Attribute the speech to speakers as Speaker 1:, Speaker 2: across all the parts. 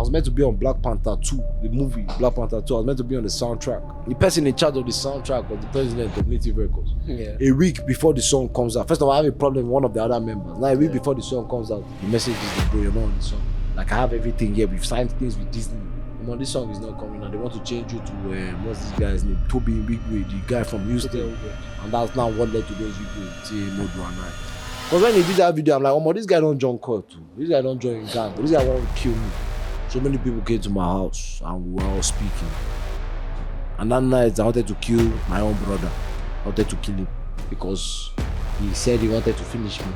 Speaker 1: was meant to be on Black Panther 2, the movie Black Panther 2. I was meant to be on the soundtrack. The person in charge of the soundtrack was the president of Native Records.
Speaker 2: Yeah.
Speaker 1: A week before the song comes out. First of all, I have a problem with one of the other members. Now, a week before the song comes out, the message is that, bro, you're not on the song. Like, I have everything here. We've signed things with Disney. This song is not coming and they want to change you to what's this guy's name? Toby Bigway, the guy from Houston. And that's now what led to those people say Modu and I. Because when he did that video, I'm like, oh, this guy don't join court too. This guy don't join gang. This guy want to kill me. So many people came to my house and we were all speaking. And that night I wanted to kill my own brother. I wanted to kill him because he said he wanted to finish me.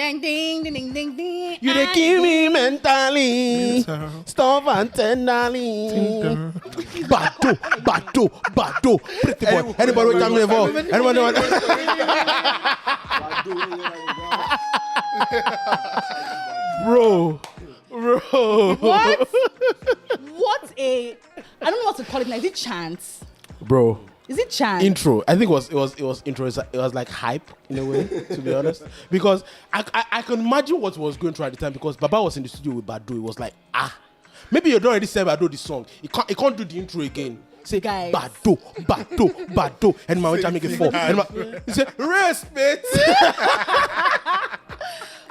Speaker 3: Ding, ding, ding, ding, ding.
Speaker 2: You dey kill me mentally, stuff and tenderly. Bado, pretty boy. Anybody with time involved? Anybody want? Bro.
Speaker 3: What? What a... I don't know what to call it now. Is it chant?
Speaker 2: Bro.
Speaker 3: Is it chant?
Speaker 2: Intro. I think it was intro. It was like hype in a way, to be honest. Because I can imagine what was going through at the time because Baba was in the studio with Bado. It was like, maybe you don't already say Bado this song. He can't do the intro again. Say
Speaker 3: guys.
Speaker 2: Bado. And my time make it 4. He said, respect.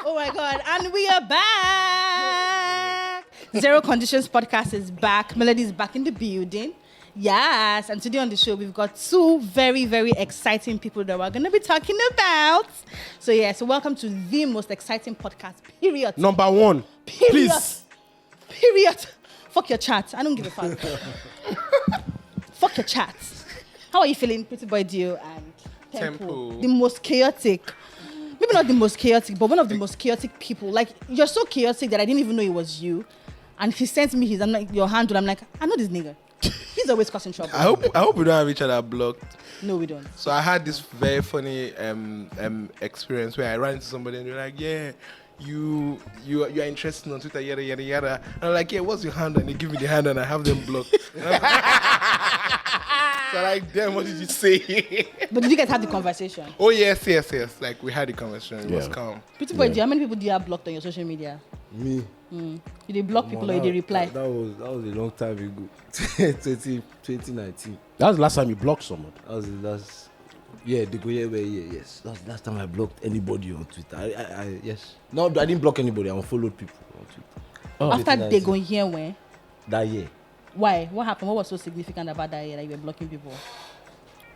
Speaker 3: Oh my God. And we are back. Zero Conditions podcast is back. Melody is back in the building. Yes, and today on the show, we've got 2 very, very exciting people that we're going to be talking about. So welcome to the most exciting podcast, period.
Speaker 2: Number 1,
Speaker 3: period.
Speaker 2: Please.
Speaker 3: Period. Fuck your chat. I don't give a fuck. Fuck your chat. How are you feeling, Prettyboy D-O and Tempo? The most chaotic. Maybe not the most chaotic, but one of the most chaotic people. Like, you're so chaotic that I didn't even know it was you. And he sent me his, I'm like, your handle. I'm like, I know this nigga. He's always causing trouble.
Speaker 4: I hope we don't have each other blocked.
Speaker 3: No, we don't.
Speaker 4: So I had this very funny experience where I ran into somebody and they're like, yeah, you are interested on Twitter, yada yada yada. And I'm like, yeah, what's your handle? And they give me the handle and I have them blocked. So like, damn, what did you say?
Speaker 3: But did you guys have the conversation?
Speaker 4: Oh yes. Like we had the conversation. It was calm.
Speaker 3: Prettyboy, how many people do you have blocked on your social media?
Speaker 1: Me.
Speaker 3: You they block people or you they reply?
Speaker 1: That was a long time ago. 2019.
Speaker 2: That was the last time you blocked someone.
Speaker 1: That was the last. Yeah, they go yes. That's the last time I blocked anybody on Twitter. I yes. No, I didn't block anybody. I unfollowed people on Twitter.
Speaker 3: Oh. After they go here when?
Speaker 1: That year.
Speaker 3: Why? What happened? What was so significant about that year that you were blocking people?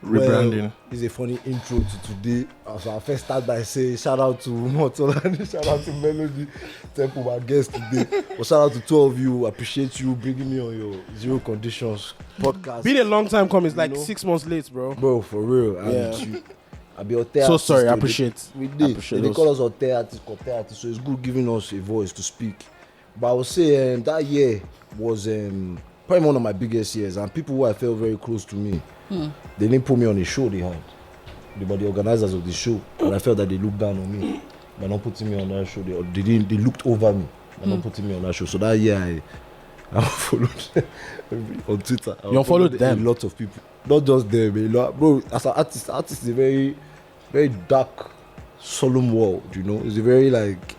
Speaker 4: Rebranding.
Speaker 1: Well, it's a funny intro to today. So I'll first start by saying shout out to Motolani, shout out to Melody, Tempo, my guest today. But shout out to 2 of you. Appreciate you bringing me on your Zero Conditions podcast.
Speaker 2: Been a long time coming. It's like 6 months late, bro.
Speaker 1: Bro, for real. I'll be Alte.
Speaker 2: So sorry, I appreciate.
Speaker 1: We did. They call us Alte artists, so it's good giving us a voice to speak. But I would say that year was probably one of my biggest years, and people who I felt very close to me, they didn't put me on the show they had. They were the organizers of the show, and I felt that they looked down on me by not putting me on that show. They looked over me by not putting me on that show. So that year I followed on Twitter.
Speaker 2: You unfollowed them?
Speaker 1: A lot of people, not just them, a lot. Bro, as an artist is a very, very dark, solemn world. You know, it's a very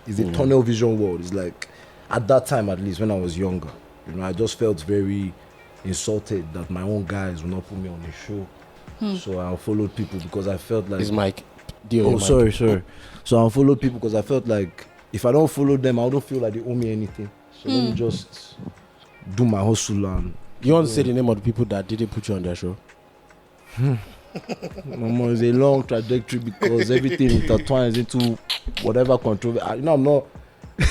Speaker 1: it's a tunnel vision world. It's like at that time, at least when I was younger, you know, I just felt very insulted that my own guys would not put me on the show. So I unfollowed people because I felt like...
Speaker 2: It's Mike.
Speaker 1: Sorry. So I unfollowed people because I felt like if I don't follow them, I don't feel like they owe me anything. So let me just do my hustle and...
Speaker 2: You want to say the name of the people that didn't put you on their show?
Speaker 1: Mama, it's a long trajectory because everything intertwines into whatever controversy. You know, I'm not...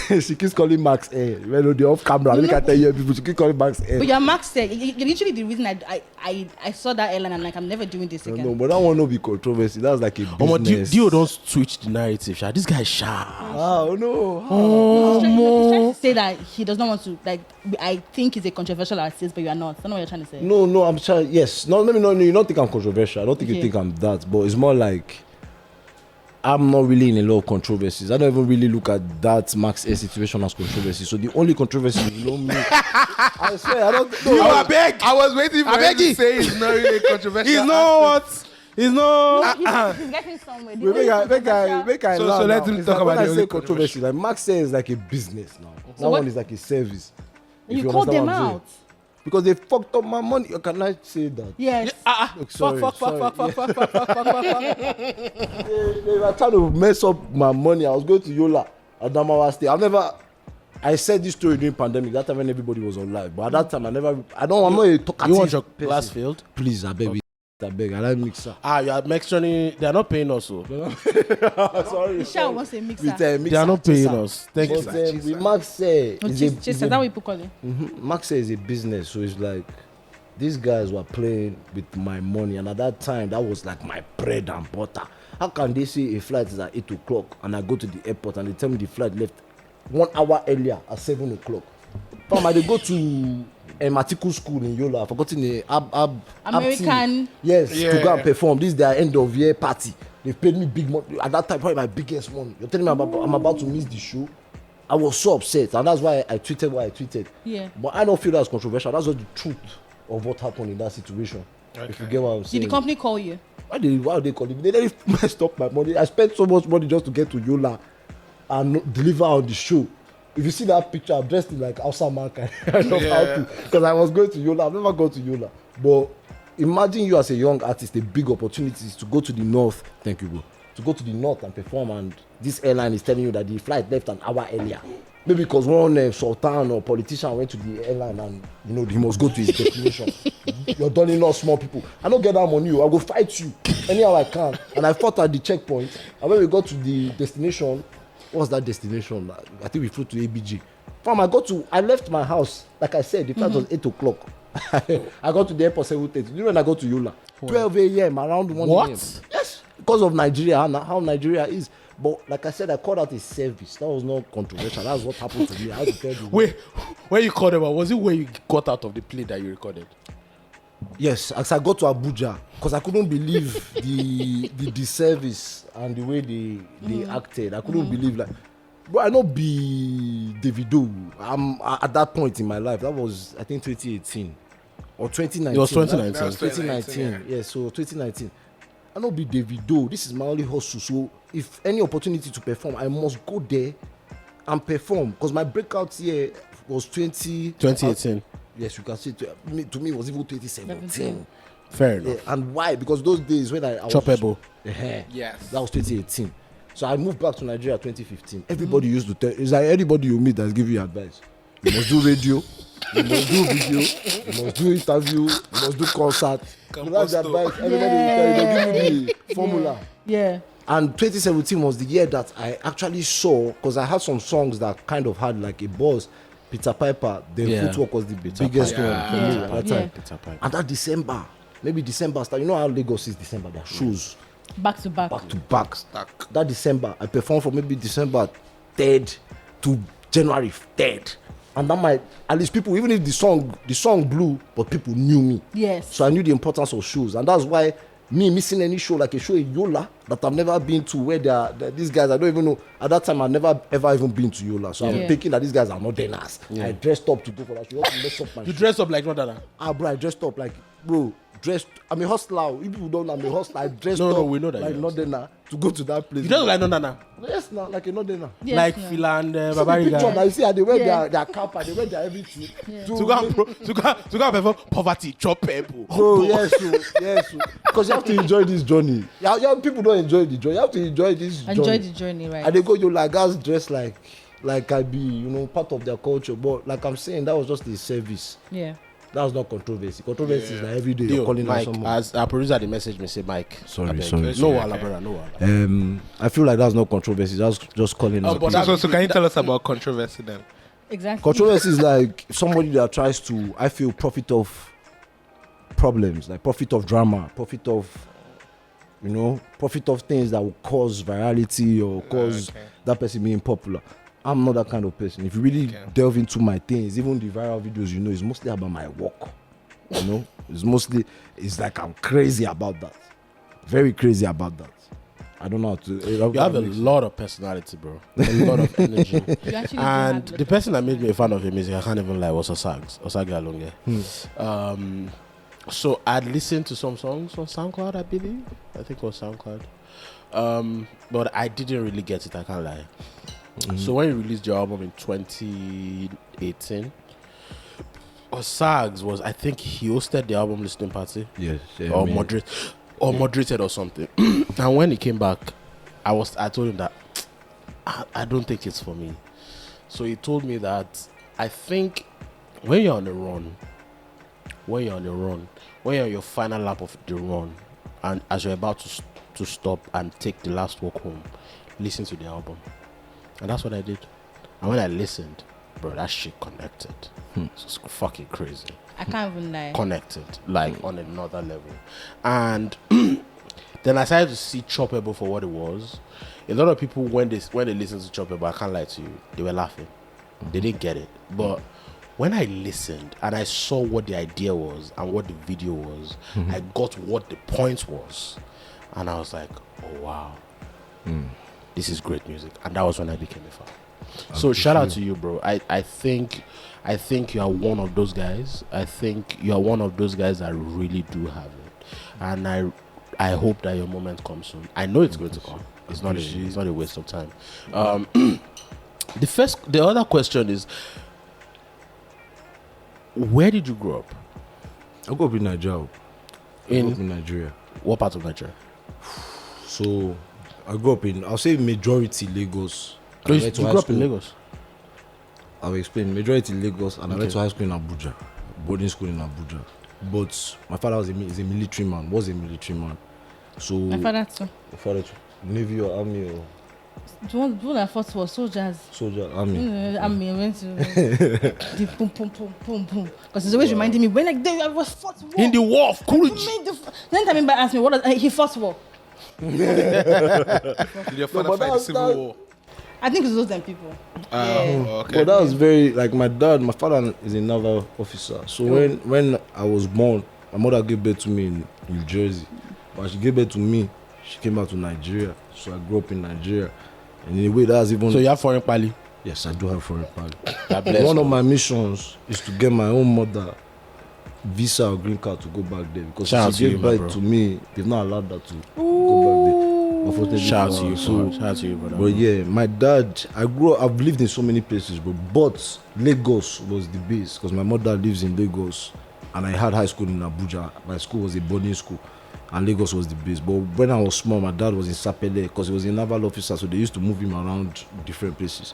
Speaker 1: She keeps calling Max Air. Well, the off camera. I can't tell you people. She keeps calling Max Air.
Speaker 3: But you're Max Air. You're literally the reason I saw that airline and I'm never doing this again.
Speaker 1: No, but that one no be controversy. That's like a business.
Speaker 2: Dio don't switch the narrative. This guy is sharp.
Speaker 1: Oh no.
Speaker 3: He's trying to say that he does not want to. Like, I think he's a controversial artist, but you are not. I don't know what you're trying to say.
Speaker 1: No, I'm trying. Yes. No, let me know. You don't think I'm controversial. I don't think you think I'm that. But it's more like I'm not really in a lot of controversies. I don't even really look at that Max Air situation as controversy. So the only controversy is me. I swear, I don't know.
Speaker 4: I was waiting for him to say it's not really controversial.
Speaker 2: He's not what? He's not.
Speaker 3: He's getting somewhere. The
Speaker 1: Wait,
Speaker 3: only
Speaker 1: make I
Speaker 4: So
Speaker 1: laugh
Speaker 4: let
Speaker 1: now.
Speaker 4: him
Speaker 1: It's
Speaker 4: talk
Speaker 1: like
Speaker 4: about
Speaker 1: when
Speaker 4: the
Speaker 1: I
Speaker 4: only
Speaker 1: say controversy. Like Max Air is like a business now. That
Speaker 3: what-
Speaker 1: one is like a service. If
Speaker 3: you called
Speaker 1: understand
Speaker 3: them
Speaker 1: what I'm saying.
Speaker 3: out.
Speaker 1: Because they fucked up my money. Can I say that?
Speaker 3: Yes.
Speaker 1: Look, sorry,
Speaker 3: Fuck.
Speaker 1: They were trying to mess up my money. I was going to Yola at Adamawa State. I said this story during pandemic. That time when everybody was on live. But at that time, I'm not a talkative
Speaker 2: You want your
Speaker 1: person.
Speaker 2: glass filled?
Speaker 1: Please, I beg. I like mixer.
Speaker 2: You are mentioning they are not paying us. So.
Speaker 1: Sorry.
Speaker 3: Michelle wants a mixer.
Speaker 1: With,
Speaker 2: They are not paying
Speaker 1: chaser.
Speaker 2: us. Thank you.
Speaker 1: But with Max Say,
Speaker 3: Chase, that what people call it.
Speaker 1: Max Say is a business, so it's like these guys were playing with my money, and at that time that was like my bread and butter. How can they say a flight is at 8 o'clock and I go to the airport and they tell me the flight left 1 hour earlier at 7 o'clock? Fam, I dey go to Matiku school in Yola. I've forgotten the
Speaker 3: American.
Speaker 1: Yes,
Speaker 4: Yeah.
Speaker 1: to go and perform. This is their end of year party. They paid me big money. At that time, probably my biggest money. You're telling me I'm about to miss the show. I was so upset, and that's why I tweeted what I tweeted.
Speaker 3: Yeah.
Speaker 1: But I don't feel that's controversial. That's just the truth of what happened in that situation. If you get what I'm saying.
Speaker 3: Did the company call you?
Speaker 1: Why would they call me? They didn't messed up my money. I spent so much money just to get to Yola and deliver on the show. If you see that picture, I'm dressed in like Hausa man kind of outfit because I was going to Yola. I've never gone to Yola. But imagine you as a young artist, a big opportunity is to go to the north. Thank you, bro. To go to the north and perform, and this airline is telling you that the flight left an hour earlier. Maybe because one sultan or politician went to the airline and he must go to his destination. You're done enough small people. I don't get that money. I go fight you anyhow I can. And I fought at the checkpoint. And when we got to the destination, what's that destination? I think we flew to ABG. Fam, I left my house. Like I said, the flight was 8 o'clock. I got to the airport 7:30. You know when I got to Yola? 12 a.m. around 1 a.m.
Speaker 2: What?
Speaker 1: Yes. Because of Nigeria, how Nigeria is. But like I said, I called out a service. That was not controversial. That's what happened to me. I had to tell you.
Speaker 2: Wait, when you called them, was it when you got out of the plane that you recorded?
Speaker 1: Yes, as I got to Abuja, because I couldn't believe the service and the way they acted. I couldn't believe, like, bro, I not be Davido. I'm at that point in my life. That was, I think, 2018 or 2019.
Speaker 2: It was 2019.
Speaker 4: That was
Speaker 1: 2019. Yeah, so 2019. I not be Davido. This is my only hustle. So if any opportunity to perform, I must go there and perform. Because my breakout year was
Speaker 2: 2018.
Speaker 1: Yes, you can see. To me, it was even 2017.
Speaker 2: Fair enough.
Speaker 1: Yeah, and why? Because those days when I was
Speaker 2: Chopable.
Speaker 1: Yes, that was 2018. So I moved back to Nigeria 2015. Everybody used to tell. It's like anybody you meet that's giving you advice. You must do radio. You must do video. You must do interview. You must do concert. So that's the advice. Everybody will tell you. They give you the formula.
Speaker 3: Yeah.
Speaker 1: And 2017 was the year that I actually saw, because I had some songs that kind of had like a buzz. Peter Piper, the footwork was the biggest one for me at that time.
Speaker 2: Peter Piper.
Speaker 1: And that December, maybe December start. You know how Lagos is December, their shows
Speaker 3: Back to back.
Speaker 1: back to back. That December, I performed from maybe December 3rd to January 3rd. And that might, at least people, even if the song blew, but people knew me.
Speaker 3: Yes.
Speaker 1: So I knew the importance of shows. And that's why me missing any show, like a show in Yola that I've never been to, where these guys, I don't even know. At that time, I never ever even been to Yola. So I'm thinking that these guys are not dancers. I dressed up to go for that show. You mess up my
Speaker 2: You
Speaker 1: show.
Speaker 2: dressed up like no Dada.
Speaker 1: Bro, I dressed up like, I'm a hustler. If people don't know, I'm a hustler. I dressed
Speaker 2: No,
Speaker 1: up
Speaker 2: we know that
Speaker 1: like
Speaker 2: you're
Speaker 1: Northerner to go to that place.
Speaker 2: You just like no Dada.
Speaker 1: Yes, now, like a Northerner.
Speaker 3: Yes,
Speaker 2: Like
Speaker 3: yeah.
Speaker 2: Fila and
Speaker 1: See the
Speaker 2: Babariga.
Speaker 1: picture now, you see how they wear
Speaker 3: Yeah.
Speaker 1: their cap and they wear their everything.
Speaker 2: To go and perform poverty, chop people.
Speaker 1: Bro, yes, because you have to enjoy this journey. Yeah, people don't enjoy the journey. You have to enjoy this
Speaker 3: Enjoy
Speaker 1: journey.
Speaker 3: the journey, right?
Speaker 1: And they go, you like guys dressed like I be, part of their culture. But like I'm saying, that was just a service.
Speaker 3: Yeah.
Speaker 1: That was not controversy. Controversy is like every day
Speaker 2: Yo,
Speaker 1: you're calling out
Speaker 2: Mike,
Speaker 1: someone.
Speaker 2: as our producer, the message me say, Mike.
Speaker 1: Sorry.
Speaker 2: No wala, brother, no wala.
Speaker 1: I feel like that's not controversy. That's just calling out.
Speaker 2: but
Speaker 1: people.
Speaker 4: So can you tell us about controversy then?
Speaker 3: Exactly.
Speaker 1: Controversy is like somebody that tries to, I feel, profit of problems, like profit of drama, profit of things that will cause virality or cause that person being popular. I'm not that kind of person. If you really delve into my things, even the viral videos, it's mostly about my work. It's like I'm crazy about that. Very crazy about that. I don't know how to.
Speaker 2: You have a lot of personality, bro. A lot of energy.
Speaker 3: You actually do
Speaker 2: And
Speaker 3: have
Speaker 2: the person that made me a fan of your music, I can't even lie, was Osage Alonge. So I'd listened to some songs on SoundCloud, I believe. I think it was SoundCloud. But I didn't really get it, I can't lie. So when you released your album in 2018, Osags was, I think he hosted the album listening party.
Speaker 1: Yes. Yeah,
Speaker 2: Or moderated or something. And when he came back, I told him that I don't think it's for me. So he told me that I think when you're on the run, when you're on your final lap of the run, and as you're about to stop and take the last walk home, listen to the album. And that's what I did. And when I listened, bro, that shit connected. It's fucking crazy.
Speaker 3: I can't even lie.
Speaker 2: Connected, like on another level. And then I started to see Choppable for what it was. A lot of people, when they listened to Choppable, I can't lie to you, they were laughing. They didn't get it. But when I listened and I saw what the idea was and what the video was, I got what the point was. And I was like, oh wow, this is great music. And that was when I became a fan. So shout out to you, bro. I think you are one of those guys. I think you are one of those guys that really do have it. And I hope that your moment comes soon. I know it's going to come. It's not a waste of time. The other question is, where did you grow up?
Speaker 1: I grew up in Nigeria. In Nigeria.
Speaker 2: What part of Nigeria?
Speaker 1: So I grew up in, I'll say majority Lagos.
Speaker 2: So you grew up in Lagos?
Speaker 1: I'll explain. Majority Lagos, and I went to high school in Abuja, boarding school in Abuja. But my father is a military man. So
Speaker 3: My father too.
Speaker 1: my father, Navy or Army or
Speaker 3: The one I fought was soldiers.
Speaker 1: soldier, Army.
Speaker 3: Army went to the boom, boom, boom, boom, boom. Because it's always reminding me when I was fought war.
Speaker 2: In the war of courage.
Speaker 3: Then time asked me what he fought war.
Speaker 4: Did your father fight the Civil War?
Speaker 3: I think it's those them people.
Speaker 4: Okay.
Speaker 1: But that was very, like, my father is a naval officer. So when I was born, my mother gave birth to me in New Jersey. But she gave birth to me, she came back to Nigeria. So I grew up in Nigeria. And in a way, that's even...
Speaker 2: So you have foreign pali?
Speaker 1: Yes, I do have foreign pali. One of my missions is to get my own mother visa or green card to go back there. Because she gave birth to me, they've not allowed her to go back there.
Speaker 2: Shout out to you, brother.
Speaker 1: But yeah, my dad, I've lived in so many places, but Lagos was the base because my mother lives in Lagos and I had high school in Abuja. My school was a boarding school and Lagos was the base. But when I was small, my dad was in Sapele because he was a naval officer, so they used to move him around different places.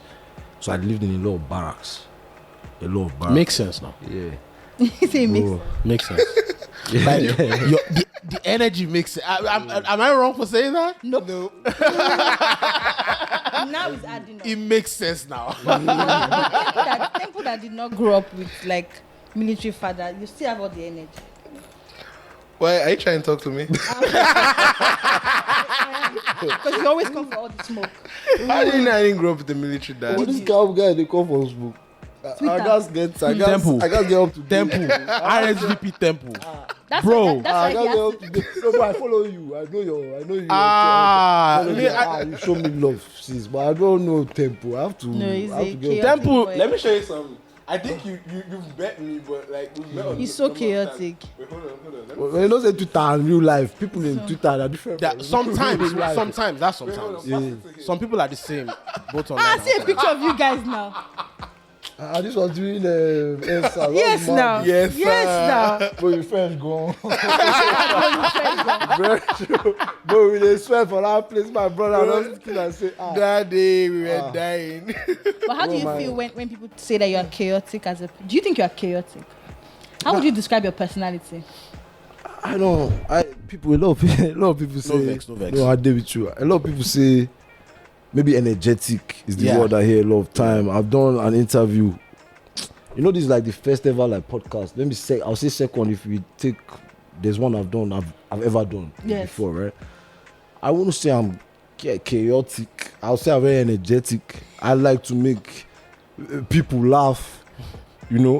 Speaker 1: So I lived in a lot of barracks.
Speaker 2: Makes sense now.
Speaker 1: Yeah.
Speaker 2: Makes sense. Like, the energy makes it. Am I wrong for saying that?
Speaker 3: Nope. Now it's adding up.
Speaker 2: It makes sense now.
Speaker 3: People that did not grow up with like military father, you still have all the energy.
Speaker 4: Why are you trying to talk to me?
Speaker 3: Because you always come for all the smoke.
Speaker 4: I didn't grow up with the military dad.
Speaker 1: This guy, they come for smoke. I guys get up to
Speaker 2: Temple. RSVP Temple.
Speaker 3: That's
Speaker 2: Bro.
Speaker 3: Why, that's why
Speaker 1: no, but I follow you. I know you. You show me love, sis, but I don't know tempo. I have to.
Speaker 3: No, he's
Speaker 1: I have
Speaker 3: a
Speaker 1: to
Speaker 3: chaotic
Speaker 2: Temple.
Speaker 3: boy.
Speaker 4: Let me show you something. I think you've met me, but like we've met on
Speaker 3: He's so chaotic.
Speaker 4: Wait, hold on.
Speaker 1: When you know say Twitter and real life, people in Twitter are different.
Speaker 2: Sometimes.
Speaker 1: Yeah.
Speaker 2: Some people are the same. Both online.
Speaker 3: I see a picture of you guys now.
Speaker 1: This was doing
Speaker 3: Yes, now.
Speaker 4: Yes,
Speaker 3: now.
Speaker 1: But your friends gone. Very true. But we dey swear for that place, my brother. I was looking and say,
Speaker 4: That day we were dying.
Speaker 3: But how do you feel when people say that you are chaotic do you think you are chaotic? How would you describe your personality?
Speaker 1: I don't. A lot of people say.
Speaker 2: No vex.
Speaker 1: No, I deal with you. A lot of people say. Maybe energetic is the word I hear a lot of time. I've done an interview. You know, this is like the first ever like podcast. Let me say, I'll say second if we take. There's one I've ever done before, right? I wouldn't say I'm chaotic. I'll say I'm very energetic. I like to make people laugh. You know,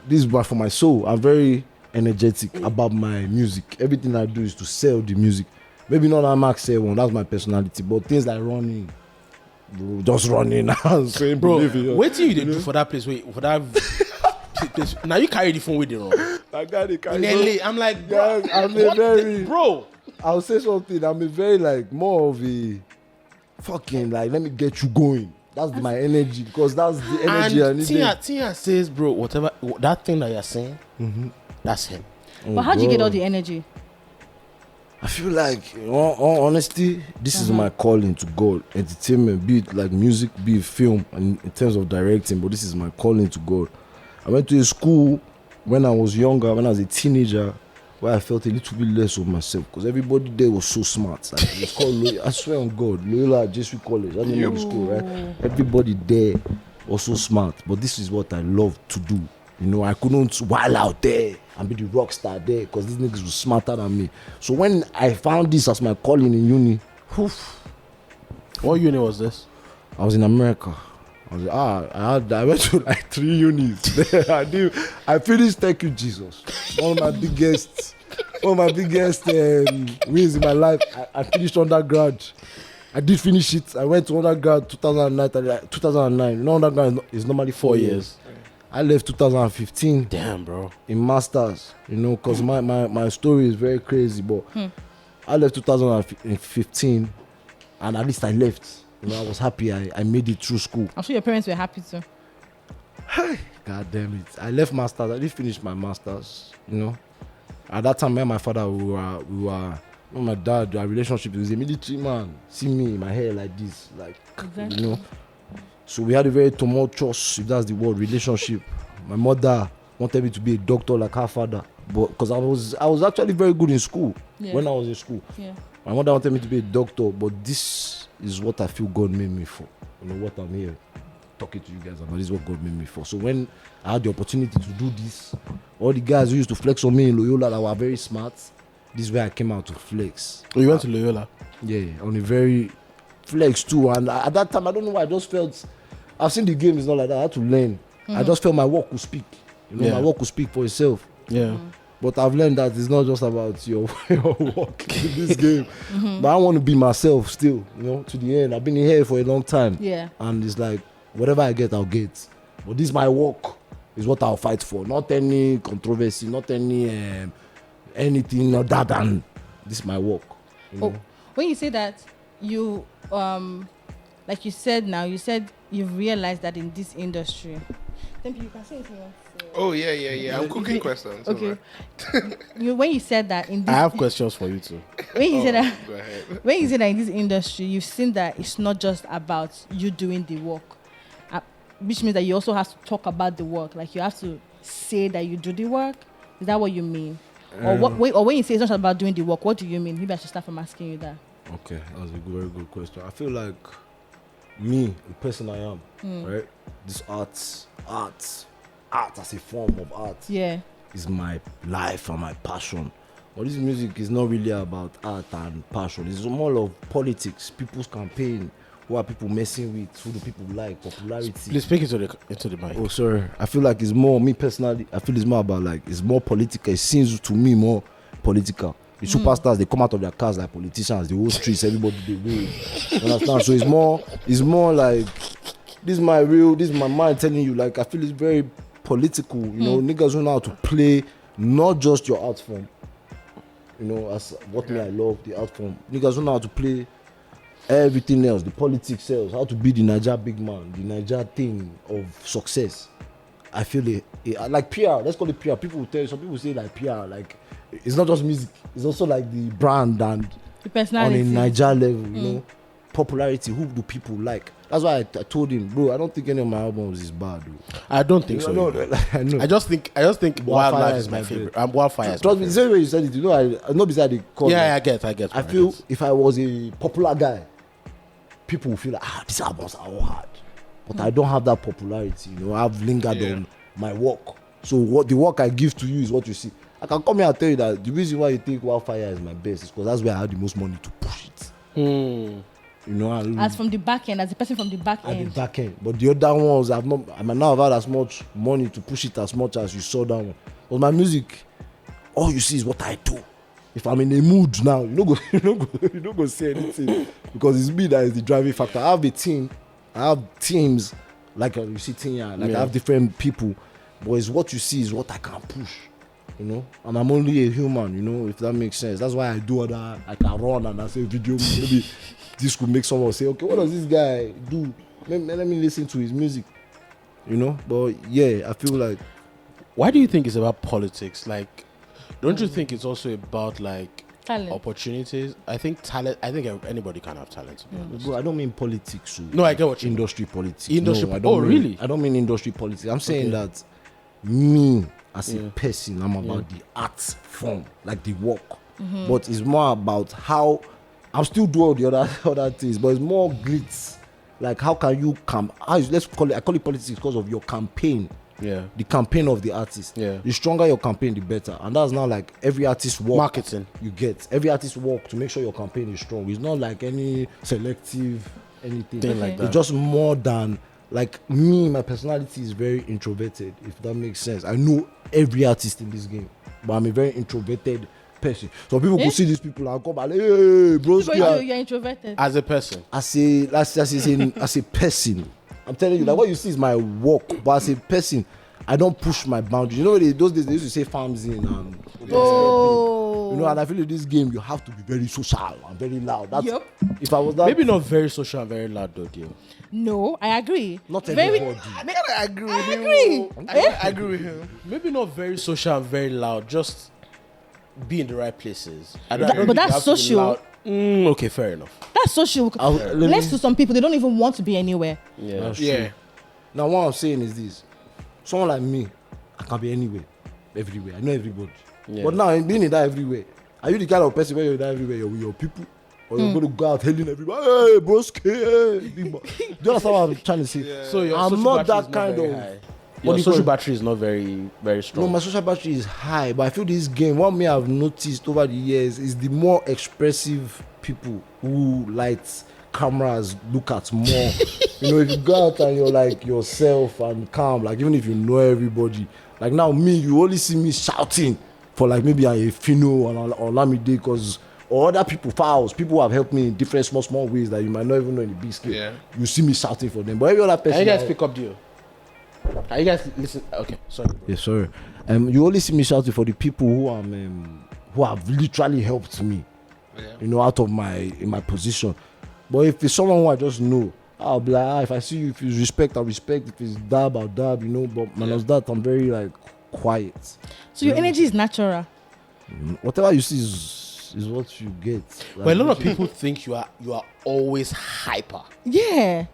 Speaker 1: this is for my soul. I'm very energetic about my music. Everything I do is to sell the music. maybe not that Max 7, that's my personality, but things like running, bro, just running and saying,
Speaker 2: Bro,
Speaker 1: believe
Speaker 2: wait till you do for that place, for that place. Now you carry the phone with you, wrong.
Speaker 1: That guy, they carry.
Speaker 2: In LA, I'm like, bro,
Speaker 1: Guys, I'm a very,
Speaker 2: bro.
Speaker 1: I'll say something. I'm a very like more of a fucking like let me get you going. That's my energy because that's the energy I need.
Speaker 2: Tia says, bro, whatever that thing that you're saying, that's him.
Speaker 3: But how do you get all the energy?
Speaker 1: I feel like, in all honesty, this is my calling to God. Entertainment, be it like music, be it film, and in terms of directing, but this is my calling to God. I went to a school when I was younger, when I was a teenager, where I felt a little bit less of myself because everybody there was so smart. Like, it was called I swear on God, Loyola Jesuit College. I don't know the school, right? Everybody there was so smart. But this is what I love to do. You know, I couldn't while out there and be the rock star there because these niggas were smarter than me. So when I found this as my calling in uni,
Speaker 2: What uni was this?
Speaker 1: I was in America. I went to like 3 unis. I finished Thank You Jesus. One of my biggest wins in my life. I finished undergrad. I did finish it. I went to undergrad 2009. You know, undergrad is normally 4 years. I left 2015.
Speaker 2: Damn, bro.
Speaker 1: In masters, you know, because my story is very crazy. But I left 2015, and at least I left. You know, I was happy. I made it through school.
Speaker 3: I'm sure your parents were happy too.
Speaker 1: God damn it! I left masters. I did finish my masters. You know, at that time, me and my father we were. My dad, our relationship, he was a military man. See me, my hair like this, like
Speaker 3: Exactly.
Speaker 1: you know. So we had a very tumultuous, if that's the word, relationship. My mother wanted me to be a doctor like her father, but because I was actually very good in school when I was in school.
Speaker 3: Yeah.
Speaker 1: My mother wanted me to be a doctor, but this is what I feel God made me for. You know what I'm here talking to you guys about. This is what God made me for. So when I had the opportunity to do this, all the guys who used to flex on me in Loyola that were very smart, this is where I came out to flex.
Speaker 2: Oh, you went to Loyola?
Speaker 1: Yeah, on a very flex too. And at that time, I don't know why, I just felt, I've seen the game, it's not like that, I had to learn. I just felt my work could speak. You know, my work could speak for itself.
Speaker 2: Yeah.
Speaker 1: But I've learned that it's not just about your work in this game. But I want to be myself still, you know, to the end. I've been here for a long time.
Speaker 3: Yeah.
Speaker 1: And it's like, whatever I get, I'll get. But this is my work, is what I'll fight for. Not any controversy, not any anything other than this is my work. You know?
Speaker 3: When you say that, you like you said now, you said you've realized that in this industry. Then you can say it.
Speaker 4: Oh yeah. I'm cooking questions.
Speaker 3: Okay. When you said that in this,
Speaker 2: I have questions for you too.
Speaker 3: when you said that,
Speaker 4: Go ahead.
Speaker 3: when you said that in this industry, you've seen that it's not just about you doing the work, which means that you also have to talk about the work. Like you have to say that you do the work. Is that what you mean? Or when you say it's not about doing the work, what do you mean? Maybe I should start from asking you that.
Speaker 1: Okay, that's a very good question. I feel like me, the person I am, right? This art as a form of art is my life and my passion. But this music is not really about art and passion. It's more of politics, people's campaign, who are people messing with, who do people like, popularity.
Speaker 2: Please speak into the mic.
Speaker 1: Oh, sorry. I feel like it's more, me personally, I feel it's more about like, it's more political. It seems to me more political. The superstars, they come out of their cars like politicians, the whole streets, everybody they wave. You understand? So it's more like, this is my mind telling you, like, I feel it's very political. You know, niggas who know how to play not just your art form. You know, as what me I love, the art form. Niggas who know how to play everything else, the politics else, how to be the Niger big man, the Niger thing of success. I feel it like PR, let's call it PR. People will tell you, some people say like PR, like it's not just music, it's also like the brand and
Speaker 3: The personality.
Speaker 1: on a Niger level, you know, popularity, who do people like? That's why I told him, bro, I don't think any of my albums is bad, bro.
Speaker 2: I don't think so.
Speaker 1: No,
Speaker 2: either.
Speaker 1: like, I know.
Speaker 2: I just think Wildlife is my favorite. Wildfire is my
Speaker 1: Trust me, the
Speaker 2: favorite.
Speaker 1: same way you said it, you know, I not beside the call.
Speaker 2: Yeah, I get.
Speaker 1: I feel if I was a popular guy, people will feel like, these albums are all hard. But I don't have that popularity, you know. I've lingered on my work. So what the work I give to you is what you see. I can come here and tell you that the reason why you think Wildfire is my best is because that's where I had the most money to push it. You know,
Speaker 3: As from the back end, as a person from the back
Speaker 1: at the
Speaker 3: end.
Speaker 1: back end. But the other ones, I might not have had as much money to push it as much as you saw that one. But my music, all you see is what I do. if I'm in a mood now, you don't go say anything because it's me that is the driving factor. I have a team, I have teams like you see Tinya, like I have different people, but it's what you see is what I can push, you know. And I'm only a human, you know, if that makes sense. That's why I do other. I can run and I say video. Maybe this could make someone say, okay, what does this guy do? Let me listen to his music, you know. But yeah, I feel like.
Speaker 2: Why do you think it's about politics? Like, don't you think it's also about like
Speaker 3: Talent.
Speaker 2: opportunities? I think talent. I think anybody can have talent. To be honest.
Speaker 1: Bro, I don't mean politics.
Speaker 2: No, I get what you mean.
Speaker 1: Industry politics.
Speaker 2: Industry.
Speaker 1: No, I don't mean,
Speaker 2: really?
Speaker 1: I don't mean industry politics. I'm saying that me as a person, I'm about the art form, like the work. But it's more about how I'm still doing all the other things, but it's more glitz. Like how can you let's call it. I call it politics because of your campaign.
Speaker 2: Yeah.
Speaker 1: The campaign of the artist.
Speaker 2: Yeah.
Speaker 1: The stronger your campaign, the better. And that's now like every artist work.
Speaker 2: Marketing.
Speaker 1: You get every artist work to make sure your campaign is strong. It's not like any selective anything
Speaker 2: Thing like that.
Speaker 1: It's just more than like me. My personality is very introverted. If that makes sense. I know every artist in this game, but I'm a very introverted person. So people could see these people and come and hey, bro.
Speaker 3: You're introverted.
Speaker 2: As a person.
Speaker 1: As a person. I'm telling you, like what you see is my work, but as a person, I don't push my boundaries. You know, those days they used to say farms in and you know, and I feel in this game you have to be very social and very loud. That's, if I was that,
Speaker 2: Maybe not very social and very loud though, dear.
Speaker 3: No, I agree.
Speaker 1: not
Speaker 3: Very-
Speaker 1: everybody.
Speaker 4: I agree with him.
Speaker 3: agree.
Speaker 4: I agree with him.
Speaker 2: Maybe not very social and very loud. Just be in the right places. I
Speaker 3: But
Speaker 2: think you
Speaker 3: that's
Speaker 2: have to be
Speaker 3: social.
Speaker 2: loud. Okay, fair enough.
Speaker 3: That's social. Less to some people, they don't even want to be anywhere.
Speaker 2: Yeah.
Speaker 1: That's true.
Speaker 4: Yeah.
Speaker 1: Now what I'm saying is this: someone like me, I can be anywhere, everywhere. I know everybody.
Speaker 2: Yeah.
Speaker 1: But now being in that everywhere, are you the kind of person where you're in that everywhere? You're with your people, or you're going to go out hailing everybody? Hey, broski, hey, big man. Do you understand what I'm trying to say?
Speaker 2: So your
Speaker 1: I'm
Speaker 2: social
Speaker 1: not
Speaker 2: battery
Speaker 1: that
Speaker 2: is
Speaker 1: kind
Speaker 2: very
Speaker 1: of.
Speaker 2: high.
Speaker 1: What
Speaker 2: Your
Speaker 1: do you
Speaker 2: social
Speaker 1: call it?
Speaker 2: battery is not very, very strong.
Speaker 1: No, my social battery is high, but I feel this game, what me I've noticed over the years is the more expressive people who light cameras look at more. You know, if you go out and you're like yourself and calm, like even if you know everybody, like now me, you only see me shouting for like maybe a Fino or Lamide because or other people, fouls, people who have helped me in different small ways that you might not even know in the big scale.
Speaker 4: Yeah.
Speaker 1: You see me shouting for them, but every other person.
Speaker 2: Can you guys pick up deal? Can you guys listen? Okay, sorry. Bro.
Speaker 1: Yeah, sorry. You only see me shouting for the people who have literally helped me.
Speaker 4: Yeah.
Speaker 1: You know, out of in my position. But if it's someone who I just know, I'll be like, if I see you, if it's respect, I'll respect. If it's dab, I'll dab. You know, but minus that, I'm very like quiet.
Speaker 3: So your energy is natural.
Speaker 1: Whatever you see is what you get. Like,
Speaker 2: But a lot of people think you are always hyper.
Speaker 3: Yeah.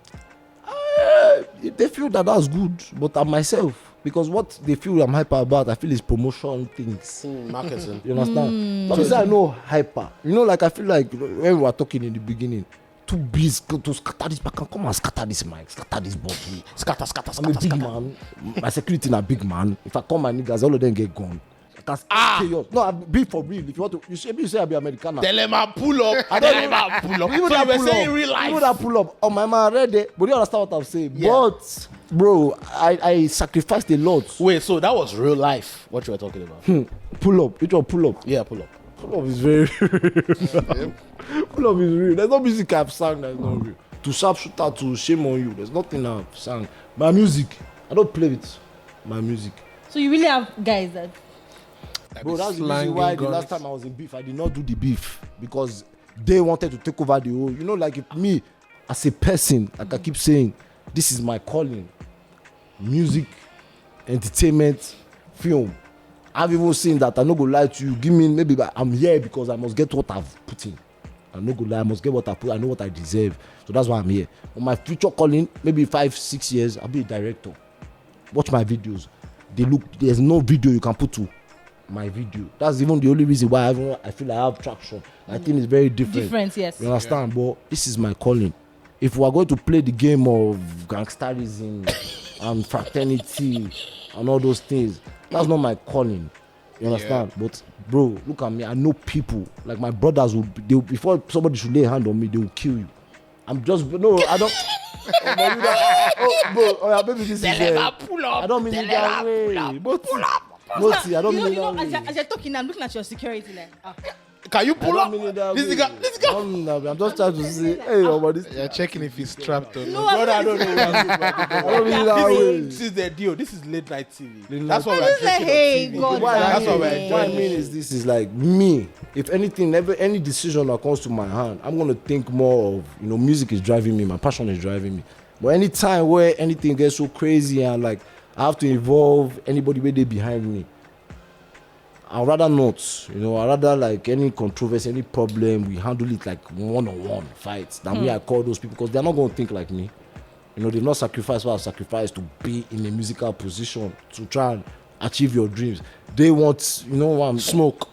Speaker 1: they feel that that's good, but I'm myself. Because what they feel I'm hyper about, I feel is promotion things.
Speaker 2: Marketing.
Speaker 1: You understand? But say I know hyper. You know, like I feel like when we were talking in the beginning, too busy to scatter this back and come and scatter this mic, scatter this bottle.
Speaker 2: Scatter.
Speaker 1: I'm a big man. My security na big man. If I call my niggas, all of them get gone. Chaos. No, I'm be for real. If you want to, you say I be American.
Speaker 2: Tell him I pull up. Tell him I pull up.
Speaker 1: Even
Speaker 2: So
Speaker 1: that
Speaker 2: you were
Speaker 1: pull
Speaker 2: saying
Speaker 1: up,
Speaker 2: in real life.
Speaker 1: even that pull up. Oh my man, read it. But you understand what I'm saying?
Speaker 2: Yeah.
Speaker 1: But bro, I sacrificed a lot.
Speaker 2: Wait, so that was real life, what you were talking about?
Speaker 1: Pull up. Which one pull up?
Speaker 2: Yeah, pull up.
Speaker 1: Pull up is very real. Pull up is real. There's no music I've sang that's not real. To sharpshooter, to shame on you. There's nothing I've sang. My music, I don't play with my music.
Speaker 3: So you really have guys that.
Speaker 1: Bro, that's the reason why the last time I was in beef, I did not do the beef because they wanted to take over the whole. You know, like if me as a person, like I keep saying, this is my calling. Music, entertainment, film. I've even seen that. I'm not gonna lie to you. Give me maybe I'm here because I must get what I've put in. I'm not gonna lie. I must get what I put. I know what I deserve. So that's why I'm here. On my future calling, maybe 5-6 years, I'll be a director. Watch my videos. There's no video you can put to my video. That's even the only reason why I feel I have traction. I think it's very different.
Speaker 3: Different, yes.
Speaker 1: You understand? Yeah. But this is my calling. If we are going to play the game of gangsterism and fraternity and all those things, that's not my calling. You understand? Yeah. But bro, look at me. I know people like my brothers before somebody should lay a hand on me, they will kill you. I'm just I don't. Maybe this is.
Speaker 2: Pull up.
Speaker 1: I don't mean it that way. But pull up. Mostly, I don't mean
Speaker 3: You know,
Speaker 1: that way.
Speaker 3: as you're talking, I'm looking at your security like.
Speaker 2: Can you
Speaker 1: I
Speaker 2: pull
Speaker 1: don't
Speaker 2: up?
Speaker 1: mean it that
Speaker 2: This
Speaker 1: way.
Speaker 2: nigga.
Speaker 1: I'm just trying to say, hey, but this.
Speaker 4: You're checking if he's trapped or
Speaker 3: No,
Speaker 4: not.
Speaker 2: Brother, I don't know.
Speaker 1: I don't mean it that way.
Speaker 2: This is the deal. This is late night TV.
Speaker 1: Late
Speaker 2: That's
Speaker 1: night
Speaker 2: what we're
Speaker 3: This is like,
Speaker 2: drinking
Speaker 3: hey,
Speaker 2: on TV.
Speaker 3: God,
Speaker 2: That's what we're
Speaker 3: damn.
Speaker 1: What I
Speaker 2: enjoying.
Speaker 1: mean is this is like me. If anything, any decision that comes to my hand, I'm gonna think more of, music is driving me, my passion is driving me. But any time where anything gets so crazy and like I have to involve anybody where they behind me, I'd rather not. I'd rather like any controversy, any problem, we handle it like one-on-one fights than me I call those people, because they're not gonna think like me. They've not sacrificed what I've sacrificed to be in a musical position to try and achieve your dreams. They want,
Speaker 2: Smoke.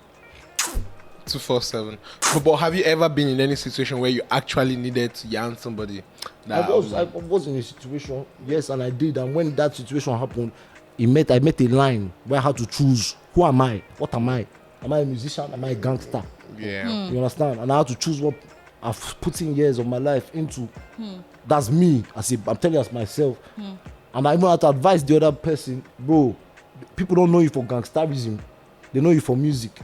Speaker 4: 247. But have you ever been in any situation where you actually needed to yarn somebody?
Speaker 1: I was in a situation, yes, and I did. And when that situation happened, I met a line where I had to choose, who am I? What am I? Am I a musician? Am I a gangster?
Speaker 4: Yeah.
Speaker 1: You understand? And I had to choose what I've put in years of my life into. That's me. I'm telling you as myself. And I even had to advise the other person, bro, people don't know you for gangsterism. They know you for music.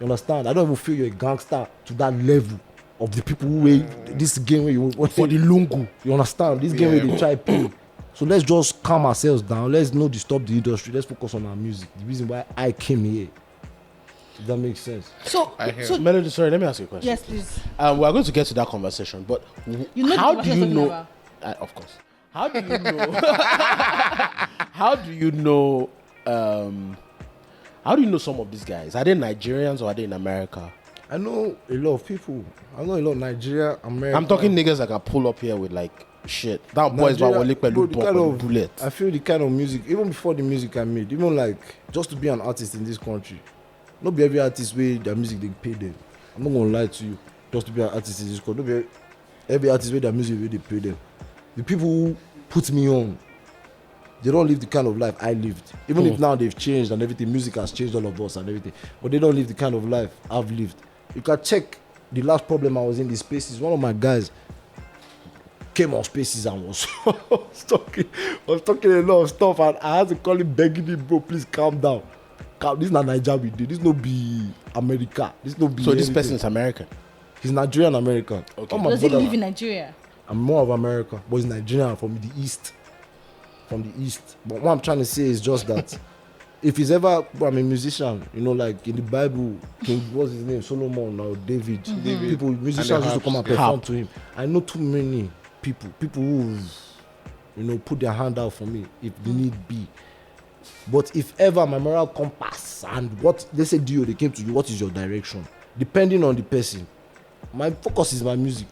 Speaker 1: You understand? I don't even feel you're a gangster to that level of the people who this game where you want for the lungu. You understand? This game where they try play. So let's just calm ourselves down. Let's not disturb the industry. Let's focus on our music. The reason why I came here. If that makes sense.
Speaker 3: So
Speaker 2: Melody, sorry, let me ask you a question.
Speaker 3: yes, please.
Speaker 2: We are going to get to that conversation, but how do you know? Of course. How do you know? How do you know? How do you know some of these guys? Are they Nigerians or are they in America?
Speaker 1: I know a lot of people. I know a lot of Nigeria, America.
Speaker 2: I'm talking niggas that can pull up here with like shit. That boy is about
Speaker 1: Nigeria, bro, the kind of
Speaker 2: bullet.
Speaker 1: I feel the kind of music, even before the music I made, even like just to be an artist in this country, not be every artist where their music they pay them. I'm not gonna lie to you. Just to be an artist in this country, not be every artist where their music where they pay them. The people who put me on, they don't live the kind of life I lived. Even if now they've changed and everything, music has changed all of us and everything, but they don't live the kind of life I've lived. You can check the last problem I was in the Spaces. One of my guys came on Spaces and was talking a lot of stuff, and I had to call him, begging him, bro, please calm down. This is not Nigeria we did. This no be America. This no be.
Speaker 2: So this
Speaker 1: anything.
Speaker 2: person is American.
Speaker 1: He's Nigerian American.
Speaker 2: Okay.
Speaker 1: All my
Speaker 3: Does he
Speaker 1: brother-
Speaker 3: live in Nigeria?
Speaker 1: I'm more of America, but he's Nigerian from the east. From the east. But what I'm trying to say is just that if he's ever, I'm a musician, like in the Bible, what's his name? Solomon or David. People, musicians used to come and perform to him. I know too many people who, put their hand out for me if the need be. But if ever my moral compass and what they say, D-O, they came to you, what is your direction? Depending on the person. My focus is my music.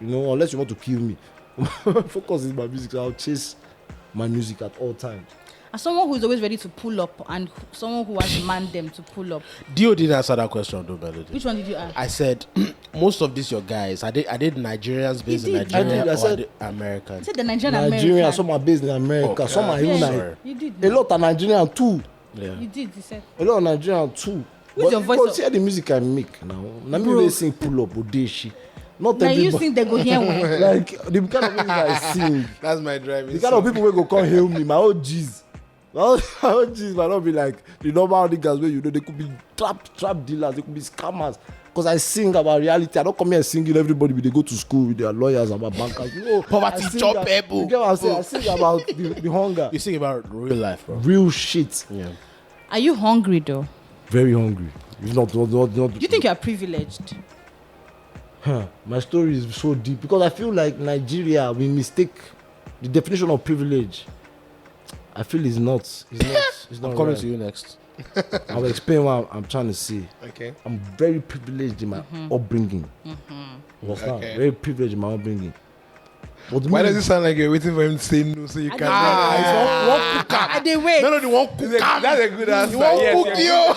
Speaker 1: Unless you want to kill me. My focus is my music, so I'll chase my music at all times.
Speaker 3: As someone who is always ready to pull up and someone who has manned them to pull up.
Speaker 2: Dio didn't answer that question, though, Melody.
Speaker 3: Which one did you ask?
Speaker 2: I said, most of these your guys, are they Nigerians based in
Speaker 3: did.
Speaker 2: Nigeria
Speaker 1: I
Speaker 2: or
Speaker 1: said-
Speaker 2: are they American?
Speaker 3: I said the Nigerian
Speaker 1: Nigeria,
Speaker 3: American.
Speaker 1: some are based in America,
Speaker 2: Okay.
Speaker 1: some are even
Speaker 2: sorry.
Speaker 3: You did.
Speaker 1: a lot are Nigerian too.
Speaker 2: Yeah.
Speaker 3: You did. You said.
Speaker 1: A lot of Nigerian too.
Speaker 3: Who's your voice
Speaker 1: But
Speaker 3: of-
Speaker 1: see the music I make now. Let me
Speaker 3: Bro.
Speaker 1: really sing pull up Odeshi. Not
Speaker 3: Now you
Speaker 1: everybody.
Speaker 3: think they go here when?
Speaker 1: Like the kind of music I sing.
Speaker 4: That's my driving.
Speaker 1: The kind of people will go come hail me. My OGs. My OGs might not be like the normal niggas where they could be trap dealers, they could be scammers. Because I sing about reality. I don't come here singing everybody when they go to school with their lawyers about bankers. No,
Speaker 2: Poverty
Speaker 1: I sing
Speaker 2: chop
Speaker 1: that-
Speaker 2: people.
Speaker 1: You get what I'm saying? I sing about the hunger.
Speaker 2: You sing about real life, bro.
Speaker 1: Real shit.
Speaker 2: Yeah.
Speaker 3: Are you hungry though?
Speaker 1: Very hungry. If not.
Speaker 3: Do you think you are privileged?
Speaker 1: My story is so deep because I feel like Nigeria, we mistake the definition of privilege. I feel it's not. It's not
Speaker 2: I'm coming
Speaker 1: right.
Speaker 2: to you next.
Speaker 1: I'll explain what I'm trying to say.
Speaker 4: Okay.
Speaker 1: I'm very privileged in my upbringing. Understand?
Speaker 4: Okay.
Speaker 1: Very privileged in my upbringing. But
Speaker 4: Why does it sound like you're waiting for him to say no so you can?
Speaker 3: I they wait.
Speaker 2: No, they won't cook.
Speaker 4: That's a good answer.
Speaker 2: won't
Speaker 4: Yes,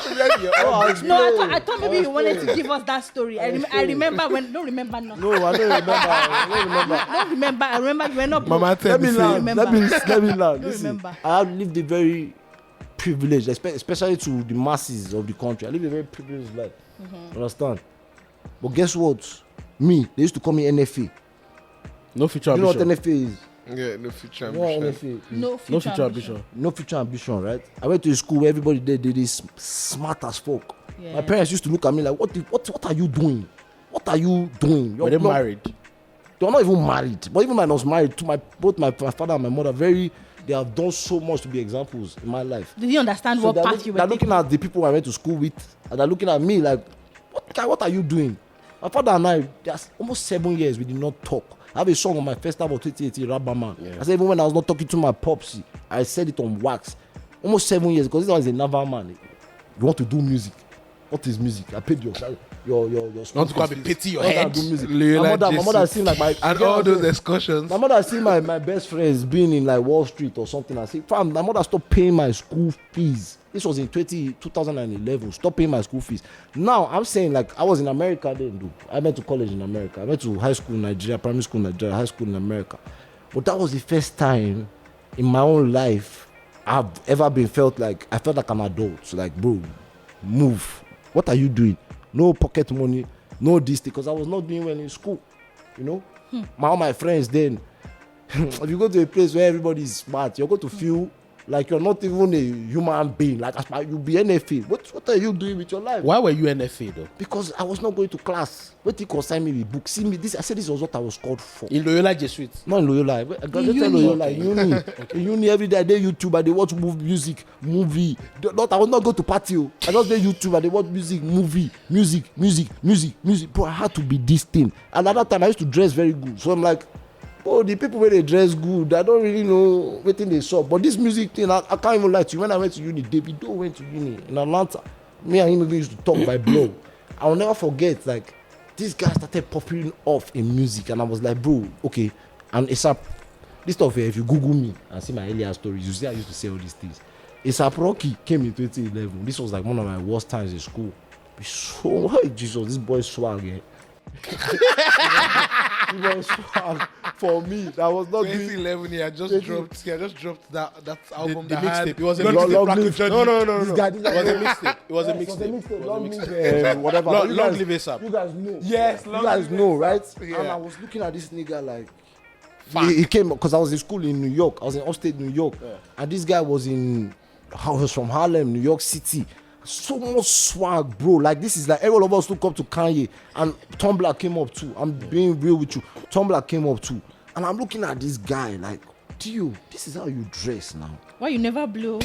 Speaker 2: cook
Speaker 4: yes.
Speaker 3: No, I thought maybe you wanted to give us that story. I remember when. Don't remember now.
Speaker 1: No, I don't remember.
Speaker 3: I remember you were not.
Speaker 4: Mama tell
Speaker 1: Let me
Speaker 4: me
Speaker 1: learn.
Speaker 3: remember.
Speaker 1: Let me learn.
Speaker 3: Don't
Speaker 1: Listen,
Speaker 3: remember.
Speaker 1: I have lived a very privileged, especially to the masses of the country. I live a very privileged life. Understand? But guess what? Me, they used to call me NFA.
Speaker 2: No future
Speaker 1: You know what
Speaker 2: ambition.
Speaker 1: NFA is?
Speaker 4: Yeah, no future
Speaker 1: You know what
Speaker 4: ambition.
Speaker 1: NFA is?
Speaker 3: No
Speaker 2: No
Speaker 3: future
Speaker 2: future ambition.
Speaker 1: No future ambition, right? I went to a school where everybody there did this smart as fuck.
Speaker 3: Yeah.
Speaker 1: My parents used to look at me like, what are you doing? What are you doing?
Speaker 2: Were they married?
Speaker 1: They were not even married. But even when I was married, to both my father and my mother, they have done so much to be examples in my life.
Speaker 3: Did you understand what path you were
Speaker 1: They're
Speaker 3: taking?
Speaker 1: looking at the people I went to school with, and they're looking at me like, what are you doing? My father and I, there's almost 7 years we did not talk. I have a song on my first album, 2018, Rabba Man. Yeah. I said, even when I was not talking to my popsy, I said it on wax. Almost 7 years, because this one is a Naval man. You want to do music? What is music? I paid your
Speaker 2: Want to go and pity your head?
Speaker 1: Do music.
Speaker 4: Like
Speaker 1: My mother has seen like my
Speaker 4: and all those excursions.
Speaker 1: My mother has seen my best friends being in like Wall Street or something. I say, fam, my mother stopped paying my school fees. This was in 2011. Stop paying my school fees. Now I'm saying like I was in America then, dude. I went to college in America. I went to high school in Nigeria, primary school in Nigeria, high school in America. But that was the first time in my own life I've ever been felt like an adult. So like, bro, move. What are you doing? No pocket money, no this, because I was not doing well in school. You know? All my friends then, if you go to a place where everybody is smart, you're going to feel like you're not even a human being. Like you'll be NFA. What are you doing with your life?
Speaker 2: Why were you NFA though?
Speaker 1: Because I was not going to class. What you consign me with books? See me this. I said this was what I was called for.
Speaker 2: In Loyola Jesuit?
Speaker 1: Not in Loyola. I graduated Loyola. Uni. In uni every day I did YouTube. I did watch music, movie. I was not going to party. I just did YouTube. I did watch music, movie, music. Bro, I had to be this thing. And at that time I used to dress very good. So I'm like, oh, the people where they dress good, I don't really know what they saw. But this music thing, I can't even lie to you. When I went to uni, Davido went to uni in Atlanta. Me and him used to talk by blog. I will never forget, like, this guy started popping off in music. And I was like, bro, okay. And ASAP, this stuff here, if you Google me and see my earlier stories, you see I used to say all these things. ASAP Rocky came in 2011. This was like one of my worst times in school. So, hey, Jesus, this boy swag, eh? It was swag for me. That was not
Speaker 4: 2011. He had just dropped that album.
Speaker 2: The
Speaker 4: that had
Speaker 2: mixtape. It was a
Speaker 1: Long
Speaker 2: mixtape.
Speaker 1: Live.
Speaker 2: No.
Speaker 1: This guy,
Speaker 2: It was a mixtape. It was a mixtape.
Speaker 1: Long live, whatever.
Speaker 2: Long
Speaker 1: You guys-
Speaker 2: live ASAP.
Speaker 1: You guys know.
Speaker 4: Yes,
Speaker 1: You
Speaker 4: Long
Speaker 1: guys
Speaker 4: Live
Speaker 1: know,
Speaker 4: ASAP.
Speaker 1: right?
Speaker 4: Yeah.
Speaker 1: And I was looking at this nigga like, he came because I was in school in New York. I was in upstate New York, and this guy was from Harlem, New York City. So much swag, bro. Like this is like every one of us look up to Kanye, and Tumblr came up too. I'm being real with you. Tumblr came up too, and I'm looking at this guy like, Dio, this is how you dress now.
Speaker 3: Why you never blow?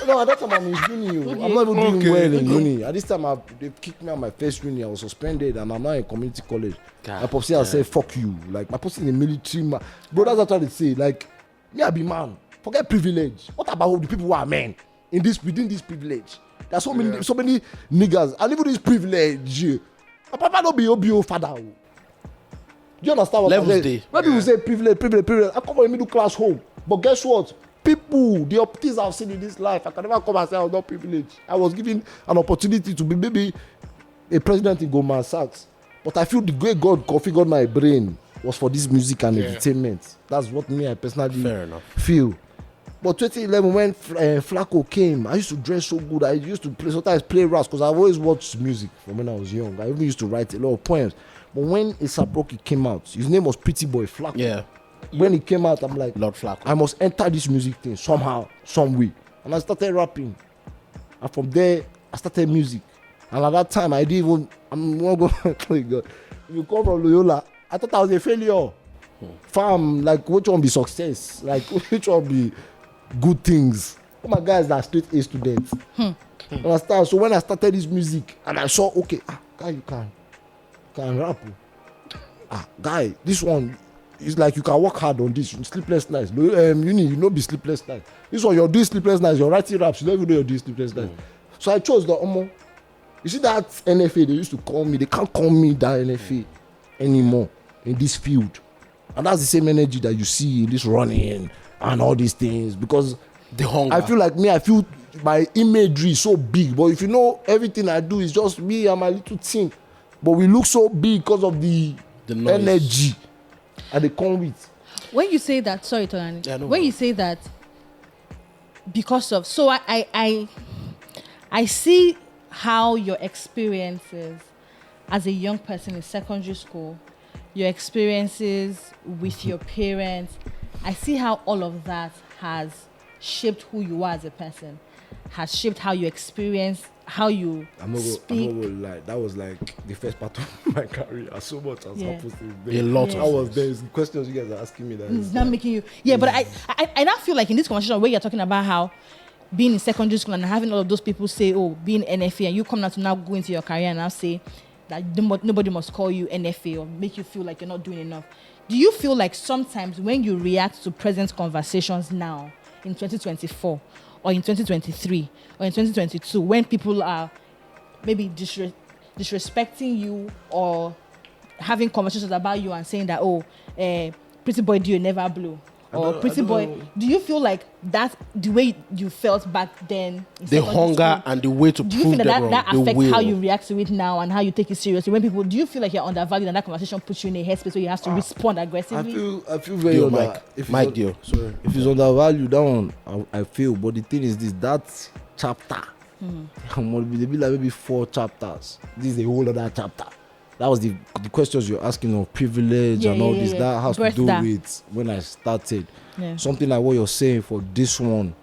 Speaker 1: No, at that time I'm in uni.
Speaker 3: Okay.
Speaker 1: I'm not even doing well in uni. At this time, they kicked me out my first uni. I was suspended, and I'm now in community college. My popsy has said, "Fuck you." Like my popsy in the military, man. Bro, that's what I'm trying to say. Like, me, I be man. Forget privilege. What about the people who are men within this privilege? There's so many niggas, and even this privilege. My papa don't be OBO father. Do you understand what I'm
Speaker 2: Levels
Speaker 1: saying?
Speaker 2: day.
Speaker 1: When people say privilege. I come from a middle class home, but guess what? People, the opportunities I've seen in this life, I can never come and say I was not privileged. I was given an opportunity to be maybe a president in Goldman Sachs, but I feel the way God configured my brain was for this music and entertainment. That's what I personally feel. But 2011, when Flacco came, I used to dress so good. I used to sometimes play raps because I've always watched music from when I was young. I even used to write a lot of poems. But when A$AP Rocky came out, his name was Prettyboy Flacco.
Speaker 2: Yeah.
Speaker 1: When he came out, I'm like,
Speaker 2: Lord Flacco.
Speaker 1: I must enter this music thing somehow, some way. And I started rapping. And from there, I started music. And at that time, I didn't even, I'm not going to God. You come from Loyola, I thought I was a failure. Fam, like, which one be success? Like, which one be good things? All my guys are straight A students. Understand? So when I started this music, and I saw, okay, guy, you can rap. Guy, this one, it's like you can work hard on this. Sleepless nights. You know be sleepless nights. This one, you're doing sleepless nights. You're writing raps. You don't even know you're doing sleepless nights. So I chose the You see that NFA they used to call me. They can't call me that NFA anymore in this field. And that's the same energy that you see in this running and all these things. Because
Speaker 2: the hunger.
Speaker 1: I feel my imagery is so big. But if you know everything I do is just me and my little thing. But we look so big because of the energy and they come with.
Speaker 3: When you say that, sorry, Tonani.
Speaker 2: Yeah, no
Speaker 3: when you say that, because of, so I see how your experiences as a young person in secondary school, your experiences with your parents, I see how all of that has shaped who you are as a person. has shaped how you experience, how you speak?
Speaker 1: I'm not gonna lie. That was like the first part of my career. So much has happened since then.
Speaker 2: A lot.
Speaker 1: I was there. The questions you guys are asking me that.
Speaker 3: It's not making you. Yeah, but I now feel like in this conversation where you're talking about how being in secondary school and having all of those people say, oh, being NFA, and you come now to now go into your career and now say that nobody must call you NFA or make you feel like you're not doing enough. Do you feel like sometimes when you react to present conversations now in 2024 or in 2023 or in 2022, when people are maybe disrespecting you or having conversations about you and saying that, oh, Prettyboy D-O never blow, or Prettyboy, do you feel like that's the way you felt back then?
Speaker 2: The hunger and the way to
Speaker 3: do you
Speaker 2: prove
Speaker 3: feel
Speaker 2: them
Speaker 3: that
Speaker 2: wrong,
Speaker 3: affects how you react to it now and how you take it seriously? When people, do you feel like you're undervalued and that conversation puts you in a headspace where you have to respond aggressively?
Speaker 1: I feel very
Speaker 2: Mike Dio.
Speaker 1: Sorry, if it's undervalued, that one I feel. But the thing is, that chapter, they be like maybe 4 chapters. This is a whole other chapter. That was the questions you're asking of privilege and all this. That has to do with when I started. Yeah. Something like what you're saying for this one.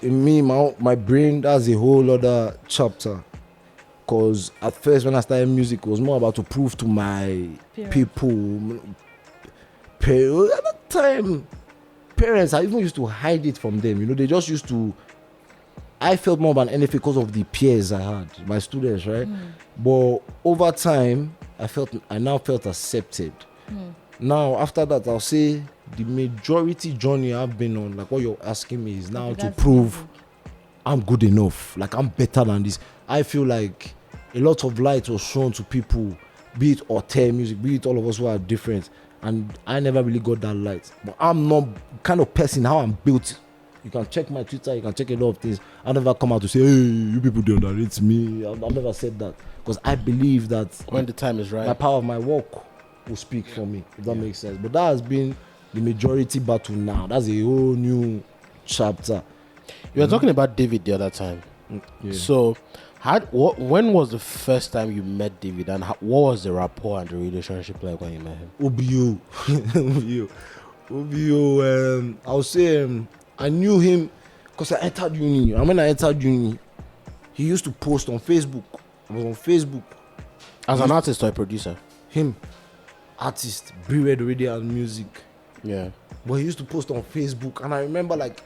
Speaker 1: In me, my brain, that's a whole other chapter. Because at first, when I started music, it was more about to prove to my people. At that time, parents, I even used to hide it from them. You know, they just used to. I felt more about anything because of the peers I had, my students, right? But over time, I now felt accepted. Now, after that, I'll say the majority journey I've been on, like what you're asking me, is now to prove I'm good enough. Like, I'm better than this. I feel like a lot of light was shown to people, be it Alte music, be it all of us who are different. And I never really got that light. But I'm not kind of person, how I'm built. You can check my Twitter, you can check a lot of things. I never come out to say, hey, you people don't underrate me. I've never said that. Because I believe that
Speaker 2: when the time is right,
Speaker 1: my power of my work will speak for me, if that makes sense. But that has been the majority battle now. That's a whole new chapter.
Speaker 2: You were talking about David the other time. So, when was the first time you met David, and what was the rapport and the relationship like when you met him?
Speaker 1: OBO. I would say I knew him because I entered uni. And when I entered uni, he used to post on Facebook. I was on Facebook.
Speaker 2: As an artist or a producer?
Speaker 1: Him. Artist. Beware the radio and music.
Speaker 2: Yeah.
Speaker 1: But he used to post on Facebook. And I remember like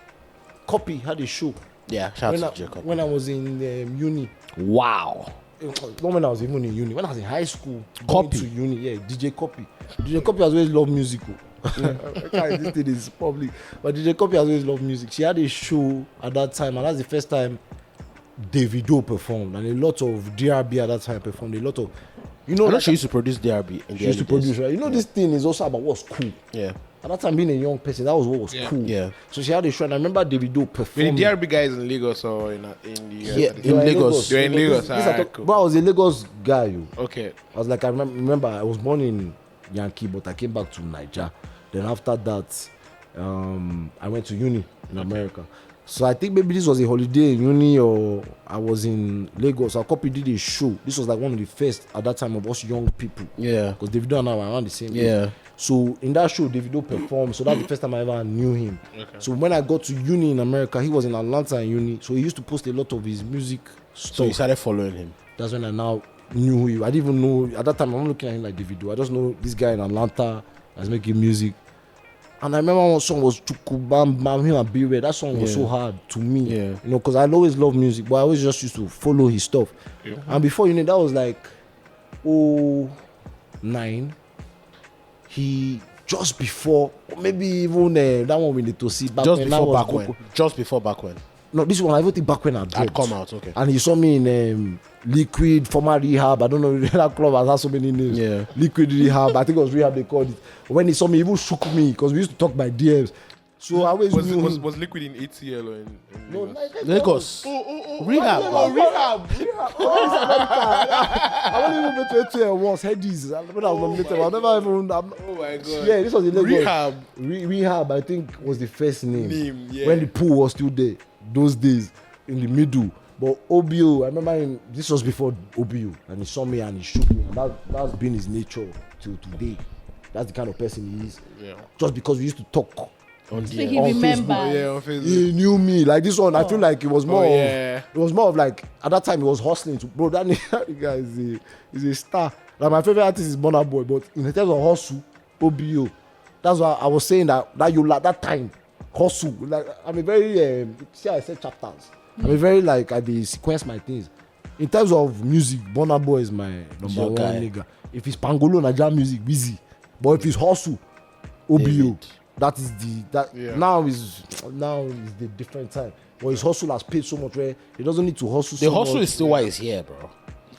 Speaker 1: Copy had a show.
Speaker 2: Yeah, shout out to Jacob.
Speaker 1: When I was in uni.
Speaker 2: Wow.
Speaker 1: Not when I was even in uni. When I was in high school.
Speaker 2: Copy.
Speaker 1: To uni, yeah. DJ Copy. DJ Copy has always loved music. This thing is public. But DJ Copy has always loved music. She had a show at that time, and that's the first time Davido performed, and a lot of DRB at that time performed. A lot of, you know,
Speaker 2: I know she used to produce DRB.
Speaker 1: She used to produce, right? You know, this thing is also about what's cool.
Speaker 2: Yeah.
Speaker 1: At that time, being a young person, that was what was cool.
Speaker 2: Yeah.
Speaker 1: So she had a show, and I remember Davido performing.
Speaker 4: The DRB guys in Lagos or in the
Speaker 2: in Lagos.
Speaker 4: You're in Lagos.
Speaker 1: Cool. But I was a Lagos guy. You.
Speaker 4: Okay.
Speaker 1: I was like, I remember I was born in Yankee, but I came back to Niger. Then after that, I went to uni in America. So I think maybe this was a holiday in uni, or I was in Lagos. Our Copy did a show. This was like one of the first at that time of us young people. Yeah. Because Davido and I were around the same age. Yeah. So in that show, Davido performed. So that's the first time I ever knew him. Okay. So when I got to uni in America, he was in Atlanta in uni. So he used to post a lot of his music stuff.
Speaker 2: So you started following him.
Speaker 1: That's when I now knew who he was. I didn't even know, at that time, I'm not looking at him like Davido. I just know this guy in Atlanta that's making music. And I remember one song was Chuku Bam Bam, him and Beware. That song was so hard to me. Yeah. You know, because I always loved music, but I always just used to follow his stuff. Yeah. And before, you know, that was like 2009. He just before, maybe even that one we need to see back
Speaker 2: just
Speaker 1: when.
Speaker 2: Before back when. Just before back when.
Speaker 1: No, this one I even think back when I'd
Speaker 2: come out, okay.
Speaker 1: And he saw me in Liquid, former Rehab. I don't know, that club has had so many names. Yeah. Liquid Rehab, I think it was Rehab they called it. When he saw me, he even shook me because we used to talk by DMs. So I always knew
Speaker 4: was Liquid in ATL or in
Speaker 2: Lagos?
Speaker 1: Rehab. Rehab. I only even been to ATL once. Headies. When I was nominated, I never even. Oh my god. Yeah, this was in Lagos.
Speaker 4: Rehab.
Speaker 1: Rehab, I think, was the first name.
Speaker 4: Yeah.
Speaker 1: When the pool was still there. Those days in the middle. But OBO, I remember him, this was before OBO, and he saw me and he shook me. And that's been his nature till today. That's the kind of person he is. Yeah. Just because we used to talk
Speaker 3: So he remembers.
Speaker 4: Yeah, on Facebook.
Speaker 1: He knew me. Like this one, I feel like it was more.
Speaker 4: yeah.
Speaker 1: It was more of like at that time he was hustling. Bro, that guy is a star. Like my favorite artist is Burna Boy, but in terms of hustle, OBO. That's why I was saying that you like that time hustle. Like I'm a very see how I said chapters. I'm a very like I dey sequence my things. In terms of music, Burna Boy is my number one nigga. If it's Pangolo Naija music, busy. But if it's hustle, OBO. That is now is the different time. But his hustle has paid so much where he doesn't need to hustle.
Speaker 2: The hustle is still why he's here, bro.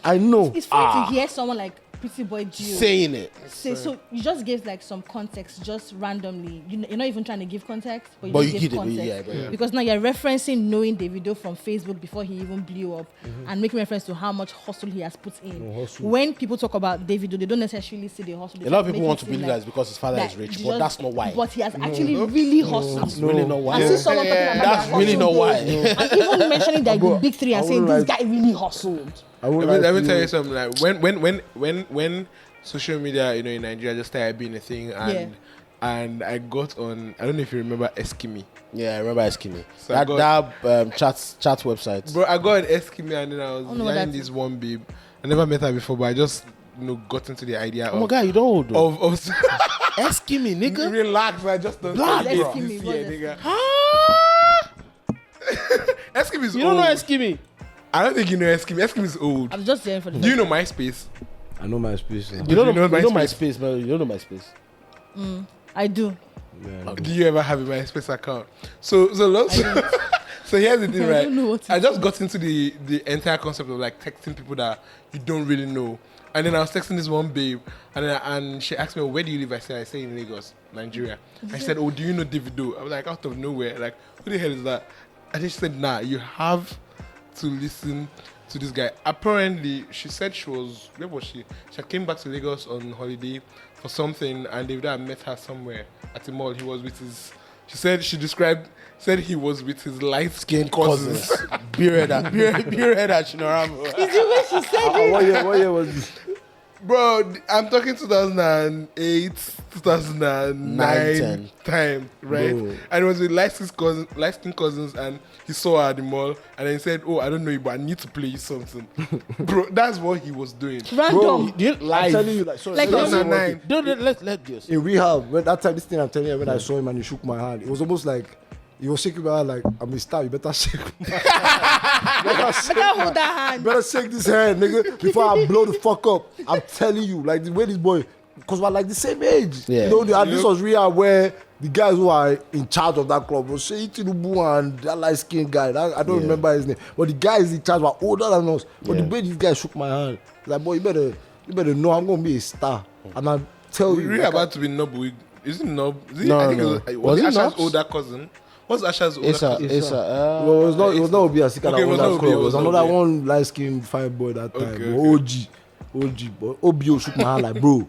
Speaker 1: I know.
Speaker 3: It's funny to hear someone like Prettyboy D-O
Speaker 2: saying it.
Speaker 3: So you just gave like some context just randomly. You're not even trying to give context, but you just give context. Because now you're referencing knowing Davido from Facebook before he even blew up and making reference to how much hustle he has put in. When people talk about Davido, they don't necessarily see the hustle.
Speaker 2: A lot of people want to believe that it's because his father is rich, but that's not why.
Speaker 3: But he has actually really hustled.
Speaker 2: That's really not why.
Speaker 3: I see someone talking about
Speaker 2: that's really not why.
Speaker 3: And even mentioning that the big three and saying this guy really hustled.
Speaker 4: Let me tell you something. Like when social media, in Nigeria just started being a thing, and I got on. I don't know if you remember Eskimi.
Speaker 2: Yeah, I remember Eskimi. So that chat website.
Speaker 4: Bro, I got on Eskimi and then I was behind this one babe. I never met her before, but I just got into the idea.
Speaker 2: Oh my god, you don't
Speaker 4: of
Speaker 2: Eskimi, nigga.
Speaker 4: Relax, I just don't.
Speaker 3: Eskimi,
Speaker 4: nigga. Eskimi is old.
Speaker 2: You don't know Eskimi?
Speaker 4: I don't think you know Eskimi. Eskimi is old.
Speaker 3: I'm just saying for the.
Speaker 4: Do you know MySpace?
Speaker 1: I know MySpace.
Speaker 2: You don't know MySpace, man. You don't know MySpace.
Speaker 3: I do.
Speaker 1: Yeah,
Speaker 4: do you ever have a MySpace account? So here's the thing, right? I just got into the entire concept of like texting people that you don't really know. And then I was texting this one babe, and she asked me, where do you live? I say in Lagos, Nigeria. I said, oh, do you know Davido? I was like, out of nowhere, like, who the hell is that? And then she said, nah, you have to listen to this guy. Apparently, she said where was she? She came back to Lagos on holiday for something, and Davido had met her somewhere at a mall. He was with his, said he was with his light-skinned cousins.
Speaker 2: Beardhead at Chinoramo.
Speaker 3: Is it when she said it?
Speaker 1: What year was this?
Speaker 4: Bro, I'm talking 2008, 2009 time, right?
Speaker 1: Bro.
Speaker 4: And it was with light-skinned cousins, and he saw her at the mall, and then he said, oh, I don't know you, but I need to play you something. Bro, that's what he was doing.
Speaker 3: Random.
Speaker 1: I'm telling you, like, sorry,
Speaker 3: Like
Speaker 4: 2009.
Speaker 2: Let this.
Speaker 1: in rehab, when that time, this thing I'm telling you, when I saw him and he shook my hand, it was almost like he was shaking my hand like, I'm a star, you better shake my hand.
Speaker 3: Better hold that hand.
Speaker 1: Better shake this hand, nigga, before I blow the fuck up. I'm telling you, like the way this boy, because we're like the same age.
Speaker 2: Yeah.
Speaker 1: This was real where the guys who are in charge of that club was Seyi Tinubu and that light skinned guy. I don't remember his name. But the guys in charge were older than us. But the way this guy shook my hand, like, boy, you better know I'm gonna be a star. And I tell you.
Speaker 4: We're about to be Nobu. Is it Nob?
Speaker 2: No,
Speaker 4: I think
Speaker 2: no.
Speaker 4: it was
Speaker 2: Was it
Speaker 4: Asha's
Speaker 2: Nobs?
Speaker 4: older cousin. What's Asha's older cousin?
Speaker 1: Well, it was not Obi Asika that
Speaker 4: it
Speaker 1: won
Speaker 4: was
Speaker 1: that
Speaker 4: not
Speaker 1: club.
Speaker 4: Obi,
Speaker 1: It was
Speaker 4: it was
Speaker 1: another
Speaker 4: Obi.
Speaker 1: one light skinned fine boy that time.
Speaker 4: Okay.
Speaker 1: OG. But OBO shook my hand like, bro.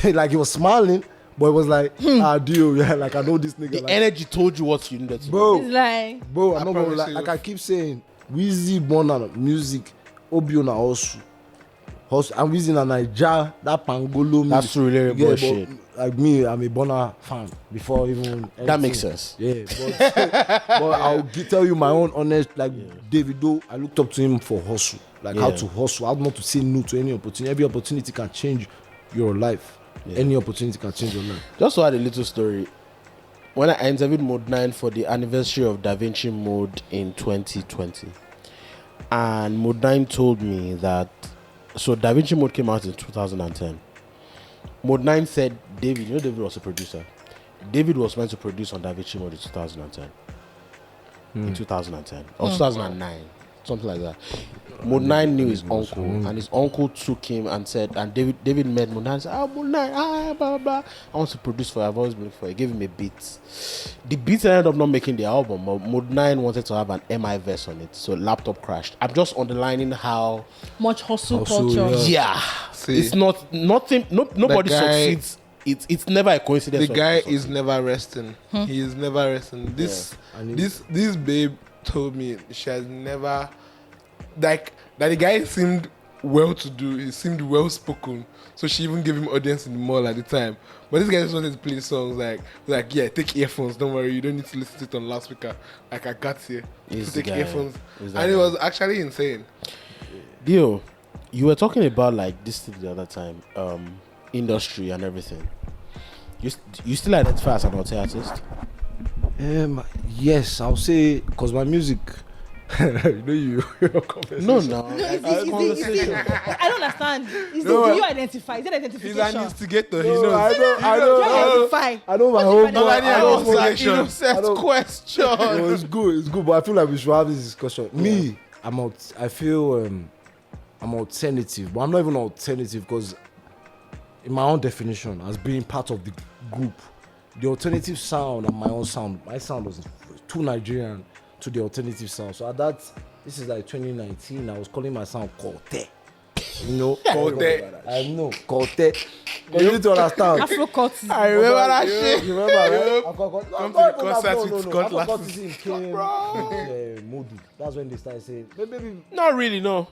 Speaker 1: Like he was smiling, but it was like, Dio, yeah, like I know this nigga.
Speaker 2: The
Speaker 1: Like,
Speaker 2: energy told you what you needed to know.
Speaker 1: bro,
Speaker 3: It's like,
Speaker 1: bro, I'm not gonna
Speaker 4: promise
Speaker 1: lie.
Speaker 4: you.
Speaker 1: Like I keep saying, Weezy Burna music, OBO na hustle. I'm using a Naija, that Pangolo.
Speaker 2: That's true, really
Speaker 1: Yeah,
Speaker 2: bullshit.
Speaker 1: but like me, I'm a Burna fan before even.
Speaker 2: That
Speaker 1: anything.
Speaker 2: makes sense.
Speaker 1: Yeah, but I'll tell you my own honest. Like Davido, I looked up to him for hustle, like how to hustle, how not to say no to any opportunity. Every opportunity can change your life. Any opportunity can change your life.
Speaker 2: Just to add a little story. When I interviewed Mode 9 for the anniversary of Davinci Mode in 2020, and Mode 9 told me that, so Davinci Mode came out in 2010. Mode 9 said, David was a producer. David was meant to produce on Davinci Mode in 2010. In 2010. Or 2009. Something like that. Mode 9 knew his uncle, and his uncle took him and said, and David met Mode 9 and said, Mode 9, blah, blah. I want to produce for you. I've always been for you. He gave him a beat. The beat ended up not making the album, but Mode 9 wanted to have an MI verse on it, so laptop crashed. I'm just underlining how
Speaker 3: much hustle
Speaker 1: Hustle,
Speaker 3: culture.
Speaker 1: yeah.
Speaker 4: See,
Speaker 2: it's not nothing. Nobody
Speaker 4: The guy-
Speaker 2: succeeds. It's never a coincidence.
Speaker 4: the guy is never resting. He is never resting. This babe told me she has never, like, that the guy seemed well-to-do. He seemed well-spoken. So she even gave him audience in the mall at the time. But this guy just wanted to play songs like yeah, take earphones. Don't worry, you don't need to listen to it on loudspeaker. Like I got here.
Speaker 2: He's
Speaker 4: Take
Speaker 2: the guy.
Speaker 4: earphones,
Speaker 2: He's
Speaker 4: and
Speaker 2: that
Speaker 4: it
Speaker 2: guy.
Speaker 4: was actually insane.
Speaker 2: D-O, you were talking about like this thing the other time, industry and everything. You still identify as an Alte artist?
Speaker 1: Yes, I'll say because my music. Your conversation.
Speaker 2: No.
Speaker 3: No, is it, I don't understand.
Speaker 4: No,
Speaker 3: Do you identify? Is it identification?
Speaker 4: He's an instigator.
Speaker 1: No,
Speaker 4: He knows.
Speaker 1: I
Speaker 3: Do you identify?
Speaker 1: I know my
Speaker 3: What's
Speaker 1: home.
Speaker 3: your
Speaker 4: Nobody
Speaker 3: identification?
Speaker 4: else
Speaker 1: I
Speaker 4: like innocent
Speaker 1: I don't-
Speaker 2: question.
Speaker 1: It's good, but I feel like we should have this discussion. Me, I feel I'm alternative, but I'm not even alternative because in my own definition, as being part of the group, the alternative sound and my own sound, my sound was too Nigerian to the alternative sound. So at that, this is like 2019, I was calling my sound Kote. You know,
Speaker 4: Kote.
Speaker 1: I know, Kote. But you need to understand.
Speaker 3: Afro-Cultist.
Speaker 2: I remember that shit.
Speaker 1: You remember, right?
Speaker 4: Come to the concert with Scotland.
Speaker 1: Afro-Cultism came with Modu. That's when they started saying, maybe
Speaker 2: Not really, no.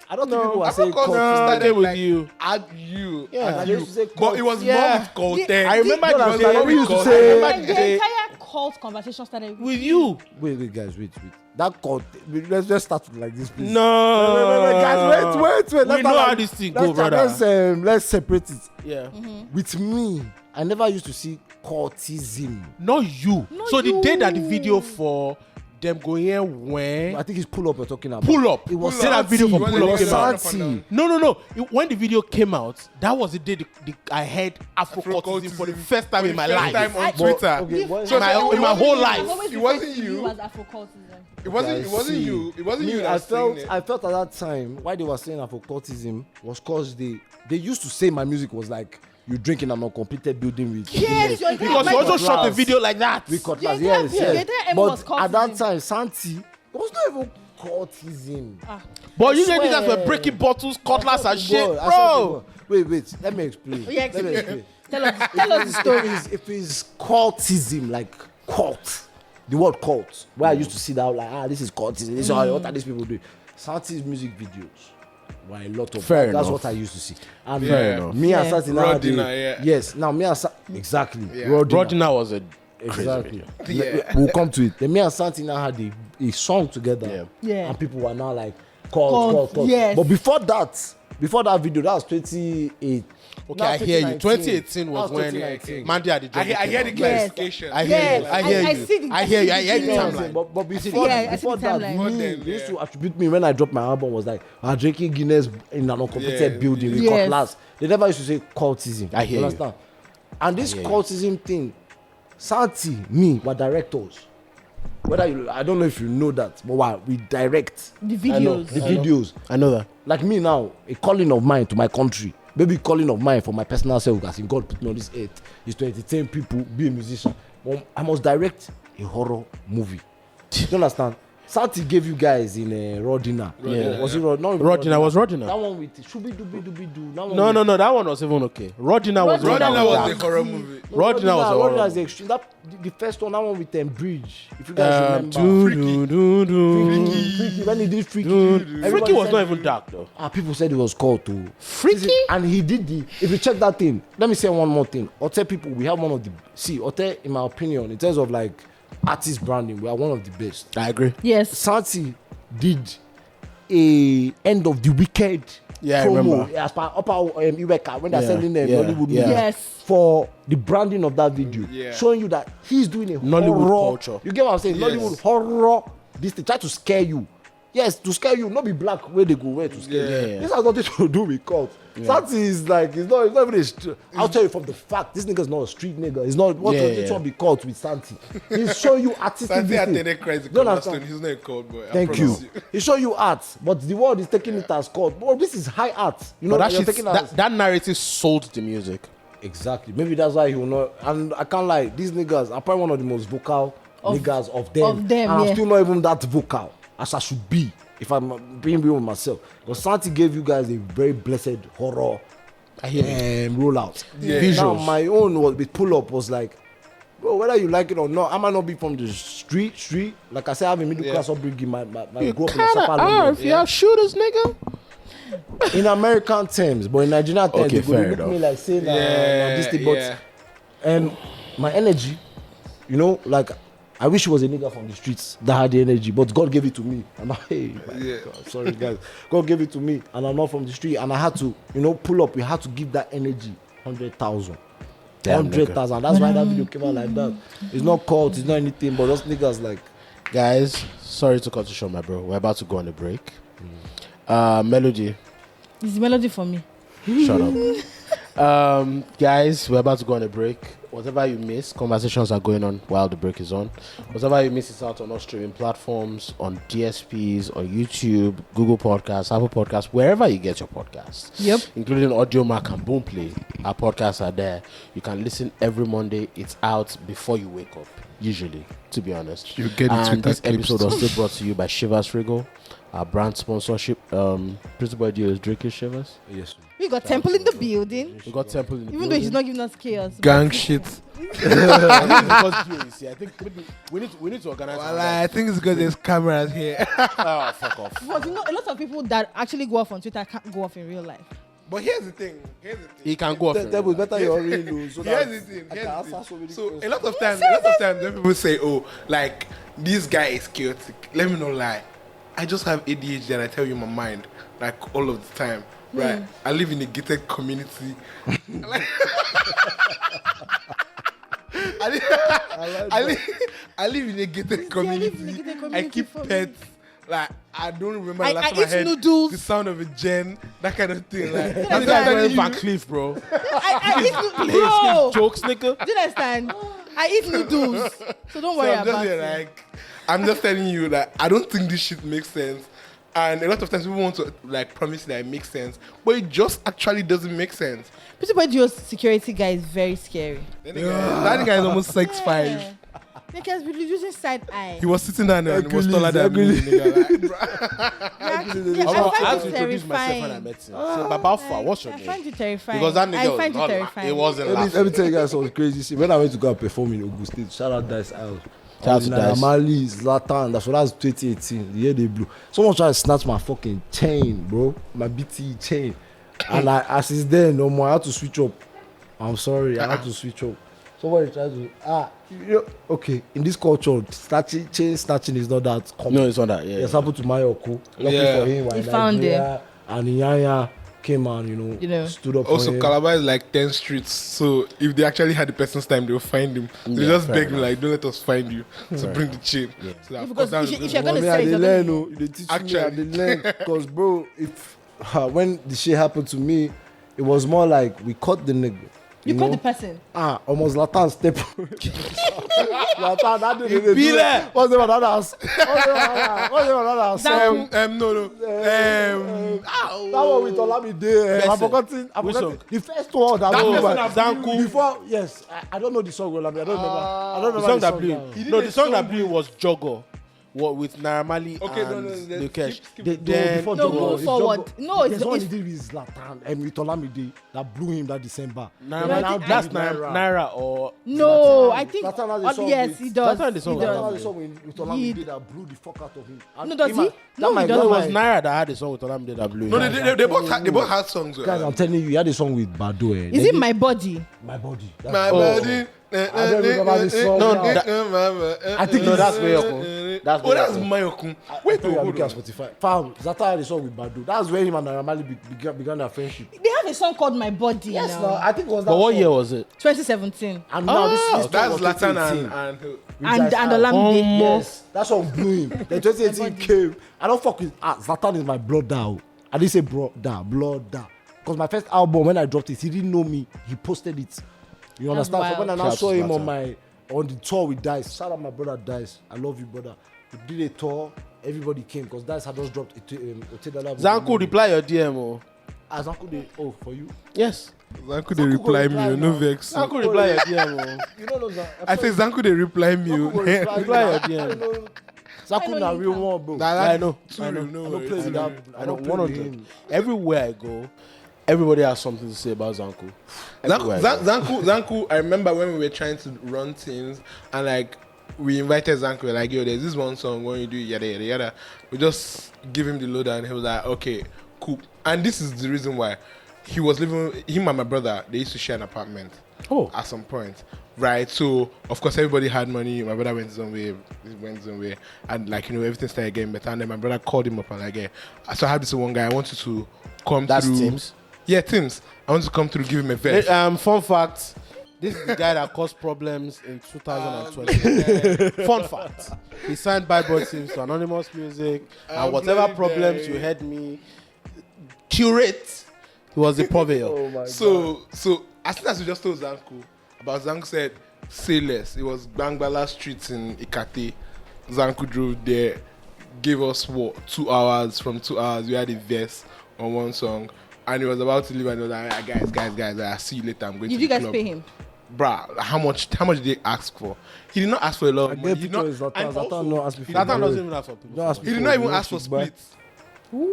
Speaker 1: I don't think people were saying
Speaker 4: Afro-Cultism
Speaker 1: cultism.
Speaker 4: started
Speaker 2: with
Speaker 4: like,
Speaker 2: you.
Speaker 4: At you.
Speaker 2: Yeah.
Speaker 4: At
Speaker 1: And they
Speaker 4: you.
Speaker 1: used to say
Speaker 4: But it was
Speaker 2: Yeah.
Speaker 4: more with Kote.
Speaker 2: I remember
Speaker 1: No,
Speaker 2: the
Speaker 1: that's
Speaker 2: day
Speaker 1: like we used to
Speaker 2: I
Speaker 1: say.
Speaker 2: remember the
Speaker 3: The
Speaker 2: day
Speaker 3: entire cult conversation started
Speaker 2: with you.
Speaker 1: Wait, guys, wait. That cult. Let's start with like this, please.
Speaker 2: No.
Speaker 1: Guys, wait.
Speaker 2: We
Speaker 1: Let's
Speaker 2: know
Speaker 1: start
Speaker 2: how
Speaker 1: like-
Speaker 2: this thing
Speaker 1: let's
Speaker 2: go,
Speaker 1: start-
Speaker 2: brother.
Speaker 1: Let's separate it.
Speaker 2: Yeah.
Speaker 1: With me, I never used to see cultism.
Speaker 2: Not you.
Speaker 3: Not
Speaker 2: So the day that the
Speaker 3: you.
Speaker 2: video for them going here when
Speaker 1: I think it's pull up you're talking about.
Speaker 2: pull up.
Speaker 1: It was
Speaker 2: Say that video for
Speaker 1: Santi.
Speaker 2: pull
Speaker 1: It
Speaker 2: up
Speaker 1: was
Speaker 2: came out.
Speaker 1: Santi.
Speaker 2: No. When the video came out, that was the day I heard Afro-Cultism for the first time in my
Speaker 4: First
Speaker 2: life.
Speaker 4: time on
Speaker 1: But-
Speaker 4: Twitter.
Speaker 1: okay, what-
Speaker 2: So in my whole life.
Speaker 3: Always
Speaker 4: It wasn't
Speaker 3: referred to
Speaker 4: you.
Speaker 3: as Afro-Cultism.
Speaker 4: It wasn't
Speaker 1: See,
Speaker 4: you. It wasn't
Speaker 1: me,
Speaker 4: you that
Speaker 1: I
Speaker 4: was saying
Speaker 1: felt
Speaker 4: it.
Speaker 1: I felt at that time why they were saying Afro-Cultism was because they used to say my music was like you drink in an uncompleted building with
Speaker 3: Yes, your
Speaker 2: Because
Speaker 3: entire
Speaker 2: you also
Speaker 3: mic-
Speaker 2: shot a video like that.
Speaker 1: with
Speaker 3: Yeah,
Speaker 1: cutlass.
Speaker 3: yeah,
Speaker 1: Yes,
Speaker 3: yeah,
Speaker 1: yes.
Speaker 3: yeah, was
Speaker 1: But at that
Speaker 3: cultism.
Speaker 1: time, Santi was not even cultism.
Speaker 2: But you
Speaker 1: I
Speaker 2: guys were
Speaker 1: swear.
Speaker 2: breaking bottles, cutlass and shit,
Speaker 1: God, I swear to
Speaker 2: bro.
Speaker 1: God. Wait. Let me explain.
Speaker 3: Yeah,
Speaker 1: Let me explain.
Speaker 3: Tell us the story.
Speaker 1: If it's cultism, like cult, the word cult, where I used to see that like this is cultism. This is what are these people doing? Santi's music videos were a lot of
Speaker 2: Fair
Speaker 1: that's
Speaker 2: enough.
Speaker 1: what I used to see. And
Speaker 4: Fair enough.
Speaker 1: me and
Speaker 3: Yeah.
Speaker 1: Santi now
Speaker 4: Raw
Speaker 1: had
Speaker 4: dinner,
Speaker 1: a-
Speaker 4: yeah.
Speaker 1: yes. Now me and exactly.
Speaker 4: Yeah.
Speaker 1: Raw dinner.
Speaker 2: Rodina was a crazy
Speaker 1: Exactly.
Speaker 2: video.
Speaker 4: Yeah.
Speaker 1: We'll come to it. Then me and Santi now had a song together.
Speaker 2: Yeah.
Speaker 3: Yeah.
Speaker 1: And people were now like, cult.
Speaker 3: Yes.
Speaker 1: But before that video, that was 28.
Speaker 2: Okay, I hear you. 2018 was
Speaker 1: That was
Speaker 2: when
Speaker 1: 2019.
Speaker 2: Mandy had the
Speaker 4: I
Speaker 2: journey
Speaker 4: hear the
Speaker 2: came out.
Speaker 4: clarification.
Speaker 2: I hear you.
Speaker 3: Yes,
Speaker 2: I hear
Speaker 3: I
Speaker 2: you.
Speaker 3: see the-
Speaker 2: I hear you. I hear
Speaker 3: I
Speaker 2: the
Speaker 3: see the
Speaker 2: timeline.
Speaker 1: But before,
Speaker 3: Yeah, I see
Speaker 1: before
Speaker 3: the
Speaker 1: that,
Speaker 3: timeline.
Speaker 1: me,
Speaker 4: Then,
Speaker 1: they used
Speaker 4: yeah.
Speaker 1: to attribute me when I dropped my album was like, I'm drinking Guinness in an uncompleted
Speaker 4: Yeah,
Speaker 1: building with
Speaker 3: yes.
Speaker 1: cutlass. They never used to say cultism.
Speaker 2: I hear you.
Speaker 1: understand? And this
Speaker 2: hear you.
Speaker 1: cultism thing, Santi, me, were directors. I don't know if you know that, but we direct
Speaker 3: The
Speaker 1: I know,
Speaker 3: videos.
Speaker 1: the videos.
Speaker 2: I know that.
Speaker 1: Like me now, a calling of mine to my country, maybe calling of mine for my personal self, as in God put me on this earth, is to entertain people, be a musician. But I must direct a horror movie. Do you understand? Santi gave you guys in Raw Dinner.
Speaker 2: Yeah.
Speaker 1: Was it Raw? No,
Speaker 2: Raw Dinner was Raw Dinner.
Speaker 1: That one with Shubi Dubi Dubi Doo. That one
Speaker 2: No,
Speaker 1: with-
Speaker 2: that one was even okay. Rodina was
Speaker 3: Rodina
Speaker 4: Rodina was
Speaker 2: dark.
Speaker 4: the horror movie.
Speaker 2: Raw Dinner was a
Speaker 1: Raw
Speaker 2: horror
Speaker 1: Dinner is
Speaker 2: movie.
Speaker 1: extreme. The first one, that one with Bridge. If you guys remember. Freaky. When he did Freaky.
Speaker 2: Freaky
Speaker 1: everybody
Speaker 2: was
Speaker 1: said-
Speaker 2: not even dark though.
Speaker 1: People said it was called to
Speaker 2: Freaky?
Speaker 1: and he did if you check that thing, let me say one more thing. Alte people, we have one of the Alte, in my opinion, in terms of like artist branding, we are one of the best.
Speaker 2: I agree.
Speaker 3: Yes.
Speaker 1: Santi did a end of the weekend
Speaker 2: Yeah, I
Speaker 1: promo
Speaker 2: remember.
Speaker 1: as per upper Iweka when they're
Speaker 2: Yeah,
Speaker 1: selling them
Speaker 2: yeah,
Speaker 1: Nollywood
Speaker 2: yeah.
Speaker 1: movies
Speaker 3: Yes.
Speaker 1: for the branding of that video,
Speaker 4: Yeah.
Speaker 1: showing you that he's doing a
Speaker 2: Nollywood
Speaker 1: horror
Speaker 2: culture.
Speaker 1: You get what I'm saying?
Speaker 4: Yes.
Speaker 1: Nollywood horror. This they try to scare you. Yes, to scare you, not be black where they go where to scare
Speaker 2: Yeah.
Speaker 1: you. This has nothing to do with cult. Santi is like it's not even I'll tell you from the fact this nigga's not a street nigga. He's not what
Speaker 2: Yeah,
Speaker 1: this
Speaker 2: yeah.
Speaker 1: one be cult with Santi. He's showing you artistic
Speaker 4: Santi
Speaker 1: this thing.
Speaker 4: attended crazy
Speaker 1: Don't
Speaker 4: cornerstone.
Speaker 1: understand.
Speaker 4: He's not a cold boy. I
Speaker 1: Thank you.
Speaker 4: promise
Speaker 1: He show you art, but the world is taking it as cult. But this is high art. You know,
Speaker 2: But that,
Speaker 1: you're
Speaker 2: shit,
Speaker 1: taking it as
Speaker 2: that narrative sold the music.
Speaker 1: exactly. Maybe that's why he will not. And I can't lie, these niggas are probably one of the most vocal niggas of them.
Speaker 3: of them,
Speaker 1: and
Speaker 3: yeah.
Speaker 1: I'm still not even that vocal as I should be if I'm being real with myself. But Santi gave you guys a very blessed horror
Speaker 2: I hear you.
Speaker 1: rollout.
Speaker 4: Yeah.
Speaker 1: Now
Speaker 2: Visuals.
Speaker 1: my own was with pull up was like, bro, whether you like it or not, I might not be from the street. Like I said, I have a middle class upbringing. My grew up in a Sapa London.
Speaker 2: If you have shooters, nigga.
Speaker 1: in American terms, but in Nigerian terms,
Speaker 2: Okay,
Speaker 1: they go
Speaker 2: fair
Speaker 1: look me
Speaker 2: enough.
Speaker 1: like saying this thing,
Speaker 4: yeah.
Speaker 1: but my energy, you know, like I wish it was a nigga from the streets that had the energy, but God gave it to me. And God, sorry guys, God gave it to me, and I'm not from the street, and I had to, you know, pull up. We had to give that energy 100,000. 100,000. That's why that video came out like that. It's not cult, it's not anything, but those niggas like.
Speaker 2: Guys, sorry to cut you short, my bro. We're about to go on a break. Melody.
Speaker 3: It's melody for me.
Speaker 2: Shut up. Guys, we're about to go on a break. Whatever you miss, conversations are going on while the break is on. Whatever you miss is out on our streaming platforms, on DSPs, on YouTube, Google Podcasts, Apple Podcasts, wherever you get your podcasts.
Speaker 3: Yep.
Speaker 2: Including Audiomack and Boomplay. Our podcasts are there. You can listen every Monday. It's out before you wake up, usually, to be honest.
Speaker 4: You get it.
Speaker 2: And this episode was still brought to you by Chivas Regal. Our brand sponsorship. Prettyboy D-O is drinking Chivas.
Speaker 1: Yes.
Speaker 3: We got Temple in the building.
Speaker 2: We got Temple in the
Speaker 3: Even though he's not giving us chaos.
Speaker 4: Gang shit.
Speaker 2: I think we need to organize.
Speaker 4: Well, I think it's because there's cameras here.
Speaker 2: Oh, fuck off.
Speaker 3: But you know, a lot of people that actually go off on Twitter can't go off in real life.
Speaker 4: But here's the thing.
Speaker 2: He can go off.
Speaker 1: That was better you already know. So
Speaker 4: Here's the thing. So a lot of times when people say, "Oh, like this guy is chaotic," let me not lie. I just have ADHD and I tell you my mind like all of the time. Right? I live in a gated community. I live in a gated community. I keep pets. Like I don't remember the last time I heard
Speaker 3: noodles.
Speaker 4: the sound of a gen, that kind of thing. Like
Speaker 2: This guy wearing Van Cleef, bro.
Speaker 3: I eat noodles. Bro,
Speaker 2: Jokes, nigga.
Speaker 3: do you understand? I eat noodles. So don't worry
Speaker 4: I'm just
Speaker 3: about
Speaker 4: here,
Speaker 3: it.
Speaker 4: like I'm just telling you that I don't think this shit makes sense. And a lot of times people want to like promise that it makes sense, but it just actually doesn't make sense.
Speaker 3: Prettyboy D-O's security guy is very scary.
Speaker 4: That guy is almost 6'5".
Speaker 3: Like he has been using side eye.
Speaker 4: He was sitting down there and he was taller than me. Nigga,
Speaker 2: I had to introduce myself when I met him. So, Babafa, what's your
Speaker 3: I
Speaker 2: name?
Speaker 3: find you terrifying.
Speaker 2: Because that nigga
Speaker 3: I
Speaker 2: was
Speaker 3: find you
Speaker 2: not
Speaker 3: terrifying.
Speaker 2: it wasn't
Speaker 1: Let
Speaker 2: laughing.
Speaker 1: me tell you guys something crazy. See, when I went to go and perform in Ogun State, shout out Dice Out.
Speaker 2: Shout out to Dice.
Speaker 1: Mali, Zlatan, that's 2018, the year they blew. Someone tried to snatch my fucking chain, bro. My BT chain. And as is there no more, I had to switch up. I'm sorry, I had to switch up. Somebody tried to, okay, in this culture, chain snatching is not that common.
Speaker 2: No, it's not that. Yeah.
Speaker 1: It's happened to Mayoko. Lucky
Speaker 4: Yeah.
Speaker 1: for him,
Speaker 3: He found
Speaker 1: Nigeria, and Nyanya came and, you know, stood up
Speaker 4: Also,
Speaker 1: for him.
Speaker 4: Calabar is like 10 streets, so if they actually had the person's time, they'll find him. They
Speaker 2: Yeah,
Speaker 4: just
Speaker 2: fair
Speaker 4: beg me
Speaker 2: enough.
Speaker 4: like, don't let us find you. So bring the chain.
Speaker 2: Yeah.
Speaker 4: So that
Speaker 3: Because
Speaker 4: cut down
Speaker 3: if
Speaker 4: the-
Speaker 3: you're gonna
Speaker 1: I
Speaker 3: say
Speaker 1: dey
Speaker 3: it,
Speaker 1: learn,
Speaker 3: you're
Speaker 1: oh, they teach me, I
Speaker 4: Actually.
Speaker 1: dey learn. Because, bro, if when the shit happened to me, it was more like we caught the nigga.
Speaker 3: You
Speaker 1: know?
Speaker 3: call the person.
Speaker 1: Almost Zlatan step. Zlatan, that dude they
Speaker 2: Be
Speaker 1: do
Speaker 2: there.
Speaker 1: it. What's the other house? What's the other house?
Speaker 3: Zanku.
Speaker 4: no.
Speaker 1: That one with Olamide. I forgot
Speaker 2: Which song?
Speaker 1: the first one that
Speaker 2: That
Speaker 1: blew
Speaker 2: person
Speaker 1: my-
Speaker 2: of Zanku.
Speaker 1: Before, yes, I don't know the song. Olamide. I don't remember. I don't
Speaker 2: The
Speaker 1: remember
Speaker 2: song that
Speaker 1: now.
Speaker 2: blew. No, the song that blew was Jogger. What with Naramali
Speaker 4: Okay,
Speaker 2: and
Speaker 4: no.
Speaker 2: Lukesh.
Speaker 1: Before
Speaker 3: No,
Speaker 1: Jogo,
Speaker 3: go
Speaker 1: if
Speaker 3: forward.
Speaker 1: Jogo-
Speaker 3: No,
Speaker 1: there's
Speaker 3: it's-
Speaker 1: one he
Speaker 3: it's-
Speaker 1: did with Zlatan and with Olamide that blew him that December.
Speaker 2: Naramali, that's Naira or
Speaker 3: No, I think.
Speaker 1: Zlatan has a song
Speaker 3: Yes,
Speaker 1: with-
Speaker 3: he does.
Speaker 2: Zlatan has a song
Speaker 3: He
Speaker 2: with
Speaker 1: Zlatan
Speaker 3: does.
Speaker 1: had a song with Olamide that blew the fuck out of him. And
Speaker 3: No, does
Speaker 1: him and-
Speaker 3: he? No,
Speaker 1: that
Speaker 3: he
Speaker 1: might-
Speaker 3: doesn't.
Speaker 2: it
Speaker 1: that
Speaker 2: was
Speaker 1: might-
Speaker 2: Naira that had a song with Olamide that blew.
Speaker 4: No,
Speaker 2: him.
Speaker 4: they both had songs.
Speaker 1: Guys, I'm telling you, he had a song with Bad Boy.
Speaker 3: Is it My Body?
Speaker 1: My Body? That's-
Speaker 4: My body.
Speaker 1: I don't remember the song.
Speaker 2: No,
Speaker 1: now.
Speaker 4: I
Speaker 1: think
Speaker 2: No,
Speaker 1: it's-
Speaker 2: that's Mayokun. That's
Speaker 4: Oh, that's
Speaker 2: Mayokun.
Speaker 4: Mayokun.
Speaker 1: Wait,
Speaker 4: Wait,
Speaker 1: you are
Speaker 4: hold
Speaker 1: looking
Speaker 4: on.
Speaker 1: at Spotify. Fam, Zlatan had a song with Badu. That's where him and Naramali began their friendship.
Speaker 3: They have a song called My Body.
Speaker 1: Yes,
Speaker 3: now.
Speaker 1: no, I think it was that
Speaker 2: But what
Speaker 1: song.
Speaker 2: year was it?
Speaker 3: 2017.
Speaker 1: And now this
Speaker 2: Ah,
Speaker 1: is
Speaker 4: That's Zlatan
Speaker 1: 2018.
Speaker 3: And Olamide.
Speaker 1: Yes, that song blew him. Then 2018 came. I don't fuck with Zlatan is my brother. I didn't say brother. Because my first album, when I dropped it, he didn't know me. He posted it. You understand? So
Speaker 3: wild.
Speaker 1: when I now
Speaker 2: Shout out
Speaker 1: saw
Speaker 2: to
Speaker 1: him
Speaker 2: Zlatan.
Speaker 1: on the tour with Dice, shout out my brother Dice. I love you, brother. We did a tour. Everybody came because Dice had just dropped Otedala.
Speaker 2: Zanku, reply your DM. Oh.
Speaker 1: Zanku, for you.
Speaker 2: Yes.
Speaker 4: Zanku, they reply me.
Speaker 1: reply
Speaker 4: No
Speaker 1: now.
Speaker 4: vex.
Speaker 2: Zanku, reply your DM. Oh.
Speaker 1: You don't know Zanku.
Speaker 4: I say Zanku, they reply me.
Speaker 2: Reply your DM.
Speaker 1: Zanku na real one, bro.
Speaker 2: I know.
Speaker 4: I know.
Speaker 1: I don't play with that.
Speaker 2: I know.
Speaker 1: don't play with
Speaker 2: 100.
Speaker 1: him.
Speaker 2: Everywhere I go, everybody has something to say about Zanku. Everywhere I go.
Speaker 4: Zanku, I remember when we were trying to run things and like we invited Zanku, like, yo, there's this one song when you do yada yada yada. We just give him the loader and he was like, okay, cool. And this is the reason why he was living. Him and my brother, they used to share an apartment. At some point, right? So of course everybody had money. My brother went his own way, and like everything started getting better. And then my brother called him up and like, so I have this one guy. I want you to come
Speaker 2: That's
Speaker 4: through.
Speaker 2: Timz?
Speaker 4: Yeah, Timz. I want to come through, give him a verse.
Speaker 2: Fun fact. This is the guy that caused problems in 2020. Fun fact. He signed Bad Boy Timz to Anonymous Music, and whatever problems you heard me curate, he was the purveyor.
Speaker 4: So as soon as we just told Zanku about, Zanku said, say less. It was Bangbala Streets in Ikate. Zanku drove there, gave us 2 hours. From 2 hours, we had a verse on one song, and he was about to leave, and he was like, guys, I'll see you later. I'm going to the club.
Speaker 3: Did you guys pay him?
Speaker 4: Bruh, how much did they ask for? He did not ask for a lot of money. He did not even ask for splits.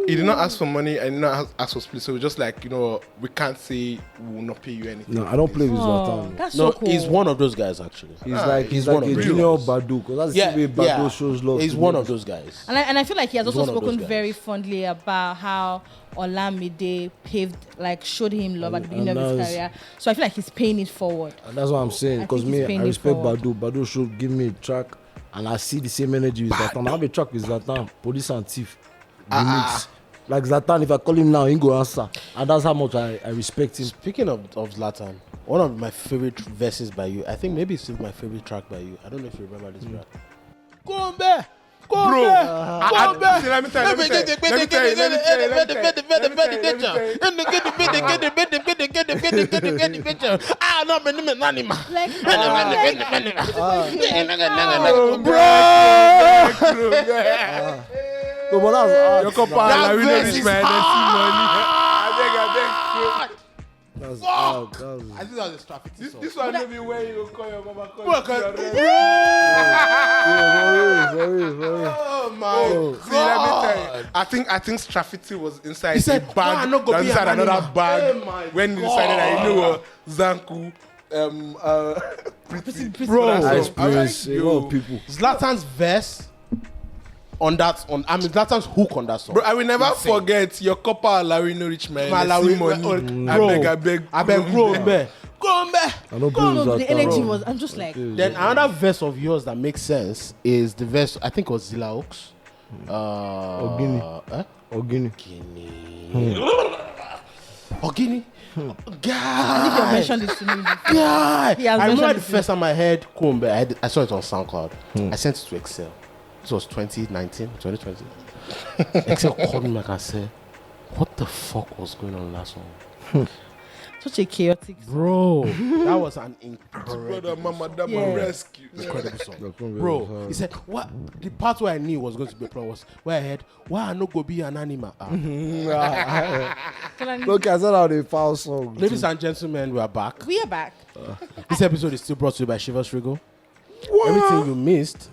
Speaker 4: He did not ask for money and did not ask for splits. So we're just like, we can't say we will not pay you anything.
Speaker 1: No, I don't play with Zlatan.
Speaker 3: That's so cool.
Speaker 2: He's one of those guys actually.
Speaker 1: He's like a junior Badu, because that's the way Badu shows love.
Speaker 2: He's one of those guys.
Speaker 3: And I feel like he has also spoken very fondly about how Olamide showed him love at the beginning of his career. So I feel like he's paying it forward.
Speaker 1: And that's what I'm saying. Because I respect Badu. Badu should give me a track, and I see the same energy with Zlatan. I have a track with Zlatan, Police and Thief. Like Zlatan, if I call him now, he go answer. And that's how much I respect him.
Speaker 2: Speaking of Zlatan, one of my favorite verses by you, I think maybe it's my favorite track by you. I don't know if you remember this track. Go on, bear. Bro,
Speaker 4: let me tell you.
Speaker 1: No, but that's
Speaker 4: your couple we don't reach my I beg.
Speaker 1: That's
Speaker 2: I think that was a traffic song.
Speaker 4: This one maybe where you call your mama call
Speaker 2: Oh my God.
Speaker 4: See, let me tell you. I think Straffiti was inside
Speaker 2: He said,
Speaker 4: a bag.
Speaker 2: "No, go
Speaker 4: That's
Speaker 2: be
Speaker 4: inside
Speaker 2: an
Speaker 4: another
Speaker 2: animal."
Speaker 4: bag.
Speaker 2: Oh my
Speaker 4: When he decided that Zanku,
Speaker 2: Bro,
Speaker 1: I experience a lot of people.
Speaker 2: Zlatan's verse Zlatan's hook on that song.
Speaker 4: Bro, I will never forget your copper Larry no rich man.
Speaker 2: Money.
Speaker 4: I beg.
Speaker 2: Go on, bear.
Speaker 1: I don't believe
Speaker 3: The
Speaker 1: Zlatan.
Speaker 3: energy was, I'm just like,
Speaker 2: Then another verse of yours that makes sense is the verse, I think it was Zilla Oaks.
Speaker 1: Ogini.
Speaker 2: Ogini.
Speaker 3: I think you
Speaker 2: Guy.
Speaker 3: mentioned this to me before.
Speaker 2: Guy.
Speaker 3: He has
Speaker 2: I remember
Speaker 3: mentioned
Speaker 2: the
Speaker 3: this
Speaker 2: first time I heard Kumbe, I saw it on SoundCloud. I sent it to Excel. This was 2020. Excel called me and said, what the fuck was going on last song?
Speaker 3: Such a chaotic song.
Speaker 2: Bro, that was an incredible
Speaker 4: Brother, mama, that
Speaker 3: Yeah.
Speaker 4: rescue.
Speaker 2: incredible song. Bro, he said, what? The part where I knew was going to be a problem was where I heard, why I no go be an animal?
Speaker 1: Look, I said how they foul song.
Speaker 2: Ladies and gentlemen, we are back.
Speaker 3: We are back.
Speaker 2: This episode is still brought to you by Chivas Regal. Everything you missed,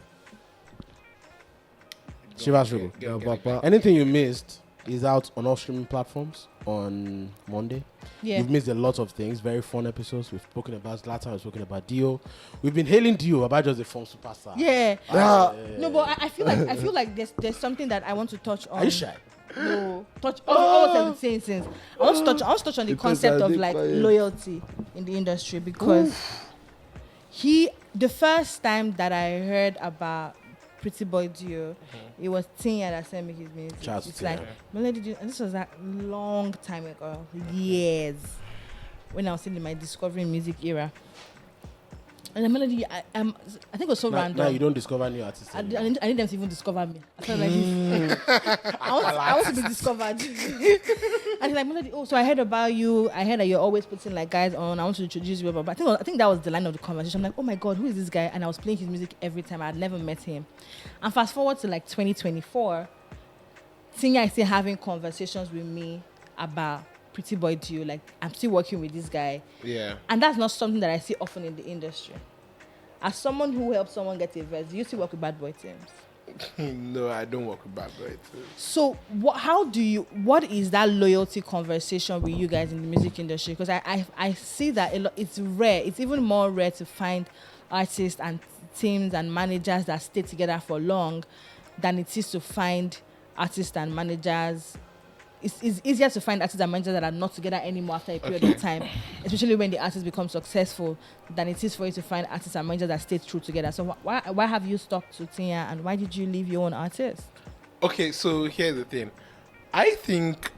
Speaker 2: Chivas Regal.
Speaker 1: Yeah, Papa.
Speaker 2: Anything you missed is out on all streaming platforms on Monday.
Speaker 3: Yeah.
Speaker 2: You've missed a lot of things. Very fun episodes. We've spoken about Zlatan. We've spoken about D-O. We've been hailing D-O about just the form superstar.
Speaker 3: Yeah. No, but I feel like there's something that I want to touch on.
Speaker 2: Are you shy?
Speaker 3: No, touch. I was saying since I want to touch on the
Speaker 1: Because
Speaker 3: concept
Speaker 1: I
Speaker 3: of
Speaker 1: did
Speaker 3: like
Speaker 1: quiet.
Speaker 3: loyalty in the industry, because the first time that I heard about Prettyboy D-O, it was Tinya that sent me his music.
Speaker 2: Shout out
Speaker 3: It's
Speaker 2: to
Speaker 3: like,
Speaker 2: Tinya.
Speaker 3: Melody, and this was a long time ago, years, when I was still in my discovering music era. And the melody, I think it was so random.
Speaker 2: Now you don't discover new artists.
Speaker 3: I need them to even discover me. I felt like this. I want to be discovered. And he's like, Melody, so I heard about you. I heard that you're always putting like guys on. I want to introduce you. But I think that was the line of the conversation. I'm like, oh my God, who is this guy? And I was playing his music every time. I had never met him. And fast forward to like 2024, Tinya is still having conversations with me about Prettyboy D-O. Like, I'm still working with this guy.
Speaker 4: Yeah.
Speaker 3: And that's not something that I see often in the industry. As someone who helps someone get a verse, do you still work with Bad Boy Timz?
Speaker 4: No, I don't work with Bad Boy.
Speaker 3: So what is that loyalty conversation with you guys in the music industry? Because I see that it's rare. It's even more rare to find artists and teams and managers that stay together for long than it is to find artists and managers it's easier to find artists and managers that are not together anymore after a period of time, especially when the artists become successful, than it is for you to find artists and managers that stay true together. So why have you stuck to Tinya, and why did you leave your own artist?
Speaker 4: Okay, so here's the thing. I think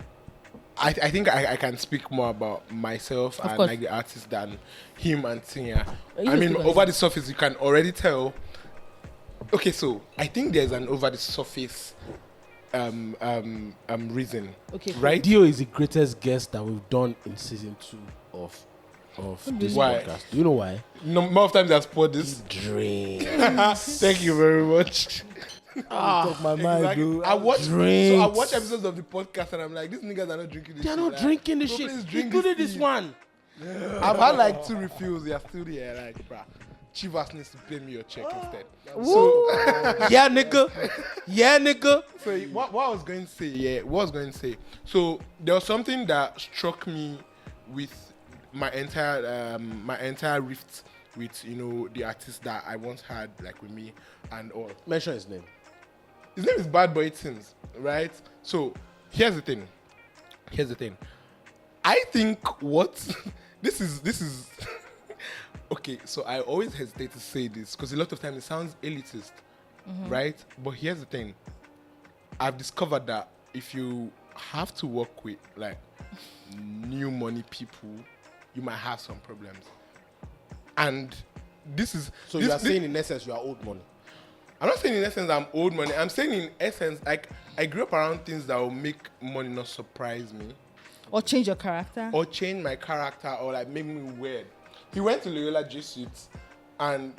Speaker 4: I can speak more about myself and
Speaker 3: course.
Speaker 4: like the artist than him and Tinya.
Speaker 3: You
Speaker 4: I mean,
Speaker 3: speak on
Speaker 4: over
Speaker 3: it.
Speaker 4: the surface, you can already tell. Okay, so I think there's an over the surface reason.
Speaker 3: Okay, cool.
Speaker 4: Right?
Speaker 2: D-O is the greatest guest that we've done in season 2 of this
Speaker 4: Why?
Speaker 2: podcast. Do you know why?
Speaker 4: No, more of times I spot this.
Speaker 2: Drink.
Speaker 4: Thank you very much.
Speaker 1: Talk my mind,
Speaker 4: Exactly.
Speaker 1: dude.
Speaker 4: I watch
Speaker 2: Drinks.
Speaker 4: episodes of the podcast and I'm like, these niggas are not drinking this
Speaker 2: They are
Speaker 4: shit.
Speaker 2: not
Speaker 4: Like,
Speaker 2: drinking this
Speaker 4: bro,
Speaker 2: shit.
Speaker 4: please drink
Speaker 2: Including this
Speaker 4: thing.
Speaker 2: one.
Speaker 4: I've had like 2 refills. They are still there. Like, bruh, Chivas needs to pay me your check instead. So,
Speaker 2: Yeah, nigga. Yeah, nigga.
Speaker 4: so what I was going to say, what I was going to say. So there was something that struck me with my entire rift with the artist that I once had like with me and all.
Speaker 2: Mention his name.
Speaker 4: His name is Bad Boy Timz, right? So here's the thing. I think what this is okay. So I always hesitate to say this because a lot of times it sounds elitist, right? But here's the thing. I've discovered that if you have to work with like new money people, you might have some problems. And this is
Speaker 2: So
Speaker 4: this,
Speaker 2: you are
Speaker 4: this-
Speaker 2: saying in essence you are old money.
Speaker 4: I'm not saying in essence I'm old money. I'm saying in essence, like I grew up around things that will make money not surprise me
Speaker 3: Or change your character.
Speaker 4: or change my character or like make me weird. He went to Loyola Jesuits and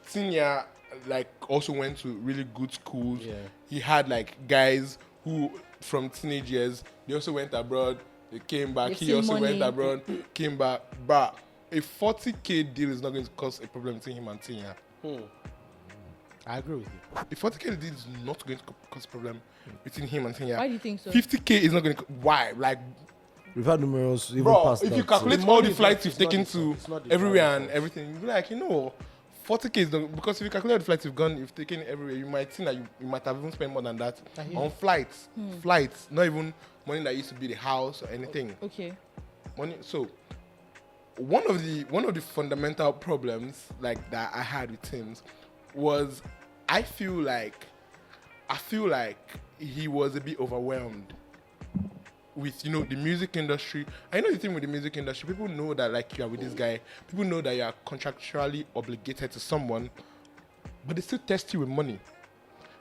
Speaker 4: Tinya like also went to really good schools.
Speaker 2: Yeah.
Speaker 4: He had like guys who from teenage years, they also went abroad, they came back,
Speaker 3: They've
Speaker 4: he
Speaker 3: seen
Speaker 4: also
Speaker 3: money.
Speaker 4: went abroad, came back. But a 40K deal is not going to cause a problem between him and Tinya.
Speaker 2: I agree with you.
Speaker 4: A 40K deal is not going to cause a problem between him and Tinya.
Speaker 3: Why do you think so?
Speaker 4: 50K is not going to. Why? Like,
Speaker 1: We've had numerous even
Speaker 4: bro,
Speaker 1: past
Speaker 4: if
Speaker 1: that.
Speaker 4: you calculate
Speaker 2: The
Speaker 4: all
Speaker 2: money
Speaker 4: the
Speaker 2: is
Speaker 4: flights
Speaker 2: not-
Speaker 4: you've
Speaker 2: it's not
Speaker 4: taken
Speaker 2: the
Speaker 4: to
Speaker 2: fault. It's not the
Speaker 4: everywhere
Speaker 2: fault.
Speaker 4: and everything, you'll be like, 40K is not, because if you calculate the flights you've taken everywhere, you might think that you might have even spent more than that on flights. Flights, not even money that used to be the house or anything.
Speaker 3: Okay.
Speaker 4: Money. So one of the fundamental problems like that I had with Timz was I feel like he was a bit overwhelmed with the music industry. I know the thing with the music industry, people know that like you are with this guy, people know that you are contractually obligated to someone, but they still test you with money.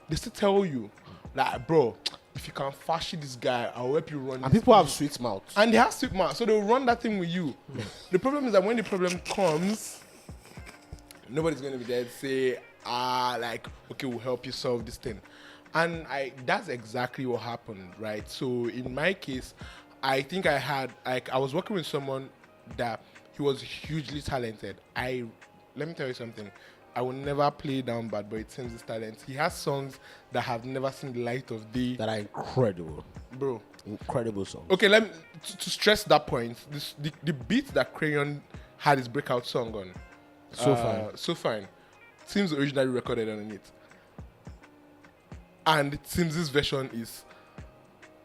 Speaker 4: They still tell you like, bro, if you can fashion this guy, I'll help you run.
Speaker 2: And
Speaker 4: this
Speaker 2: people have
Speaker 4: thing."
Speaker 2: sweet mouths.
Speaker 4: And they have sweet mouth, so they'll run that thing with you. The problem is that when the problem comes, nobody's going to be there to say, like, okay, we'll help you solve this thing. And that's exactly what happened, right? So in my case, I think I was working with someone that he was hugely talented. Let me tell you something. I will never play down Bad Boy Timz's talent. He has songs that have never seen the light of day.
Speaker 2: That are incredible.
Speaker 4: Bro,
Speaker 2: Incredible songs.
Speaker 4: okay, let me to stress that point. The beat that Crayon had his breakout song on. So fine. Timz originally recorded on it. And Timz's version is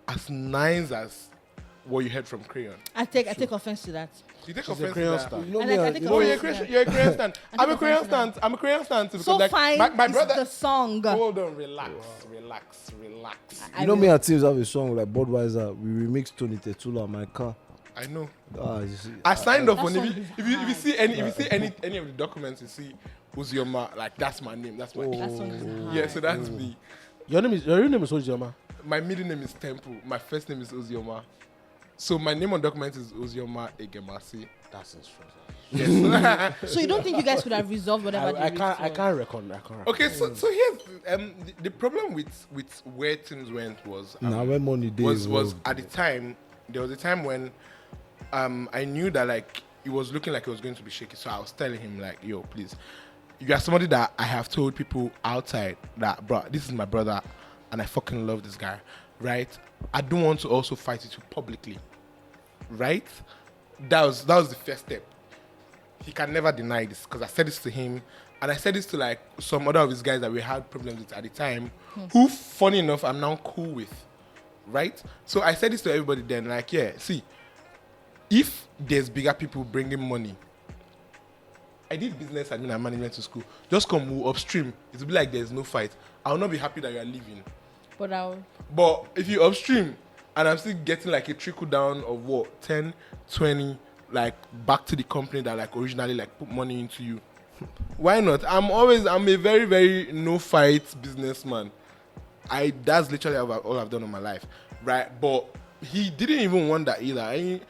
Speaker 4: as nice as what you heard from Crayon.
Speaker 3: I take offense to that.
Speaker 4: You take
Speaker 2: She's a
Speaker 4: offense to
Speaker 2: Crayon
Speaker 4: that.
Speaker 2: star.
Speaker 1: You know
Speaker 3: I
Speaker 1: me,
Speaker 3: like- I
Speaker 1: I-
Speaker 3: think
Speaker 1: you
Speaker 3: of
Speaker 1: know
Speaker 3: it.
Speaker 1: me,
Speaker 4: You're a Crayon stan.
Speaker 3: I
Speaker 4: I'm a
Speaker 3: take
Speaker 4: Crayon
Speaker 3: offense to that.
Speaker 4: stan. I'm a Crayon stan too.
Speaker 3: So
Speaker 4: Because like,
Speaker 3: fine
Speaker 4: my
Speaker 3: is
Speaker 4: brother.
Speaker 3: the song.
Speaker 4: Hold on, relax.
Speaker 1: you know me and Timz have a song like Budweiser. We remixed Tony Tetula on my car.
Speaker 4: I know.
Speaker 1: You see,
Speaker 4: I signed off
Speaker 3: That
Speaker 4: on
Speaker 3: song
Speaker 4: it.
Speaker 3: is
Speaker 4: If you see any of the documents, you see Uzioma, like that's my name. That's my
Speaker 3: That song is hard.
Speaker 4: yeah. So that's me.
Speaker 2: Your real name is Ojama.
Speaker 4: My middle name is Temple. My first name is Uzioma. So my name on documents is Uzioma Egemasi.
Speaker 2: That's interesting.
Speaker 4: Yes.
Speaker 3: So you don't think you guys could have resolved whatever
Speaker 2: I
Speaker 3: the
Speaker 2: can't
Speaker 3: rift
Speaker 2: reckon.
Speaker 4: Okay, so here's the problem with where things went was
Speaker 1: now when money days
Speaker 4: was at the time there was a time when I knew that like it was looking like it was going to be shaky. So I was telling him like, yo, please, you are somebody that I have told people outside that, bro, this is my brother and I fucking love this guy, right? I don't want to also fight with you publicly, right? That was the first step. He can never deny this because I said this to him and I said this to like some other of his guys that we had problems with at the time, who, funny enough, I'm now cool with, right? So I said this to everybody then, like, yeah, see, if there's bigger people bringing money, I did business admin and management to school. Just come move upstream. It'll be like there's no fight. I'll not be happy that you are leaving. But if you upstream and I'm still getting like a trickle down of what, 10, 20, like back to the company that like originally like put money into you, why not? I'm a very, very no fight businessman. That's literally all I've done in my life, right? But he didn't even want that either. And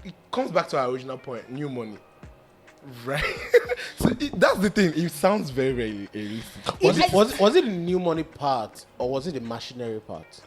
Speaker 4: it comes back to our original point, new money, right? So that's the thing. It sounds very, very realistic.
Speaker 2: Was it the new money part or was it the machinery part?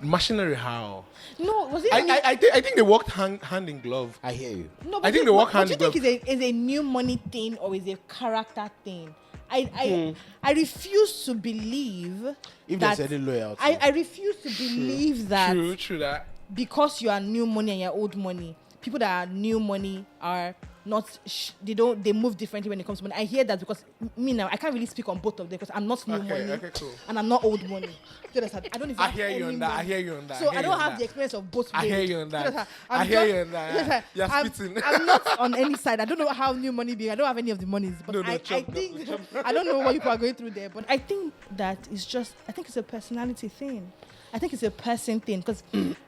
Speaker 4: Machinery how?
Speaker 3: No, was it?
Speaker 4: I think they worked hand in glove.
Speaker 2: I hear you.
Speaker 3: No, but
Speaker 4: I think they work hand
Speaker 3: do
Speaker 4: in
Speaker 3: you
Speaker 4: glove.
Speaker 3: think is a new money thing or is a character thing? I refuse to believe
Speaker 2: If
Speaker 3: that
Speaker 2: there's any loyalty.
Speaker 3: I refuse to believe that
Speaker 4: True that.
Speaker 3: because you are new money and you're old money, people that are new money are not they move differently when it comes to money. I hear that because me now I can't really speak on both of them because I'm not new money
Speaker 4: Cool.
Speaker 3: and I'm not old money. Do you understand? I don't even
Speaker 4: I
Speaker 3: have
Speaker 4: hear you
Speaker 3: any
Speaker 4: on that.
Speaker 3: money.
Speaker 4: I hear you on that.
Speaker 3: So I don't have the experience of both ways.
Speaker 4: I hear you on
Speaker 3: Do
Speaker 4: that.
Speaker 3: understand?
Speaker 4: I hear you on that. You're spitting.
Speaker 3: I'm not on any side. I don't know how new money be. I don't have any of the monies. But
Speaker 4: No,
Speaker 3: I
Speaker 4: chop,
Speaker 3: think I don't know what people are going through there. But I think that it's just it's a personality thing. I think it's a person thing. Because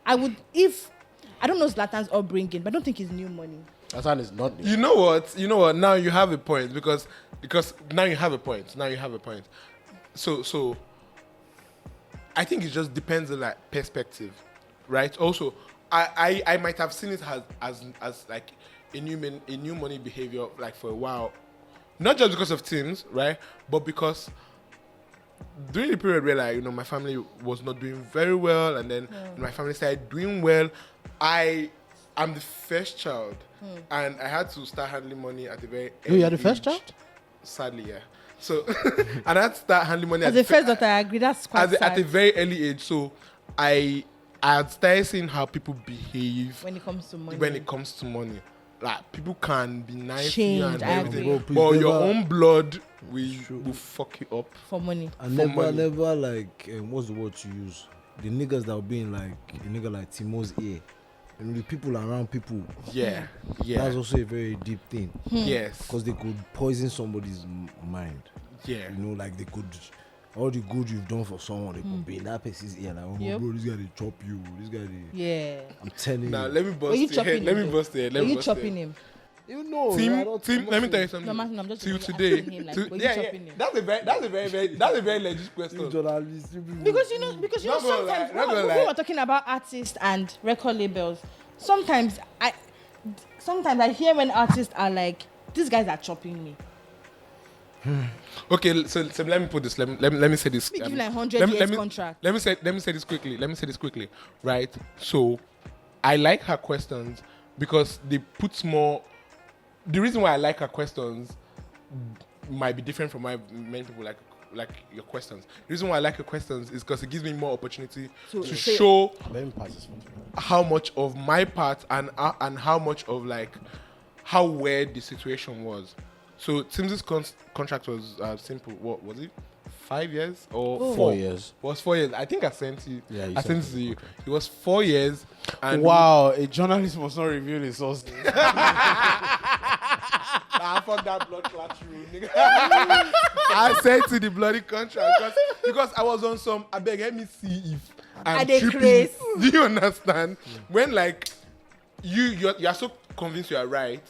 Speaker 3: I don't know Zlatan's upbringing, but I don't think he's new money.
Speaker 2: Zlatan is not new.
Speaker 4: You know what? Now you have a point because now you have a point. So I think it just depends on like perspective, right? Also, I might have seen it as like a new money behavior like for a while, not just because of Timz, right? But because during the period where like my family was not doing very well, and then my family started doing well, I'm the first child, and I had to start handling money at a very early
Speaker 2: You are the first
Speaker 4: age.
Speaker 2: child?
Speaker 4: Sadly, yeah. So, and I had to start handling money
Speaker 3: As a first daughter, I agree. That's quite sad.
Speaker 4: at a very early age. So, I had started seeing how people behave
Speaker 3: when it comes to money.
Speaker 4: Like, people can be nice
Speaker 3: Changed,
Speaker 4: to you and
Speaker 3: I
Speaker 4: everything,
Speaker 3: agree.
Speaker 4: but your own blood will fuck you up.
Speaker 3: For money.
Speaker 1: And
Speaker 4: For
Speaker 1: never,
Speaker 4: money.
Speaker 1: never like what's the word you use? The niggas that will be in like a nigga like Timo's ear. And the people around people.
Speaker 4: Yeah.
Speaker 1: That's also a very deep thing.
Speaker 4: Yes.
Speaker 1: Because they could poison somebody's mind.
Speaker 4: Yeah.
Speaker 1: Like they could, all the good you've done for someone, they could be in that person's ear. Like, oh, bro, this guy they chop you. This guy they.
Speaker 3: Yeah.
Speaker 1: I'm telling
Speaker 4: Now
Speaker 1: you.
Speaker 4: let me bust your head. Let me bust it.
Speaker 3: Are you chopping him?
Speaker 1: You know.
Speaker 4: Team, let me tell you something.
Speaker 3: No, I'm just
Speaker 4: Till
Speaker 3: asking
Speaker 4: today,
Speaker 3: him, like,
Speaker 4: to-
Speaker 3: were you
Speaker 4: yeah,
Speaker 3: chopping him?
Speaker 4: that's a very legit question.
Speaker 1: Journalists, you people.
Speaker 3: Because you know
Speaker 4: Not gonna
Speaker 3: sometimes
Speaker 4: lie, not gonna
Speaker 3: when
Speaker 4: lie.
Speaker 3: we're talking about artists and record labels, sometimes I hear when artists are like, these guys are chopping me.
Speaker 4: Okay, so let me put this. Let me say this.
Speaker 3: We give like 100
Speaker 4: let me-
Speaker 3: years
Speaker 4: let me-
Speaker 3: contract.
Speaker 4: Let me say this quickly. Right. So, I like her questions because they put more. The reason why I like her questions might be different from many people like your questions. The reason why I like your questions is because it gives me more opportunity to show
Speaker 2: Let me pass this one.
Speaker 4: how much of my part and how much of like how weird the situation was. So Timz's contract was simple. What was it? 5 years or
Speaker 2: 4 years.
Speaker 4: It was 4 years. I think I sent you.
Speaker 2: Yeah, you
Speaker 4: I
Speaker 2: sent
Speaker 4: sent it to you. It was 4 years. And
Speaker 2: Wow, a journalist must not reveal his source.
Speaker 4: I fuck that blood clot rule, nigga. I sent to the bloody contract because I was on some. I beg, let me see if I'm
Speaker 3: they
Speaker 4: tripping.
Speaker 3: craze?
Speaker 4: Do you understand? When like you're so convinced you are right,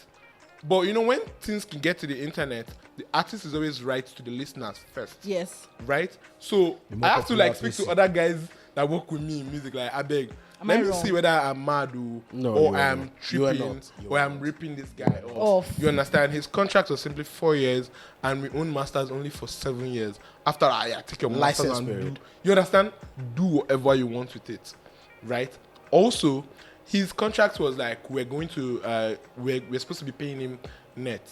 Speaker 4: but when things can get to the internet, the artist is always right to the listeners first.
Speaker 3: Yes.
Speaker 4: Right? So
Speaker 1: more
Speaker 4: I have to
Speaker 1: popular
Speaker 4: like speak to
Speaker 1: person.
Speaker 4: other guys that work with me in music. Like, I beg,
Speaker 3: Am I
Speaker 4: let me
Speaker 3: wrong?
Speaker 4: see whether I'm mad
Speaker 2: No,
Speaker 4: or
Speaker 2: you are
Speaker 4: I'm
Speaker 2: not. You are
Speaker 4: tripping
Speaker 2: not. You
Speaker 4: or
Speaker 2: are
Speaker 4: I'm
Speaker 2: not.
Speaker 4: ripping this guy off.
Speaker 3: Off.
Speaker 4: You understand? His contract was simply 4 years, and we own masters only for 7 years. After that, take your masters
Speaker 2: License
Speaker 4: and
Speaker 2: period.
Speaker 4: you understand? Do whatever you want with it, right? Also, his contract was like we're supposed to be paying him net,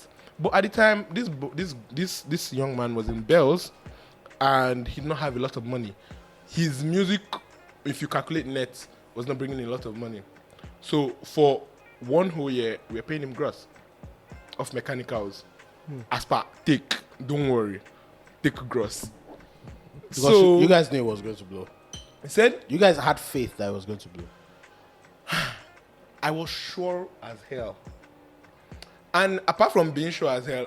Speaker 4: but at the time, this young man was in Bells, and he did not have a lot of money. His music, if you calculate net, was not bringing in a lot of money. So for 1 whole year, we were paying him gross of mechanicals. As per don't worry, take gross.
Speaker 2: Because you guys knew it was going to blow.
Speaker 4: He said,
Speaker 2: You guys had faith that it was going to blow.
Speaker 4: I was sure as hell. And apart from being sure as hell,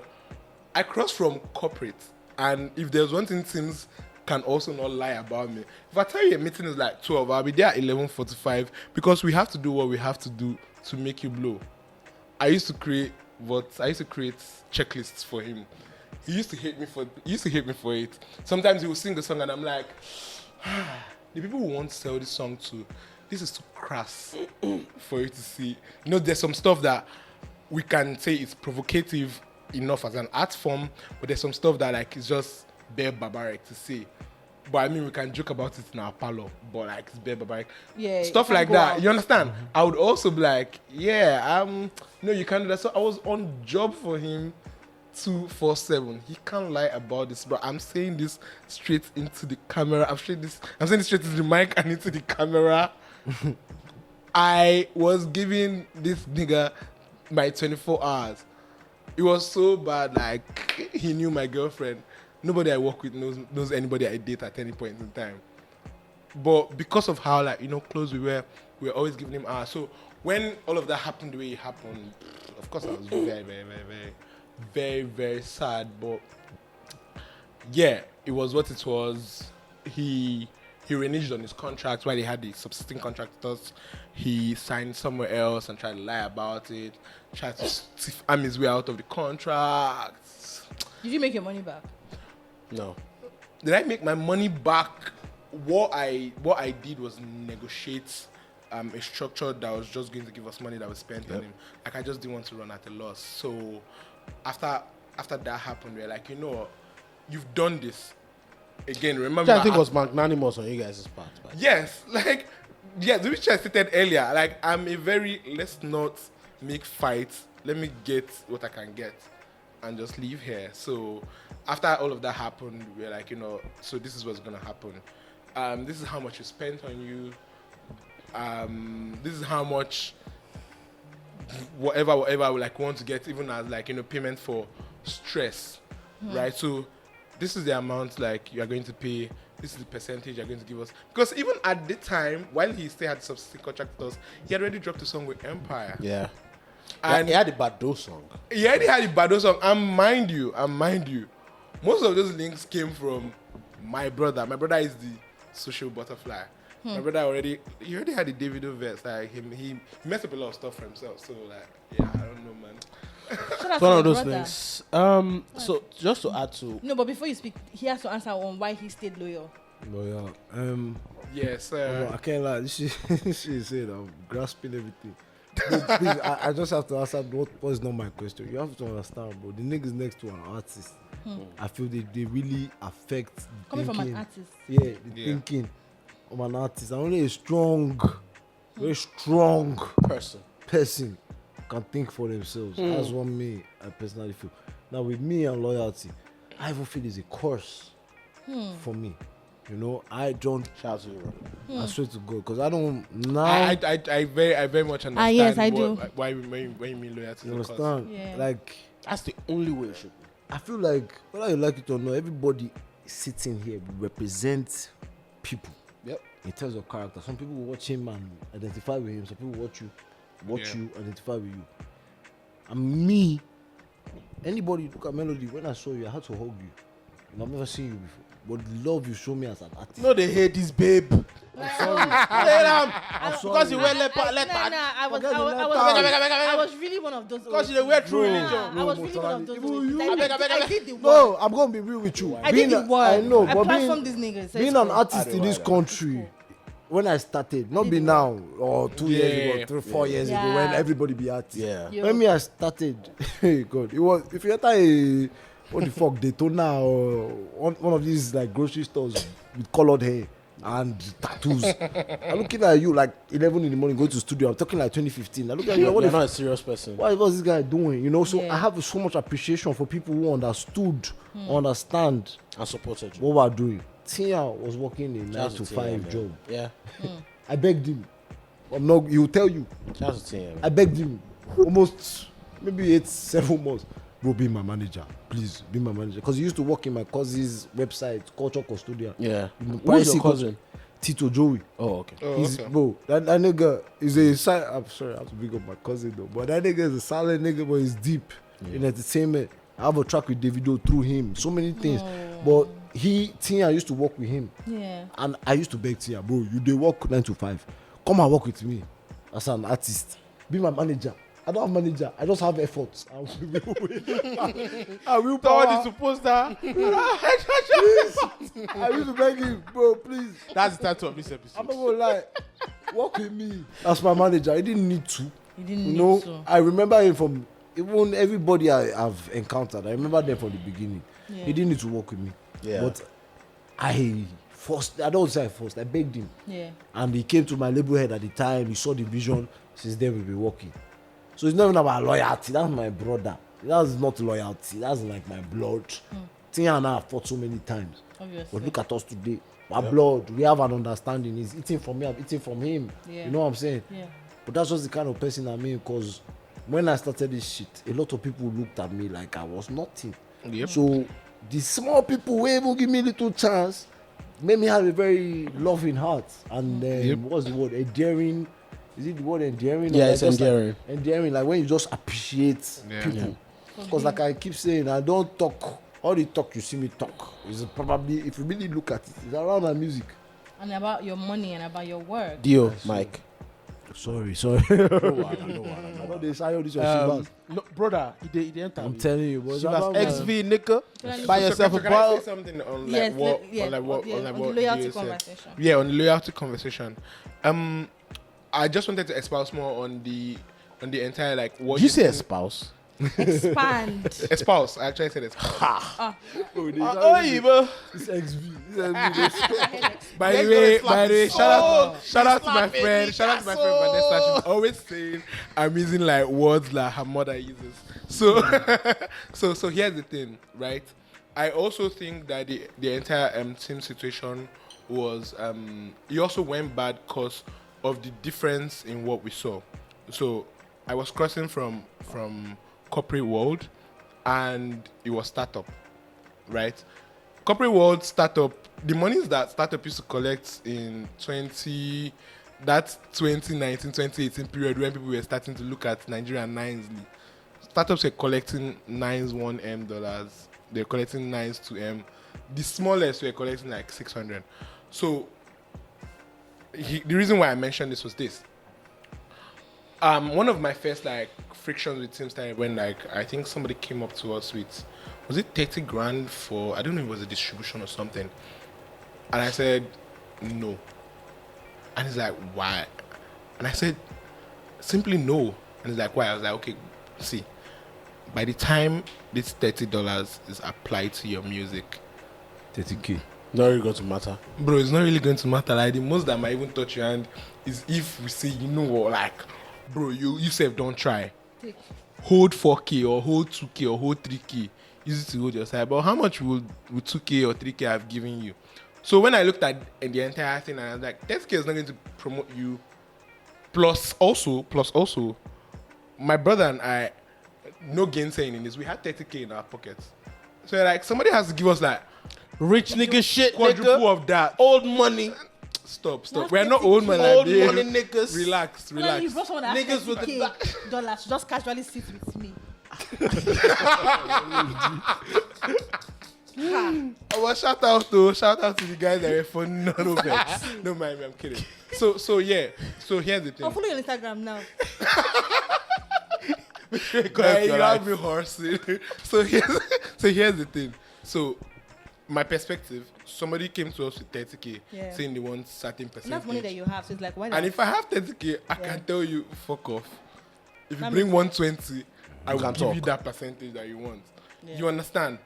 Speaker 4: I crossed from corporate. And if there's one thing Timz can also not lie about me. If I tell you a meeting is like 12, I'll be there at 11:45 because we have to do what we have to do to make you blow. I used to create checklists for him. He used to hate me for it. Sometimes he would sing a song and I'm like, the people who want to sell this song to, this is too crass for you to see. You know, there's some stuff that we can say is provocative enough as an art form, but there's some stuff that like is just bare barbaric to say. But I mean, we can joke about it in our parlor, but like it's bare barbaric.
Speaker 3: Yeah,
Speaker 4: stuff like that. Out. You understand? Mm-hmm. I would also be like, no, you can't do that. So I was on job for him 247. He can't lie about this, bro. I'm saying this straight into the camera. I'm saying this straight into the mic and into the camera. I was giving this nigga my 24 hours. It was so bad, like he knew my girlfriend. Nobody I work with knows anybody I date at any point in time. But because of how close we were always giving him hours. So when all of that happened the way it happened, of course I was very, very, very, very, very, very sad. But yeah, it was what it was. He reneged on his contract while he had the subsisting contract with us. He signed somewhere else and tried to lie about it. Tried to stiff arm his way out of the contract.
Speaker 3: Did you make your money back?
Speaker 2: No.
Speaker 4: Did I make my money back? What I did was negotiate a structure that was just going to give us money that was spent on him. Like I just didn't want to run at a loss. So after that happened, we were like, you've done this. Again, remember.
Speaker 2: I think it was magnanimous on you guys' part. But.
Speaker 4: Yes, which I stated earlier. Like I'm a very let's not make fights. Let me get what I can get, and just leave here. So after all of that happened, we were like, so this is what's gonna happen. This is how much we spent on you. This is how much whatever I would want to get, even as payment for stress, right? So this is the amount you are going to pay. This is the percentage you're going to give us. Because even at the time, while he still had subsisting contract with us, he had already dropped a song with Empire.
Speaker 2: Yeah. And he had a Bado song.
Speaker 4: He already had a Bado song. And mind you, most of those links came from my brother. My brother is the social butterfly. My brother already had the Davido verse. He messed up a lot of stuff for himself. So I don't know, man.
Speaker 2: It's one of those things. So just to add to
Speaker 3: no, but before you speak, he has to answer on why he stayed loyal.
Speaker 1: Loyal.
Speaker 4: Yes, sir.
Speaker 1: I can't lie. She said I'm grasping everything. Please, I just have to answer what is not my question. You have to understand, bro. The niggas next to an artist, I feel they really affect the
Speaker 3: coming
Speaker 1: thinking.
Speaker 3: from an artist.
Speaker 1: Yeah, the thinking of an artist. And only a very strong person can think for themselves. That's what I personally feel. Now with me and loyalty, I even feel it's a curse for me. I don't.
Speaker 2: Shout out to you,
Speaker 1: I swear to God, because I don't now.
Speaker 4: I very much understand.
Speaker 3: Yes, I do.
Speaker 4: Why when you mean loyalty?
Speaker 1: You understand?
Speaker 3: Yeah.
Speaker 2: That's the only way it should be.
Speaker 1: I feel like whether you like it or not, everybody sitting here represents people.
Speaker 2: Yep.
Speaker 1: In terms of character, some people watch him and identify with him. Some people watch you, identify with you. And me, anybody look at Melody. When I saw you, I had to hug you. And I've never seen you before. But the love you show me as an artist.
Speaker 2: No, they hate this babe.
Speaker 1: I'm sorry.
Speaker 2: I'm sorry. Because you wear leopard.
Speaker 3: I was really one of those.
Speaker 2: Because you wear true religion.
Speaker 3: I was really one of those. I did the work.
Speaker 1: No, I'm going to be real with you.
Speaker 3: I did the work.
Speaker 1: I know,
Speaker 3: I
Speaker 1: but
Speaker 3: platformed these niggas.
Speaker 1: being an artist in this country, when I started, not be now or 2 years ago, 3, 4 years ago, when everybody be artists.
Speaker 2: Yeah.
Speaker 1: When I started, hey God, it was if you enter a what the fuck Daytona or one of these grocery stores with colored hair and tattoos. I'm looking at you 11 in the morning, going to the studio. I'm talking 2015. I look at you.
Speaker 2: You're not a serious person.
Speaker 1: What was this guy doing? So I have so much appreciation for people who understood, understand,
Speaker 2: and supported you.
Speaker 1: what we're doing. Tia was working a 9 to 5 job.
Speaker 2: Yeah.
Speaker 1: I begged him. He will tell you. I begged him almost maybe 7 months. Bro, be my manager. Please, be my manager. Because he used to work in my cousin's website, Culture Custodian.
Speaker 2: Yeah. Who's your cousin?
Speaker 1: Tito Joey.
Speaker 2: Oh, okay.
Speaker 1: He's, bro, that nigga is a silent. I'm sorry, I have to big up my cousin though, but that nigga is a silent nigga, but he's deep in entertainment. I have a track with Davido through him, so many things. But Tia used to work with him, and I used to beg Tia, bro, you dey work 9 to 5, come and work with me as an artist, be my manager. I don't have manager. I just have efforts. I will power.
Speaker 2: God is supposed to.
Speaker 1: I used to beg him, bro, please.
Speaker 2: That's the title of this episode.
Speaker 1: I'm not gonna lie. Work with me. That's my manager. He didn't need to.
Speaker 3: He didn't need to.
Speaker 1: I remember him from even everybody I've encountered. I remember them from the beginning.
Speaker 3: Yeah.
Speaker 1: He didn't need to work with me.
Speaker 2: Yeah.
Speaker 1: But I don't say I forced. I begged him.
Speaker 3: Yeah.
Speaker 1: And he came to my label head at the time. He saw the vision. Since then we've been working. So it's not even about loyalty. That's my brother. That's not loyalty. That's like my blood. Tia and I have fought so many times.
Speaker 3: Obviously.
Speaker 1: But look at us today. My blood. We have an understanding. He's eating from me. I'm eating from him.
Speaker 3: Yeah.
Speaker 1: You know what I'm saying?
Speaker 3: Yeah.
Speaker 1: But that's just the kind of person I'm because when I started this shit, a lot of people looked at me like I was nothing.
Speaker 2: Yep.
Speaker 1: So the small people who even give me a little chance made me have a very loving heart. And what's the word? Endearing. Is it the word endearing?
Speaker 2: Yeah, it's endearing.
Speaker 1: Like, endearing, like when you just appreciate people. Because like I keep saying, I don't talk. All the talk you see me talk is probably, if you really look at it, it's around my music.
Speaker 3: And about your money and about your work.
Speaker 2: D-O, Mike.
Speaker 1: Sorry. No, I know they say all this on Chivas.
Speaker 2: No, brother, he didn't tell
Speaker 1: I'm
Speaker 2: me.
Speaker 1: telling you, but
Speaker 2: Chivas XV, nigga. Buy
Speaker 3: So
Speaker 2: yourself a
Speaker 4: Can I
Speaker 2: bottle.
Speaker 4: say something on like
Speaker 3: Yes,
Speaker 4: what,
Speaker 3: yeah,
Speaker 4: on like what,
Speaker 3: yeah,
Speaker 4: on like
Speaker 3: on
Speaker 4: what
Speaker 3: the loyalty
Speaker 4: you said?
Speaker 3: conversation.
Speaker 4: Yeah, on the loyalty conversation. I just wanted to espouse more on the entire like what
Speaker 2: Did you say
Speaker 4: think-
Speaker 2: espouse?
Speaker 3: Expand.
Speaker 4: espouse. I actually said espouse.
Speaker 1: It's XV.
Speaker 4: By the way, shout out to my friend Vanessa. She's always saying I'm using like words like her mother uses. So so here's the thing, right? I also think that the entire Timz situation was it also went bad because of the difference in what we saw. So I was crossing from corporate world and it was startup, right? Corporate world, startup, the monies that startup used to collect in 2019, 2018 period when people were starting to look at Nigerian nines, startups were collecting nines $1M, they were collecting nines 2M. The smallest were collecting like 600. So the reason why I mentioned this was this. One of my first like frictions with Timz started when like I think somebody came up to us with, was it 30 grand for, I don't know if it was a distribution or something, and I said no, and he's like, why? And I said simply no, and he's like, why? I was like, okay, see, by the time this $30 is applied to your music,
Speaker 1: 30K.
Speaker 2: Not really going to matter.
Speaker 4: bro, it's not really going to matter. Like the most that might even touch your hand is if we say, you know what, like, bro, you yourself don't try. Hold 4K or hold 2K or hold 3K. Use it to hold your side. But how much would 2K or 3K have given you? So when I looked at the entire thing, and I was like, 10K is not going to promote you. Plus also, my brother and I, no gainsaying in this, we had 30K in our pockets. So like somebody has to give us like
Speaker 2: Rich nigga shit,
Speaker 4: quadruple
Speaker 2: nigga.
Speaker 4: of that.
Speaker 2: Old money.
Speaker 4: Stop.
Speaker 3: That's
Speaker 4: We're not old man.
Speaker 2: Old
Speaker 4: Like
Speaker 2: money
Speaker 4: this.
Speaker 2: niggas.
Speaker 4: Relax.
Speaker 3: Well, you brought someone that has
Speaker 2: Niggas with the
Speaker 3: $30K dollars to just casually sit with me.
Speaker 4: Well, shout out to the guys that were fun. No vex. Don't mind me. I'm kidding. So yeah. So here's the thing.
Speaker 3: I'll follow you on Instagram now.
Speaker 4: Hey, you have me horsing. So here's the thing. So my perspective, somebody came to us with 30K saying they want certain percentage.
Speaker 3: And that's money that you have, so it's like, why not?
Speaker 4: And if I have 30K, I can tell you, fuck off. If you bring 120, I will give you that percentage that you want.
Speaker 3: Yeah.
Speaker 4: You understand?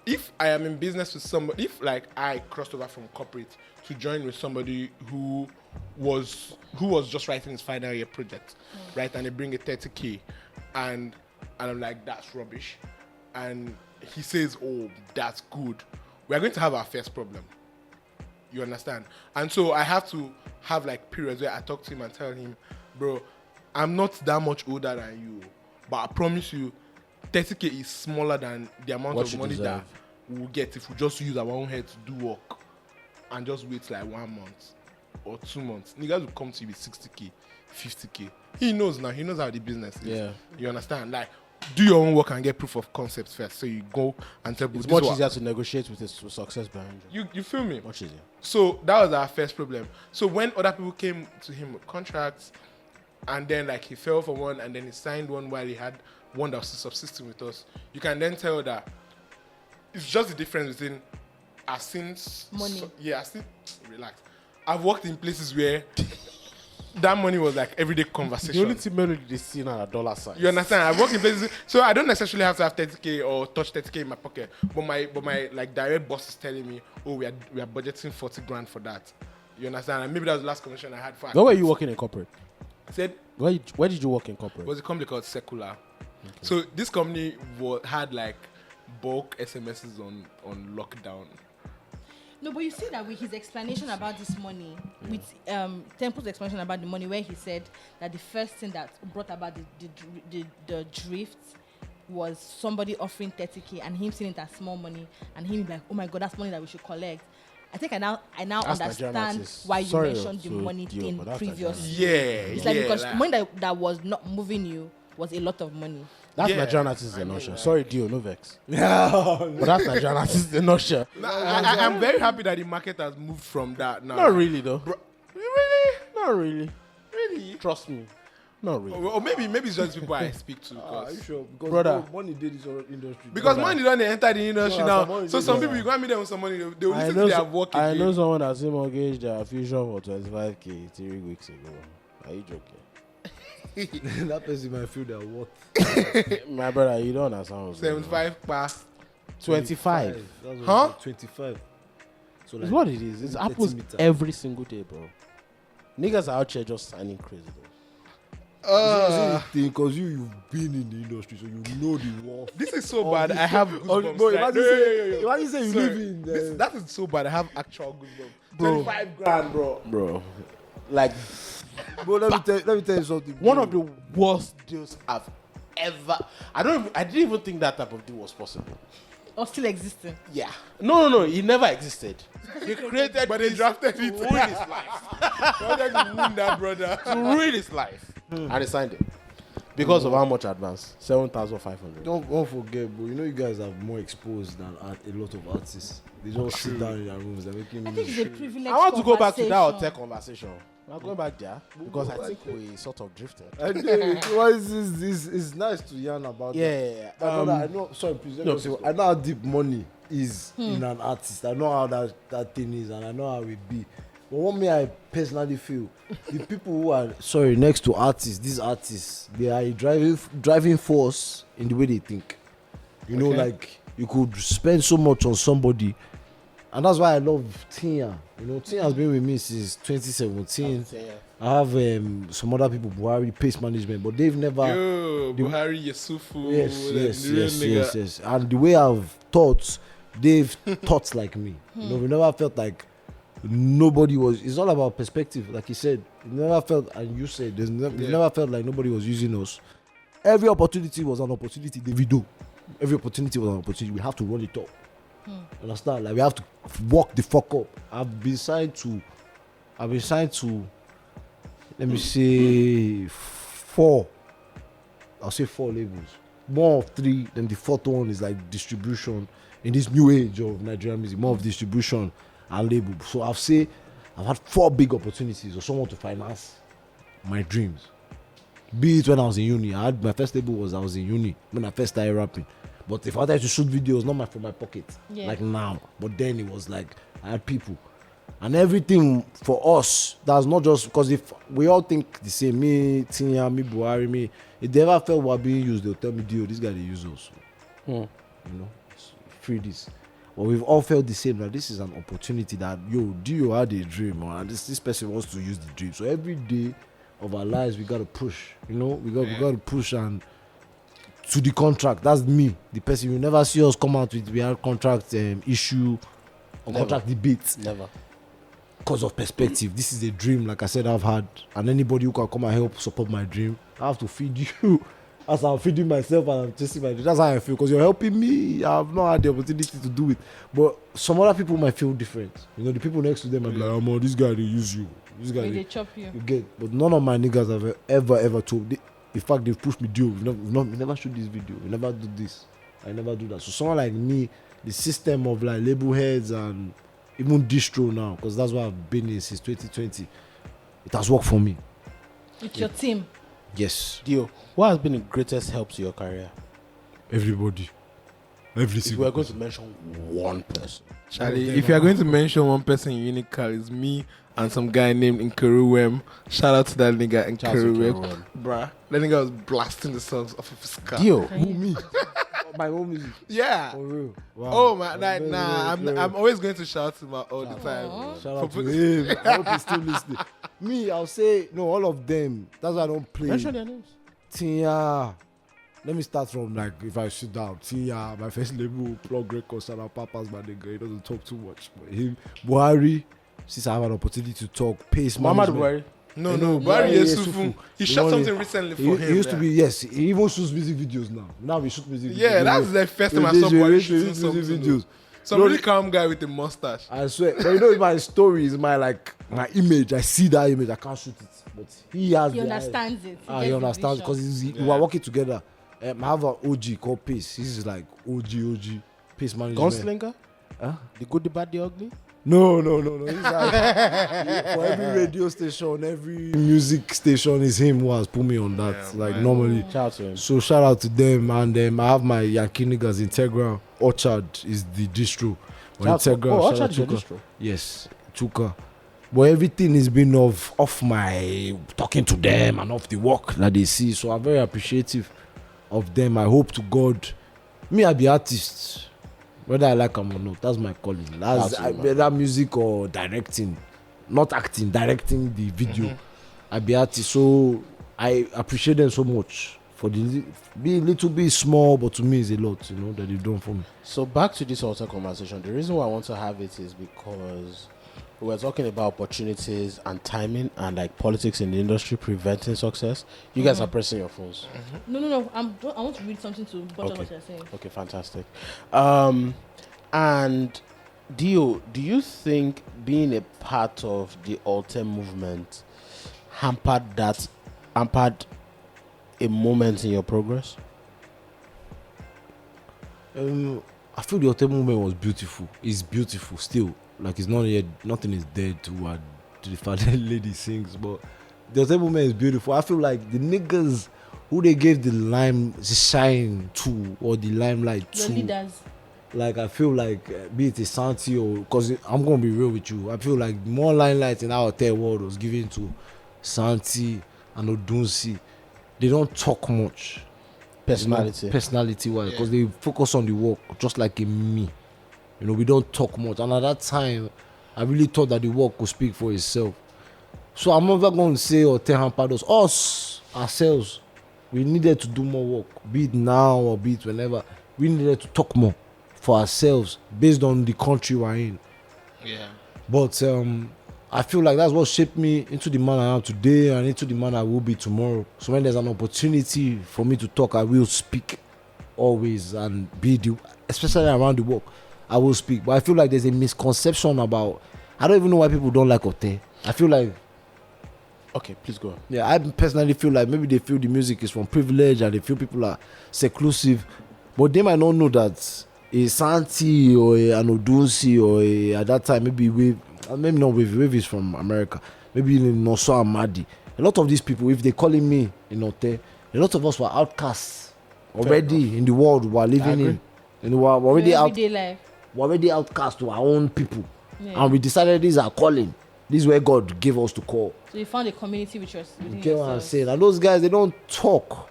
Speaker 4: If I am in business with somebody, if like I crossed over from corporate to join with somebody who was just writing his final year project, right, and they bring a 30K, and I'm like, that's rubbish, and he says, oh, that's good, we are going to have our first problem. You understand? And so I have to have like periods where I talk to him and tell him, bro, I'm not that much older than you, but I promise you 30K is smaller than the amount
Speaker 2: What
Speaker 4: of
Speaker 2: you
Speaker 4: money
Speaker 2: deserve.
Speaker 4: that we'll get if we just use our own head to do work. and just wait like 1 month or 2 months. Niggas will come to you with 60K, 50K. He knows now. He knows how the business is.
Speaker 2: Yeah.
Speaker 4: You understand? Like, do your own work and get proof of concept first. So you go and tell people.
Speaker 2: It's much easier to negotiate with success behind you.
Speaker 4: You feel me?
Speaker 2: Much easier.
Speaker 4: So that was our first problem. So when other people came to him with contracts, and then like he fell for one, and then he signed one while he had one that was subsisting with us, you can then tell that it's just the difference between I've seen
Speaker 3: Money.
Speaker 4: I've seen relax. I've worked in places where that money was like everyday conversation.
Speaker 2: The only thing melody they see now are dollar signs.
Speaker 4: You understand? I work in places, so I don't necessarily have to have 30K or touch 30K in my pocket. But my like direct boss is telling me, oh, we are budgeting 40 grand for that. You understand? And maybe that was the last commission I had for.
Speaker 2: Where were you working in corporate?
Speaker 4: I said,
Speaker 2: where did you work in corporate?
Speaker 4: it was a company called Secular. Okay. So this company had like bulk SMSs on lockdown.
Speaker 3: No, but you see that with his explanation about this money, with Temple's explanation about the money, where he said that the first thing that brought about the drift was somebody offering 30K and him seeing it as small money, and him like, oh my God, that's money that we should collect. I think I now
Speaker 2: That's
Speaker 3: understand why you mentioned the money thing previously.
Speaker 4: Yeah,
Speaker 3: it's like because money that was not moving you was a lot of money.
Speaker 2: That's Nigerian artists in Russia. Sorry, D-O, no vex. But that's Nigerian artists in Russia.
Speaker 4: I'm very happy that the market has moved from that now.
Speaker 2: Not really, though.
Speaker 4: Really?
Speaker 2: Not really.
Speaker 4: Really?
Speaker 2: Trust me. Not really.
Speaker 4: Or maybe it's just people I speak to.
Speaker 1: Are you sure? Because
Speaker 2: Brother.
Speaker 1: money did this industry.
Speaker 4: Because money don't enter the industry now.
Speaker 1: money
Speaker 4: So
Speaker 1: did
Speaker 4: some
Speaker 1: this.
Speaker 4: people, you go and meet them with some money, they will listen to their work
Speaker 2: I
Speaker 4: again.
Speaker 2: know someone that same mortgage their fusion for 25K 3 weeks ago. Are you joking?
Speaker 1: That person might feel that what?
Speaker 2: My brother, you don't understand what's going on.
Speaker 4: 75 past.
Speaker 2: 25.
Speaker 1: That's what
Speaker 4: Huh?
Speaker 1: it's like, 25. So
Speaker 2: It's what it is. It
Speaker 1: 30
Speaker 2: happens
Speaker 1: meters.
Speaker 2: every single day, bro. Niggas are out here just signing crazy, bro.
Speaker 1: Because you've been in the industry, so you know the war.
Speaker 4: This is so bad. I have goosebumps.
Speaker 1: Bro,
Speaker 4: Like,
Speaker 1: imagine say you
Speaker 4: Sorry.
Speaker 1: live in
Speaker 4: That is so bad. I have actual goosebumps.
Speaker 2: Bro.
Speaker 4: 25 grand, bro.
Speaker 2: Bro. Like,
Speaker 1: Bro, let me tell you something.
Speaker 2: one of the worst deals I've ever. I didn't even think that type of deal was possible.
Speaker 3: Or still existing.
Speaker 2: Yeah. No. It never existed. They created,
Speaker 4: But they drafted
Speaker 2: to
Speaker 4: it.
Speaker 2: ruin his life.
Speaker 4: Wanted to wound that brother.
Speaker 2: To ruin his life. And they signed it. Because of how much advance? 7,500.
Speaker 1: Don't forget, bro. You know you guys are more exposed than a lot of artists. They just sit down in their rooms. They're making
Speaker 3: I think it's
Speaker 1: music.
Speaker 3: a privilege.
Speaker 2: I want to go back to that
Speaker 3: conversation.
Speaker 2: hotel conversation. I'm going back there because I think we sort of drifted.
Speaker 1: I think why is this? It's nice to yarn about.
Speaker 2: Yeah.
Speaker 1: That. I know. Sorry, please. Let me say, I know how deep money is in an artist. I know how that thing is, and I know how it be. But what me I personally feel, the people who are next to artists, these artists, they are a driving force in the way they think. You know, like you could spend so much on somebody, and that's why I love Tia. You know, Tia has been with me since 2017. I have some other people, Buhari, Pace Management, but they've never.
Speaker 4: Yo, Buhari, Yusufu.
Speaker 1: Yes. And the way I've taught, they've taught like me. You know, we never felt like nobody was. It's all about perspective, like he said. We never felt, and you said, we never felt like nobody was using us. Every opportunity was an opportunity. Davido. Every opportunity was an opportunity. We have to run it up. Understand? Like we have to walk the fuck up. I've been signed to. Let me say 4. I'll say 4 labels. More of 3. Then the 4th one is like distribution in this new age of Nigerian music. More of distribution and label. So I've had 4 big opportunities or someone to finance my dreams. Be it when I was in uni. My first label was I was in uni when I first started rapping. But if I wanted to shoot videos, not from my pocket, like now. But then it was like I had people. And everything for us, that's not just because if we all think the same, me, Tia, me, Buhari, me, if they ever felt we're being used, they'll tell me, D-O, this guy they use us. You know, free this. But we've all felt the same, that this is an opportunity that, D-O had a dream, and this person wants to use the dream. So every day of our lives, we got to push, you know, we got to push and to the contract. That's me, the person. You never see us come out with we have contract issue or contract debate.
Speaker 2: Never.
Speaker 1: Because of perspective. This is a dream, like I said, I've had. And anybody who can come and help support my dream, I have to feed you as I'm feeding myself and I'm chasing my dream. That's how I feel, because you're helping me. I've not had the opportunity to do it. But some other people might feel different. You know, the people next to them might be like, oh, man, this guy, they use you. This guy,
Speaker 3: They chop you.
Speaker 1: You get. But none of my niggas have ever told. In fact, they've pushed me, dude. We never shoot this video. We never do this. I never do that. So someone like me, the system of like label heads and even distro now, because that's what I've been in since 2020, it has worked for me.
Speaker 3: With your team.
Speaker 1: Yes.
Speaker 2: D-O, what has been the greatest help to your career?
Speaker 1: Everybody. Every
Speaker 2: If
Speaker 1: single
Speaker 2: we are going to mention one person.
Speaker 4: Charlie, if you are going to mention one person unique, it's me and some guy named Nkeruwem. Shout out to that nigga Nkeruwem. Bruh, that nigga was blasting the songs off of his car.
Speaker 2: D-O.
Speaker 1: Who, me? My own music.
Speaker 4: Yeah.
Speaker 1: For real. Wow.
Speaker 4: Oh my, I'm always going to shout him out all the time.
Speaker 1: Shout out to him. I hope he's still listening. Me, I'll say, no, all of them. That's why I don't play.
Speaker 2: Mention their names.
Speaker 1: Tia. Let me start from, like, if I sit down. Tia, my first label, Plug Records, and our papa's my nigga. He doesn't talk too much. But him, Buhari, since I have an opportunity to talk, pace
Speaker 2: Muhammad
Speaker 1: management.
Speaker 2: Buhari.
Speaker 4: No, Barry Yusufu. He shot something recently for him.
Speaker 1: He used to be, yes, he even shoots music videos now. Now we shoot music videos.
Speaker 4: Yeah, that's the first time I saw Barry shooting something.
Speaker 1: videos.
Speaker 4: Some really calm guy with a mustache.
Speaker 1: I swear. But you know, my story is my image. I see that image. I can't shoot it. But he has
Speaker 3: He
Speaker 1: the
Speaker 3: understands it.
Speaker 1: he understands because we are working together. I have an OG called Pace. This is like OG Pace management.
Speaker 2: Gunslinger?
Speaker 1: Huh?
Speaker 2: The good, the bad, the ugly?
Speaker 1: No. He's like, for every radio station, every music station, is him who has put me on that. Normally.
Speaker 2: Shout out to him.
Speaker 1: So shout out to them, and I have my Yankee niggas Integral. Orchard is the distro. Integral.
Speaker 2: Orchard is your distro?
Speaker 1: Yes, Chuka. But everything has been off my talking to them and off the work that they see. So I'm very appreciative of them. I hope to God, I be artist, whether I like them or not. That's my calling. That's whether music or directing, not acting, directing the video. I be artist, so I appreciate them so much for being a little bit small, but to me it's a lot, that they've done for me.
Speaker 2: So back to this Alte conversation. The reason why I want to have it is because we were talking about opportunities and timing and like politics in the industry preventing success. You guys are pressing your phones.
Speaker 3: No. I want to read something to butcher what you're saying.
Speaker 2: Okay, fantastic. And D-O, do you think being a part of the Alte movement hampered a moment in your progress?
Speaker 1: I feel the Alte movement was beautiful. It's beautiful still. Like, it's not yet, nothing is dead to what the father lady sings, but the Alte movement is beautiful. I feel like the niggas who they gave the shine to, or the limelight
Speaker 3: Your
Speaker 1: to,
Speaker 3: leaders.
Speaker 1: like, I feel like, be it a Santi or, because I'm going to be real with you, I feel like more limelight in our Alte world was given to Santi and Odunsi. They don't talk much. Personality wise, because they focus on the work, just like in me. We don't talk much. And at that time, I really thought that the work could speak for itself. So I'm never going to say or tell hampered us, ourselves. We needed to do more work, be it now or be it whenever. We needed to talk more for ourselves based on the country we're in.
Speaker 4: Yeah.
Speaker 1: But I feel like that's what shaped me into the man I am today and into the man I will be tomorrow. So when there's an opportunity for me to talk, I will speak always, and especially around the work, I will speak. But I feel like there's a misconception about, I don't even know why people don't like Alte. I feel like,
Speaker 2: okay, please go on.
Speaker 1: Yeah, I personally feel like maybe they feel the music is from privilege and they feel people are seclusive, but they might not know that a Santi or an Odunsi or at that time maybe not Wave is from America, maybe Noso and Madi. A lot of these people, if they calling me in Alte, a lot of us were outcasts already in the world we are living in. We're already
Speaker 3: everyday life.
Speaker 1: We're already outcast to our own people.
Speaker 3: Yeah.
Speaker 1: And we decided this is our calling. This is where God gave us to call.
Speaker 3: So you found a community which was within
Speaker 1: You get what I'm
Speaker 3: yourself.
Speaker 1: saying? And those guys, they don't talk.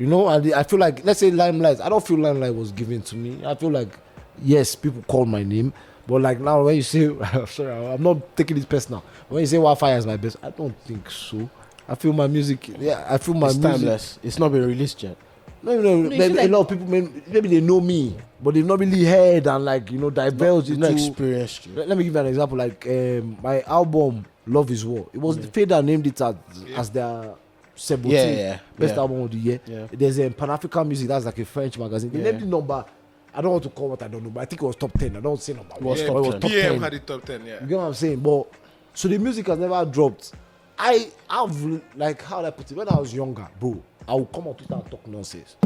Speaker 1: And I feel like, let's say limelight. I don't feel limelight was given to me. I feel like, yes, people call my name. But like now when you say, sorry, I'm not taking this personal. When you say Wildfire is my best, I don't think so. I feel my music,
Speaker 2: It's timeless. It's not been released yet.
Speaker 1: No, maybe a lot of people, maybe they know me, but they've not really heard and divulged
Speaker 2: You've
Speaker 1: into.
Speaker 2: not experienced you.
Speaker 1: Let me give you an example. Like my album Love Is War. It was Fader named it as their Sebotin,
Speaker 2: Yeah.
Speaker 1: best album of the year.
Speaker 2: Yeah.
Speaker 1: There's a Pan-African Music, that's like a French magazine. They named the number. I don't want to call what I don't know, but I think it was top 10. I don't say number. It was
Speaker 2: Yeah,
Speaker 1: top, it was
Speaker 2: top
Speaker 1: top
Speaker 4: PM
Speaker 1: 10.
Speaker 4: had the top 10, yeah.
Speaker 1: You get what I'm saying? But so the music has never dropped. I've like, how do I put it? When I was younger, bro, I would come on Twitter and talk nonsense.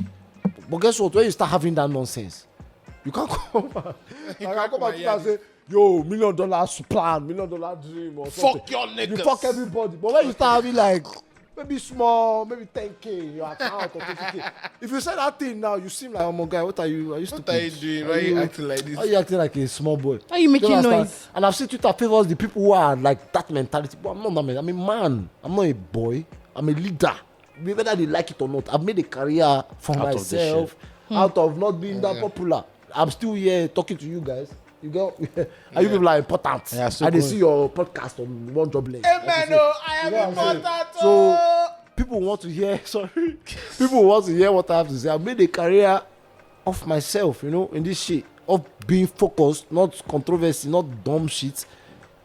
Speaker 1: But guess what? When you start having that nonsense, you can't come back. I can come on Twitter and say, yo, $1 million plan, $1 million dream or something.
Speaker 2: Fuck your niggas.
Speaker 1: You fuck everybody. But when you start having like maybe small, maybe 10K in your account or 20K. If you say that thing now, you seem like, oh my guy, what are you? Are you stupid?
Speaker 4: What are you doing? Why are you acting like this?
Speaker 1: Why are you acting like a small boy?
Speaker 3: Why are you making
Speaker 1: don't understand?
Speaker 3: noise?
Speaker 1: And I've seen Twitter favors the people who are like that mentality. But I'm not that man. I'm a man. I'm not a boy. I'm a leader. Whether they like it or not, I've made a career for
Speaker 2: Out of this
Speaker 1: myself out of not being that popular. I'm still here talking to you guys. You go, and you people are important.
Speaker 2: Yeah, so
Speaker 1: and they
Speaker 2: cool.
Speaker 1: see your podcast on One Job Link.
Speaker 4: Amen, no, I am
Speaker 1: You know what I'm
Speaker 4: important.
Speaker 1: So people want to hear. Sorry, people want to hear what I have to say. I made a career of myself, you know, in this shit of being focused, not controversy, not dumb shit.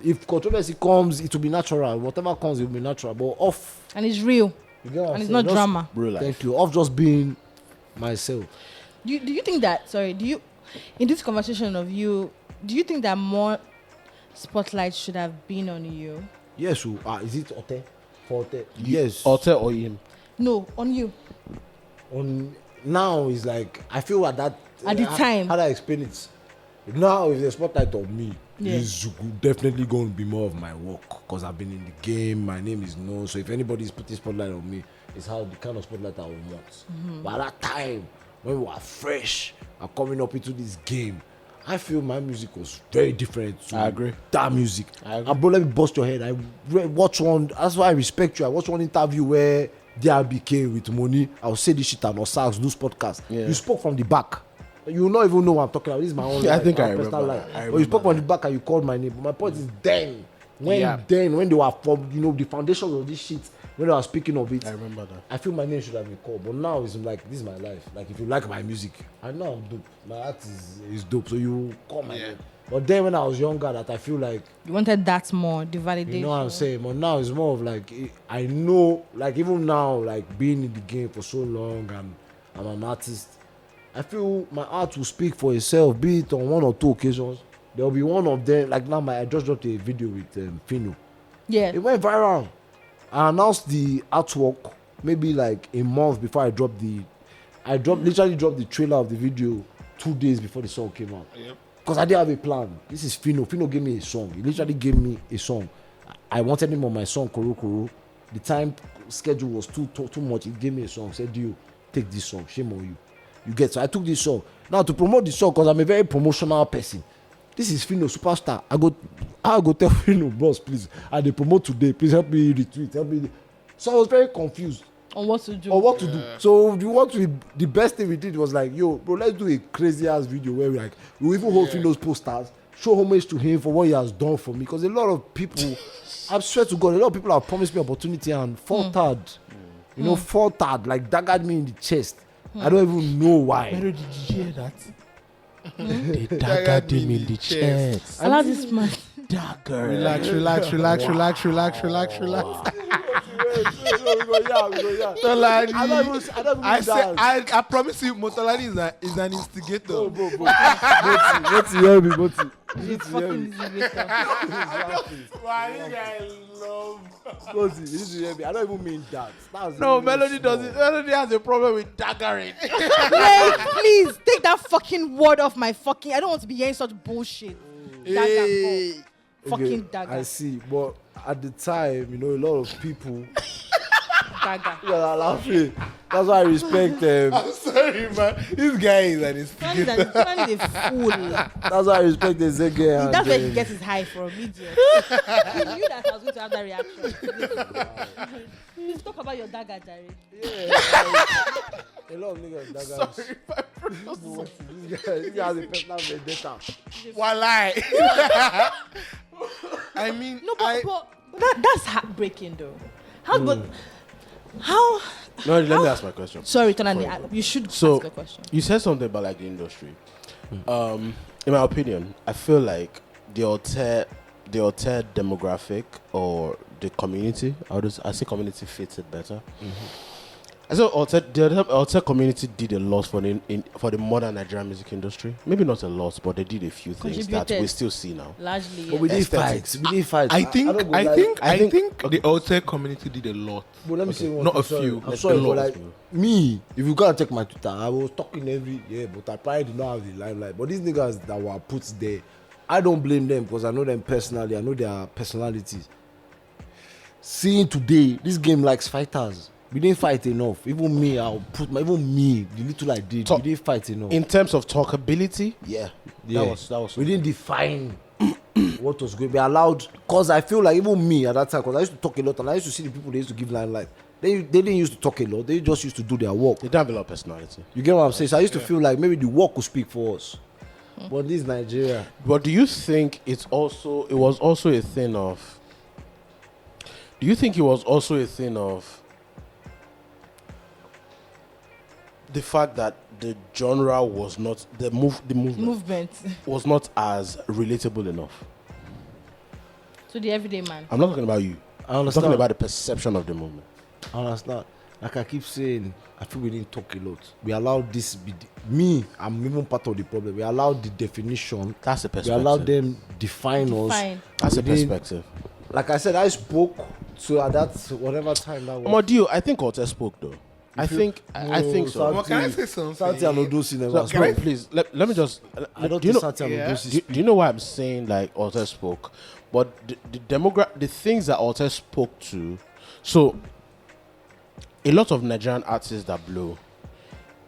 Speaker 1: If controversy comes, it will be natural. Whatever comes, it will be natural. But off,
Speaker 3: And it's real.
Speaker 1: you get what I'm
Speaker 3: And it's
Speaker 1: saying?
Speaker 3: not
Speaker 1: Just-
Speaker 3: drama.
Speaker 2: Real life.
Speaker 1: Thank you. Of just being myself.
Speaker 3: Do you think that, in this conversation of you, do you think that more spotlight should have been on you?
Speaker 1: Yes, is it Ote? For Ote? Yes.
Speaker 2: Alte or him?
Speaker 3: No, on you.
Speaker 1: On now is like I feel at that
Speaker 3: At the time.
Speaker 1: How do I explain it? Now if there's spotlight on me,
Speaker 3: Yeah.
Speaker 1: it's definitely going to be more of my work because I've been in the game. My name is known. So if anybody's putting spotlight on me, it's how the kind of spotlight I would want.
Speaker 3: Mm-hmm.
Speaker 1: But at that time when we were fresh and coming up into this game, I feel my music was very different to
Speaker 2: I agree.
Speaker 1: that music.
Speaker 2: I agree.
Speaker 1: And bro, let me bust your head. Watch one. That's why I respect you. I watched one interview where DRBK with money. I'll say this shit and or Sax News podcast.
Speaker 2: Yeah.
Speaker 1: You spoke from the back. You will not even know what I'm talking about. This is my own
Speaker 2: Yeah, I
Speaker 1: life,
Speaker 2: think
Speaker 1: my
Speaker 2: I
Speaker 1: personal
Speaker 2: remember
Speaker 1: life.
Speaker 2: that. I
Speaker 1: But you spoke
Speaker 2: remember
Speaker 1: from the back and you called my name. But my point is then when they were from, you know, the foundation of this shit, when I was speaking of it,
Speaker 2: I remember that.
Speaker 1: I feel my name should have been called. But now it's like this is my life. Like if you like my music, I know I'm dope. My art is dope. So you call my name. But then when I was younger, that I feel like,
Speaker 3: You wanted that more, the validation.
Speaker 1: you know what I'm saying? But now it's more of like I know, like even now, like being in the game for so long and I'm an artist, I feel my art will speak for itself, be it on one or two occasions. There will be one of them, like now I just dropped a video with Fino.
Speaker 3: Yeah.
Speaker 1: It went viral. I announced the artwork maybe like a month before I literally dropped the trailer of the video 2 days before the song came out.
Speaker 4: Yep.
Speaker 1: Because I didn't have a plan. This is Fino. Fino gave me a song. He literally gave me a song. I wanted him on my song, Koro Koro. The time schedule was too much. He gave me a song. Said, you take this song. Shame on you. You get, so I took this song. Now to promote the song, because I'm a very promotional person. This is Fino, superstar. I go tell Fino, boss, please. And they promote today. Please help me retweet. Help me. So I was very confused.
Speaker 3: On what to do.
Speaker 1: Or what to do. So the best thing we did was like, yo, bro, let's do a crazy ass video where we even hold Fino's posters, show homage to him for what he has done for me. Because a lot of people, I swear to God, a lot of people have promised me opportunity and faltered. You know, faltered, like daggered me in the chest. I don't even know why.
Speaker 2: Did you hear that? They daggered him in the chest.
Speaker 3: Allow this man.
Speaker 2: Dagger.
Speaker 4: Relax. Motolani. I promise you, Motolani is an instigator.
Speaker 1: Moti, hear me, Moti.
Speaker 3: It's fucking instigator.
Speaker 1: Moti, you need to hear me. I don't even mean that. That's
Speaker 4: No,
Speaker 1: really
Speaker 4: Melody
Speaker 1: small.
Speaker 4: doesn't. Melody has a problem with daggering.
Speaker 3: Wait, please take that fucking word off my fucking. I don't want to be hearing such bullshit. Dagger. Go. Fucking dagger.
Speaker 1: I see, but at the time, you know, a lot of people.
Speaker 3: Dagger.
Speaker 1: Yeah, laughing. That's why I respect them.
Speaker 4: I'm sorry, man. This guy is an instigator.
Speaker 3: Man is a fool.
Speaker 1: That's why I respect the Zege. and
Speaker 3: That's where he
Speaker 1: them.
Speaker 3: gets his high from. Idiot. He knew that I was going to have that reaction. Please talk about your dagger, Jerry.
Speaker 1: Yeah, a lot of niggas. That guy.
Speaker 4: Sorry, my bro.
Speaker 1: This guy has a personal vendetta.
Speaker 4: Walai. I mean,
Speaker 3: No, but that's heartbreaking, though. How good? How?
Speaker 2: No, let me ask my question.
Speaker 3: Sorry, Tonani, you should
Speaker 2: So
Speaker 3: ask a question.
Speaker 2: you said something about like the industry. In my opinion, I feel like the alter demographic or the community. I say community fits it better. I say Alte community did a lot for the modern Nigerian music industry. Maybe not a lot, but they did a few things that we still see now.
Speaker 3: Largely,
Speaker 1: But we did fight.
Speaker 4: I think
Speaker 2: Okay.
Speaker 4: the Alte community did a lot.
Speaker 1: But let me say one
Speaker 4: Not
Speaker 1: thing,
Speaker 4: a few.
Speaker 1: I'm sorry,
Speaker 4: a
Speaker 1: but
Speaker 4: lot.
Speaker 1: like me, if you go and check my Twitter, I was talking every year, but I probably did not have the limelight. But these niggas that were put there, I don't blame them because I know them personally. I know their personalities. Seeing today, this game likes fighters. We didn't fight enough. Even me, the little I did, we didn't fight enough.
Speaker 2: In terms of talkability,
Speaker 1: Yeah.
Speaker 2: that was.
Speaker 1: We didn't define what was going to be allowed. Because I feel like even me at that time, because I used to talk a lot and I used to see the people they used to give limelight. They didn't used to talk a lot. They just used to do their work.
Speaker 2: They don't have a lot of personality.
Speaker 1: You get what I'm saying? So I used to feel like maybe the work could speak for us. But this is Nigeria.
Speaker 2: But do you think it was also a thing of? Do you think it was also a thing of the fact that the genre was not the movement was not as relatable enough?
Speaker 3: To the everyday man.
Speaker 2: I'm not talking about you.
Speaker 1: I
Speaker 2: I'm
Speaker 1: understand.
Speaker 2: talking about the perception of the movement.
Speaker 1: I understand. Like I keep saying, I feel we didn't talk a lot. We allowed this be me. I'm even part of the problem. We allowed the definition.
Speaker 2: That's the
Speaker 1: We
Speaker 2: perspective.
Speaker 1: allowed them define us.
Speaker 2: That's the
Speaker 1: We didn't-
Speaker 2: perspective.
Speaker 1: Like I said, I spoke to at that whatever time that was.
Speaker 2: Modio, I think Alte spoke though. I think so.
Speaker 4: Well, can I say something?
Speaker 1: Santi and Odunsi never
Speaker 2: So,
Speaker 1: spoke.
Speaker 2: please let me just.
Speaker 1: I don't
Speaker 2: do you
Speaker 1: think
Speaker 2: know?
Speaker 1: Santi and Odunsi
Speaker 2: Do
Speaker 1: speak.
Speaker 2: you know why I'm saying like Alte spoke? But the things that Alte spoke to, so a lot of Nigerian artists that blow,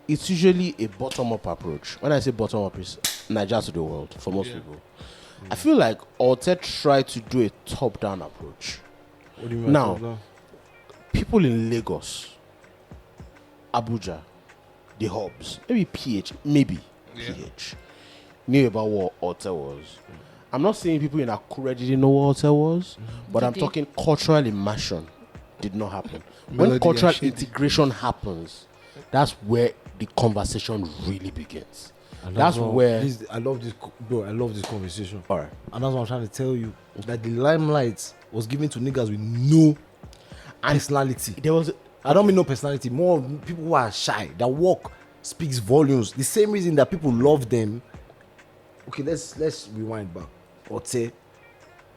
Speaker 2: it's usually a bottom-up approach. When I say bottom-up, it's Nigeria to the world for most people. I feel like Alte tried to do a top-down approach.
Speaker 1: What do you mean?
Speaker 2: Now, people in Lagos, Abuja, the hubs, maybe PH, knew about what Alte was. I'm not saying people in Akure didn't know what Alte was, but I'm talking cultural immersion did not happen. When
Speaker 4: Melody
Speaker 2: cultural
Speaker 4: and shady.
Speaker 2: integration happens, that's where the conversation really begins.
Speaker 1: And
Speaker 2: That's
Speaker 1: what-
Speaker 2: where.
Speaker 1: I love this, bro. I love this conversation.
Speaker 2: All right.
Speaker 1: And that's what I'm trying to tell you. That the limelight was given to niggas with no personality.
Speaker 2: There was.
Speaker 1: I don't mean no personality. More people who are shy. Their work speaks volumes. The same reason that people love them. Okay, let's rewind back. Alte.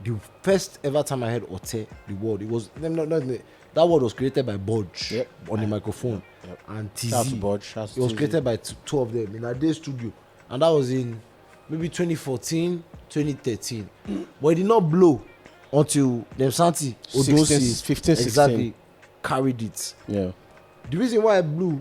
Speaker 1: The first ever time I heard Alte, the word, it was that word was created by Budge on the microphone and
Speaker 2: Shouts to
Speaker 1: TZ.
Speaker 2: Budge, shouts to
Speaker 1: It was
Speaker 2: TZ.
Speaker 1: created by two of them in a day studio, and that was in maybe 2014, 2013. But it did not blow until them Santi, Odunsi,
Speaker 2: 15, 16.
Speaker 1: exactly carried it.
Speaker 2: Yeah.
Speaker 1: The reason why I blew,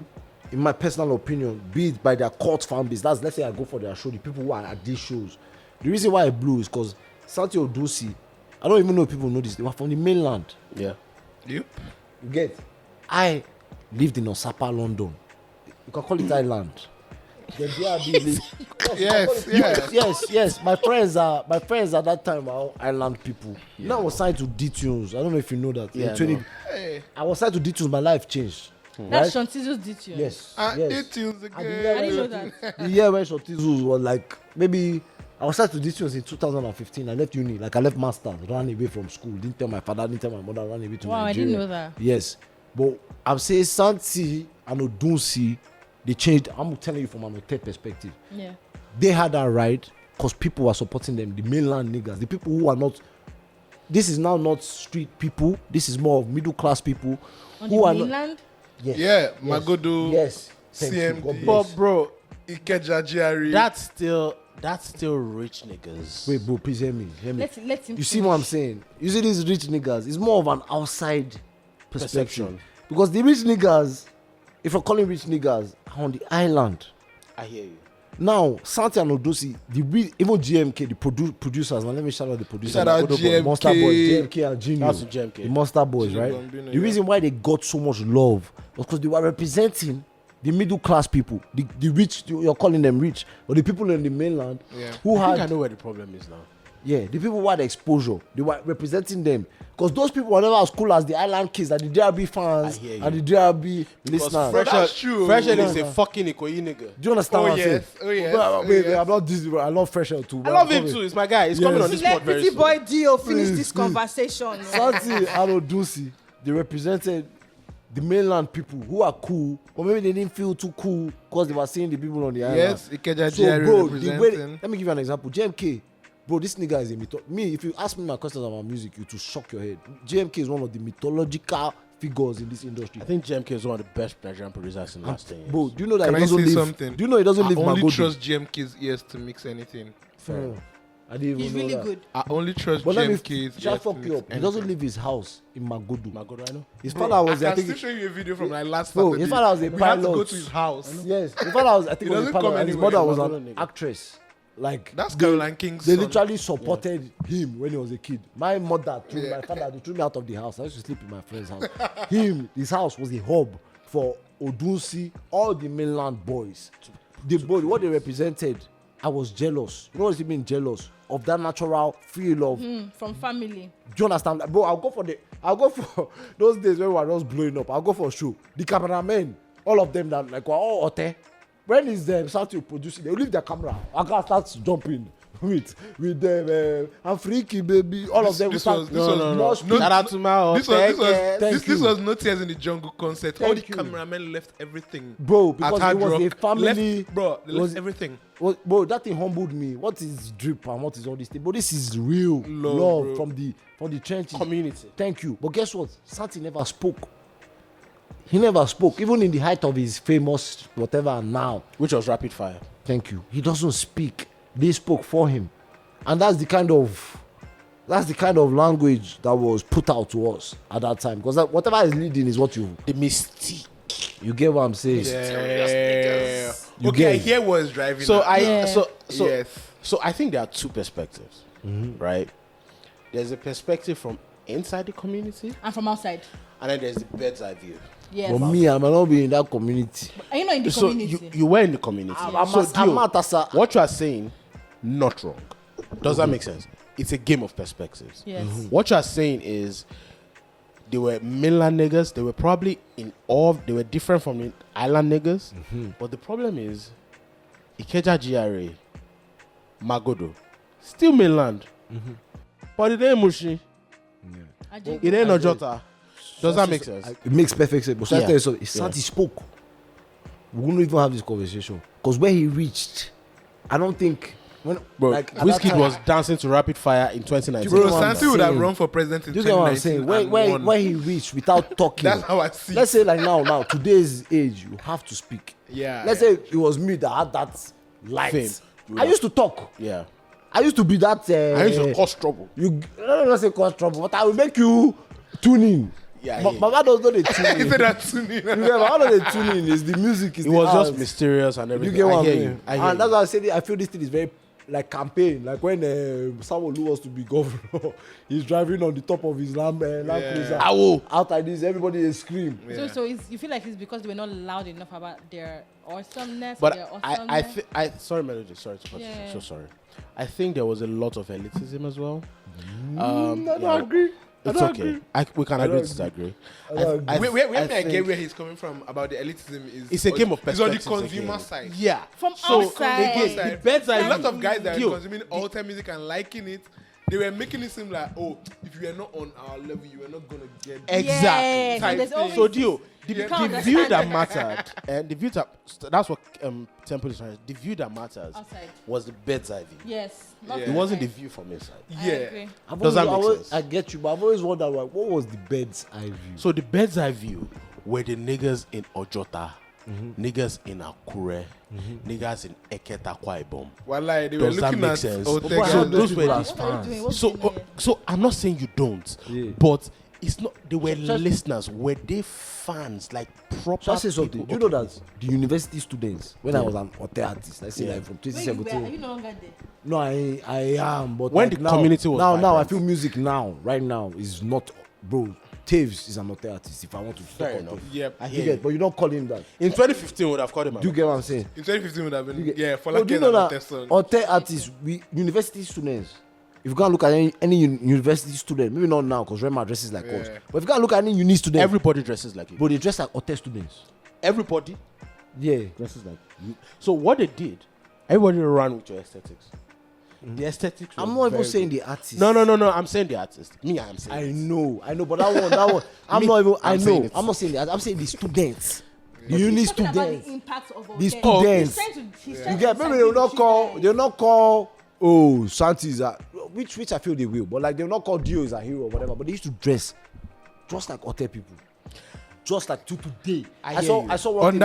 Speaker 1: in my personal opinion, be it by their cult fan base, that's let's say I go for their show, the people who are at these shows. The reason why I blew is because Santi Odunsi, I don't even know if people know this, they were from the mainland.
Speaker 2: Yeah.
Speaker 4: Yep.
Speaker 1: You get? I lived in Osapa, London. You can call it Thailand. Then BRB yes. My friends at that time are all island people. You know, I was signed to D-Tunes. I don't know if you know that.
Speaker 2: Yeah,
Speaker 1: In 20
Speaker 2: no.
Speaker 1: I was signed to D-Tunes. My life changed.
Speaker 3: That's Shantizo's did you.
Speaker 1: Yes.
Speaker 4: And
Speaker 1: yes.
Speaker 4: it is
Speaker 3: I
Speaker 4: again.
Speaker 3: didn't know that.
Speaker 1: The year when Shotizu was like maybe I was signed to D-Tunes in 2015. I left uni, like I left masters, ran away from school. Didn't tell my father, didn't tell my mother, ran away to
Speaker 3: Wow, I
Speaker 1: Nigeria.
Speaker 3: didn't know that.
Speaker 1: Yes, but I'm saying Santi and Odunsi, they changed. I'm telling you from an Alte perspective.
Speaker 3: Yeah.
Speaker 1: They had that right because people were supporting them, the mainland niggas, the people who are not. This is now not street people. This is more of middle class people
Speaker 3: On
Speaker 1: who
Speaker 3: the
Speaker 1: are not.
Speaker 3: mainland?
Speaker 1: Yes.
Speaker 4: Yeah,
Speaker 1: yes,
Speaker 4: Magodo,
Speaker 1: Yes. Thank you.
Speaker 4: CMD.
Speaker 1: God bless.
Speaker 2: But bro,
Speaker 4: Ikeja GRE.
Speaker 2: that's still rich niggas.
Speaker 1: Wait, bro, please hear me. Hear me.
Speaker 3: Let him
Speaker 1: You see what I'm saying? You see these rich niggas, it's more of an outside perception.
Speaker 2: Perception.
Speaker 1: Because the rich niggas, if you're calling rich niggas, are on the island.
Speaker 2: I hear you.
Speaker 1: Now, Santi and Odunsi, even GMK, the producers, now let me shout out the producers.
Speaker 4: Shout out
Speaker 1: The Monster
Speaker 4: GMK.
Speaker 1: Boys, GMK and Genius.
Speaker 2: That's GMK.
Speaker 1: The Monster Boys,
Speaker 4: Genius
Speaker 1: right?
Speaker 4: Bambino,
Speaker 1: The reason why they got so much love was because they were representing the middle class people, the rich, you're calling them rich, but the people in the mainland
Speaker 4: Yeah.
Speaker 1: who
Speaker 2: I think I
Speaker 1: had
Speaker 2: know where the problem is now.
Speaker 1: Yeah, the people who had exposure, they were representing them. Because those people were never as cool as the Island Kids and the DRB fans and the DRB listeners.
Speaker 4: That's true.
Speaker 2: Fresh Air is a fucking Ikoyi nigga.
Speaker 1: Do you understand what I'm saying? Wait, I'm not this. I love Fresh Air too.
Speaker 2: I love him too. It's my guy. He's coming on this
Speaker 3: Let
Speaker 2: pod very
Speaker 3: Pretty
Speaker 2: soon.
Speaker 3: Boy D-O finish this conversation.
Speaker 1: Santi and Odunsi, they represented the mainland people who are cool, but maybe they didn't feel too cool because they were seeing the people on the island.
Speaker 4: Yes, Ikeja
Speaker 1: So,
Speaker 4: Jerry
Speaker 1: bro,
Speaker 4: representing.
Speaker 1: let me give you an example. JMK, bro, this nigga is a me, if you ask me my questions about music, you to shock your head. JMK is one of the mythological figures in this industry.
Speaker 2: I think JMK is one of the best Nigerian producers in the last 10 years.
Speaker 1: Bro, do you know that
Speaker 4: Can
Speaker 1: he
Speaker 4: I
Speaker 1: doesn't
Speaker 4: say
Speaker 1: live?
Speaker 4: something?
Speaker 1: Do you know he doesn't live
Speaker 4: I only
Speaker 1: Magodo?
Speaker 4: trust GMK's ears to mix anything.
Speaker 1: I didn't even
Speaker 3: He's
Speaker 1: know
Speaker 3: really
Speaker 1: that.
Speaker 3: good.
Speaker 4: I only trust
Speaker 1: But let me
Speaker 4: GMK's
Speaker 1: shall
Speaker 4: ears to
Speaker 1: fuck you
Speaker 4: mix
Speaker 1: up. He doesn't
Speaker 4: anything.
Speaker 1: leave his house in Magodo.
Speaker 2: Magodo, I know.
Speaker 1: His
Speaker 4: Bro,
Speaker 1: father was,
Speaker 4: I
Speaker 1: I
Speaker 4: can
Speaker 1: think,
Speaker 4: still show you a video from like last
Speaker 1: Bro,
Speaker 4: Saturday.
Speaker 1: his father was a
Speaker 4: We had to go
Speaker 1: pilot.
Speaker 4: to his house.
Speaker 1: yes, his father was, I think,
Speaker 4: He
Speaker 1: was a
Speaker 4: doesn't come
Speaker 1: pilot, and his
Speaker 4: anywhere.
Speaker 1: mother was
Speaker 2: Magodo
Speaker 1: an
Speaker 2: nigga.
Speaker 1: actress. Like
Speaker 4: That's Caroline King's
Speaker 1: They
Speaker 4: son.
Speaker 1: literally supported him when he was a kid. My mother, threw my father, they threw me out of the house. I used to sleep in my friend's house. His house was a hub for Odunsi, all the mainland boys. The boy, what they represented, I was jealous. You know what it mean, jealous of that natural feel of.
Speaker 3: From family.
Speaker 1: Do you understand? Bro, I'll go for those days when we were just blowing up. I'll go for a show. The cameramen, all of them that like were all Alte. When is them start to produce it, they leave their camera. I can start jumping with them. I'm freaky, baby. All of them will start.
Speaker 2: Shout out to my
Speaker 4: This was No Tears in the Jungle concert. All the
Speaker 1: Thank you.
Speaker 4: cameramen left everything.
Speaker 1: Bro,
Speaker 4: At
Speaker 1: because
Speaker 4: Hard
Speaker 1: it was
Speaker 4: Rock.
Speaker 1: a family.
Speaker 4: They left everything.
Speaker 1: Bro, that thing humbled me. What is drip and what is all this thing? But this is real
Speaker 4: Love,
Speaker 1: love from the trenches.
Speaker 2: Community.
Speaker 1: Thank you. But guess what? Santi never spoke. He never spoke, even in the height of his famous whatever now.
Speaker 2: Which was Rapid Fire.
Speaker 1: Thank you. He doesn't speak. They spoke for him, and that's the kind of language that was put out to us at that time. Because whatever is leading is what
Speaker 2: The mystique.
Speaker 1: you get. What I'm saying?
Speaker 4: Yeah.
Speaker 1: You
Speaker 4: Okay,
Speaker 1: get
Speaker 4: I
Speaker 1: it.
Speaker 4: hear what's driving.
Speaker 2: So
Speaker 4: that.
Speaker 2: so I think there are two perspectives, right? There's a perspective from inside the community,
Speaker 3: And from outside.
Speaker 2: and then there's the bird's eye view.
Speaker 3: Yes.
Speaker 1: For me, I might not be in that community.
Speaker 3: Are you not in the
Speaker 2: So
Speaker 3: community?
Speaker 2: you were in the community.
Speaker 1: I'm not as a.
Speaker 2: What you are saying, not wrong. Does that make sense? It's a game of perspectives.
Speaker 3: Yes.
Speaker 2: What you are saying is, they were mainland niggas. They were probably they were different from the island niggas. But the problem is, Ikeja GRA, Magodo, still mainland. But it ain't Mushi. It ain't Ojota. Does that make sense?
Speaker 1: It makes perfect sense. But
Speaker 2: Yeah.
Speaker 1: I tell you something, if Santi spoke, we wouldn't even have this conversation. Because where he reached, I don't think when
Speaker 2: Bro,
Speaker 1: like at
Speaker 2: Whiskey
Speaker 1: that time-
Speaker 2: was dancing to Rapid Fire in 2019.
Speaker 1: Bro,
Speaker 4: Bro,
Speaker 1: what I'm
Speaker 4: Santi would have
Speaker 1: saying.
Speaker 4: run for president in
Speaker 1: Do you get what I'm
Speaker 4: 2019.
Speaker 1: saying? Where
Speaker 4: and won.
Speaker 1: where he reached without talking.
Speaker 4: That's how I see
Speaker 1: Let's
Speaker 4: it.
Speaker 1: say like now, today's age, you have to speak.
Speaker 4: Yeah.
Speaker 1: Let's say it was me that had that light.
Speaker 2: Fame.
Speaker 1: I used to talk.
Speaker 2: Yeah.
Speaker 1: I used to be that.
Speaker 2: I used to cause trouble.
Speaker 1: You not say cause trouble, but I will make you tune in.
Speaker 2: Yeah,
Speaker 1: Ma-
Speaker 2: yeah.
Speaker 1: Mama does not dey tune
Speaker 4: He
Speaker 1: in.
Speaker 4: said that to me.
Speaker 1: You get Mama does not tune in. It's the music. It's
Speaker 2: It
Speaker 1: the
Speaker 2: was
Speaker 1: art.
Speaker 2: just mysterious and
Speaker 1: You
Speaker 2: everything.
Speaker 1: get what
Speaker 2: I
Speaker 1: I
Speaker 2: hear
Speaker 1: mean?
Speaker 2: you. I hear
Speaker 1: And that's
Speaker 2: you.
Speaker 1: why I said I feel this thing is very like campaign. Like when Sanwo-Olu wants to be governor, he's driving on the top of his Land Cruiser.
Speaker 2: Awo.
Speaker 1: Out like this, everybody is scream.
Speaker 3: So you feel like it's because they were not loud enough about their awesomeness.
Speaker 2: But
Speaker 3: their
Speaker 2: I
Speaker 3: awesomeness?
Speaker 2: sorry, Melody. Sorry to cut you.
Speaker 3: Yeah.
Speaker 2: So sorry. I think there was a lot of elitism as well.
Speaker 1: I don't
Speaker 2: yeah.
Speaker 1: agree. I
Speaker 2: It's
Speaker 1: don't
Speaker 2: okay.
Speaker 1: agree.
Speaker 2: We can
Speaker 1: I
Speaker 2: agree
Speaker 1: don't
Speaker 2: to disagree.
Speaker 1: I don't agree.
Speaker 4: Where I
Speaker 2: think-
Speaker 4: get where he's coming from about the elitism is
Speaker 2: It's a game of
Speaker 4: It's on the
Speaker 2: perspectives
Speaker 4: consumer
Speaker 2: again.
Speaker 4: side.
Speaker 2: Yeah.
Speaker 3: From
Speaker 2: So
Speaker 3: outside.
Speaker 2: again, the bird's eye
Speaker 4: A lot of guys that
Speaker 2: Yo,
Speaker 4: are consuming alter music and liking it, they were making it seem like, oh, if you are not on our level, you are not gonna get
Speaker 2: Exactly.
Speaker 3: Yes,
Speaker 4: Type
Speaker 3: and there's
Speaker 4: thing.
Speaker 3: always
Speaker 2: So Dio, the
Speaker 4: You
Speaker 3: can't
Speaker 2: view that
Speaker 3: understand.
Speaker 2: mattered, and the view that's what Temple is trying. The view that matters
Speaker 3: outside.
Speaker 2: was the bird's eye view.
Speaker 3: Yes. Not
Speaker 4: Yeah.
Speaker 2: It
Speaker 3: from
Speaker 2: wasn't the
Speaker 3: outside.
Speaker 2: view from inside.
Speaker 3: I agree.
Speaker 4: Yeah.
Speaker 2: Does that make sense?
Speaker 1: I get you, but I've always wondered like, what was the bird's eye view?
Speaker 2: So the bird's eye view were the niggas in Ojota, niggas in Akure, niggas in Eketa Kwaibom.
Speaker 4: Wallahi, they were
Speaker 2: Does that
Speaker 4: looking
Speaker 2: make
Speaker 4: at
Speaker 2: sense?
Speaker 4: Ote
Speaker 1: But
Speaker 2: So
Speaker 1: how
Speaker 4: Ghana.
Speaker 2: those
Speaker 1: people
Speaker 2: were
Speaker 1: are
Speaker 2: the-
Speaker 3: What are you
Speaker 1: fans?
Speaker 3: doing? What's
Speaker 2: So
Speaker 3: going on?
Speaker 2: so I'm not saying you don't,
Speaker 1: Yeah.
Speaker 2: but it's not. They were listeners. Were they fans like proper?
Speaker 1: So I say something.
Speaker 2: people?
Speaker 1: Do you know that the university students, when I was an Ote artist, I say
Speaker 2: Yeah.
Speaker 1: like from
Speaker 3: Where you were? Are
Speaker 1: 2017.
Speaker 3: you no longer there?
Speaker 1: No, I am. But
Speaker 2: When
Speaker 1: like
Speaker 2: the
Speaker 1: now,
Speaker 2: community was
Speaker 1: now I
Speaker 2: vibrant.
Speaker 1: feel music now, right now, is not, bro. Taves is an Ote artist. If I want to
Speaker 2: Fair
Speaker 1: talk
Speaker 2: enough.
Speaker 1: about
Speaker 4: Yep.
Speaker 2: I
Speaker 1: you
Speaker 2: hear
Speaker 1: get,
Speaker 2: you.
Speaker 1: but you don't call him that.
Speaker 2: In 2015, would have called him.
Speaker 1: Do you get what I'm saying?
Speaker 4: In 2015 would have been
Speaker 1: You get-
Speaker 4: yeah, for
Speaker 1: No,
Speaker 4: like
Speaker 1: do you know that
Speaker 4: song.
Speaker 1: Ote artists, we university students, if you go and look at any university student, maybe not now because Rema dresses like us, but if you go and look at any uni student,
Speaker 2: everybody dresses like you.
Speaker 1: but they dress like hotel students.
Speaker 2: Everybody
Speaker 1: Yeah.
Speaker 2: dresses like you. So what they did, everybody ran with your aesthetics. The aesthetics.
Speaker 1: I'm
Speaker 2: was
Speaker 1: not even
Speaker 2: very
Speaker 1: saying
Speaker 2: good.
Speaker 1: the artist.
Speaker 2: No. I'm saying the artist. Me, I'm saying.
Speaker 1: I
Speaker 2: this.
Speaker 1: know, but that one. I'm not even.
Speaker 2: I'm saying it.
Speaker 1: I'm not saying that. I'm saying the students, the
Speaker 3: He's
Speaker 1: uni
Speaker 3: talking about
Speaker 1: students.
Speaker 3: the impact of
Speaker 1: The
Speaker 3: Odunsi.
Speaker 1: students.
Speaker 3: He's
Speaker 1: You
Speaker 3: trying
Speaker 1: get
Speaker 3: to
Speaker 1: maybe they will not
Speaker 3: you
Speaker 1: call.
Speaker 3: guys.
Speaker 1: They will not call. Oh, Santis are which I feel they will, but like they will not call Dio as a hero or whatever. But they used to dress just like hotel people, just like today. I saw one
Speaker 4: On
Speaker 1: thing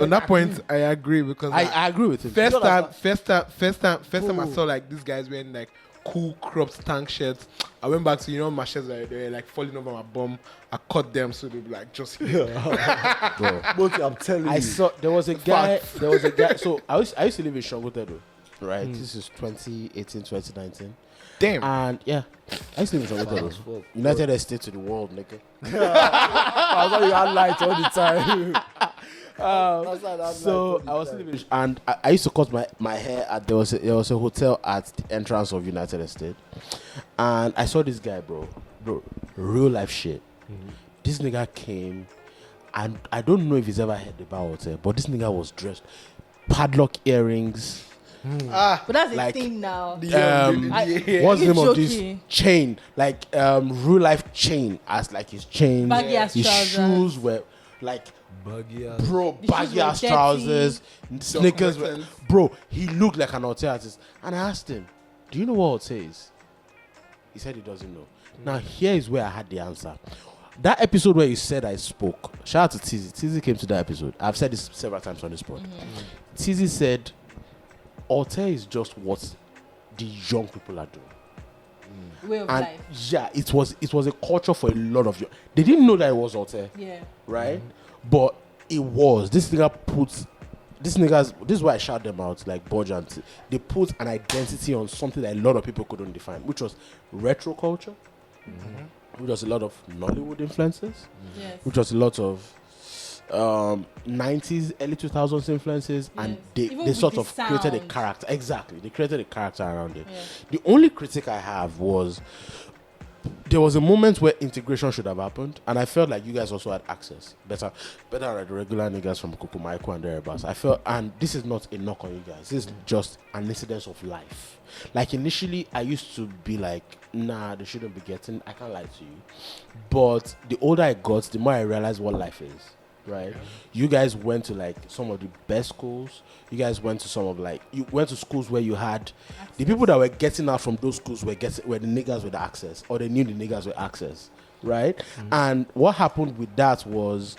Speaker 4: that point, I agree because
Speaker 2: I agree with him.
Speaker 4: First time I
Speaker 1: Ooh.
Speaker 4: saw like these guys wearing like cool cropped tank shirts. I went back to my shirts they were like falling over my bum. I cut them so they be like just here.
Speaker 1: bro. But I'm telling you,
Speaker 2: I saw there was a guy. So I used to live in Shangote though. Right, this is 2018, 2019.
Speaker 4: Damn.
Speaker 2: And yeah, I used to live in Shangote though. United States to the world, nigga.
Speaker 1: I thought you had lights all the time.
Speaker 2: So I was living, and I used to cut my hair at there was a hotel at the entrance of United States, and I saw this guy, bro, real life shit. This nigga came, and I don't know if he's ever heard about it, but this nigga was dressed, padlock earrings.
Speaker 3: But that's
Speaker 2: Like,
Speaker 3: a thing now.
Speaker 2: What's the name of this
Speaker 3: Joking.
Speaker 2: chain? Like real life chain as like his chains.
Speaker 3: Baggy ass
Speaker 2: his
Speaker 3: trousers.
Speaker 2: shoes were like
Speaker 1: Buggy
Speaker 2: bro,
Speaker 3: The
Speaker 2: baggy
Speaker 3: shoes were
Speaker 2: ass
Speaker 3: dirty.
Speaker 2: trousers, sneakers were,
Speaker 4: buttons.
Speaker 2: bro. He looked like an Alte artist, and I asked him, "Do you know what Alte is?" He said he doesn't know. Now here is where I had the answer. That episode where you said I spoke. Shout out to Tizzy. Tizzy came to that episode. I've said this several times on this pod. Tizzy said, "Alte is just what the young people are doing."
Speaker 3: Way of
Speaker 2: And
Speaker 3: life.
Speaker 2: yeah, it was a culture for a lot of you. They didn't know that it was Alte,
Speaker 3: Yeah.
Speaker 2: right? But it was. This is why I shout them out like Bodge and they put an identity on something that a lot of people couldn't define, which was retro culture, which was a lot of Nollywood influences,
Speaker 3: Yes.
Speaker 2: which was a lot of 90s, early 2000s influences, and
Speaker 3: Even
Speaker 2: they
Speaker 3: with
Speaker 2: sort
Speaker 3: the
Speaker 2: of created a
Speaker 3: sound.
Speaker 2: character. Exactly, they created a character around it.
Speaker 3: Yeah.
Speaker 2: The only critique I have was there was a moment where integration should have happened, and I felt like you guys also had access better than the regular niggas from Kukumaiko and thereabouts. I felt, and this is not a knock on you guys, this is just an incidence of life. Like initially, I used to be like, nah, they shouldn't be getting. I can't lie to you, but the older I got, the more I realized what life is. Right, you guys went to like some of the best schools. You guys went to some of like you went to schools where you had the people that were getting out from those schools were the niggas with the access, or they knew the niggas with access, right? And what happened with that was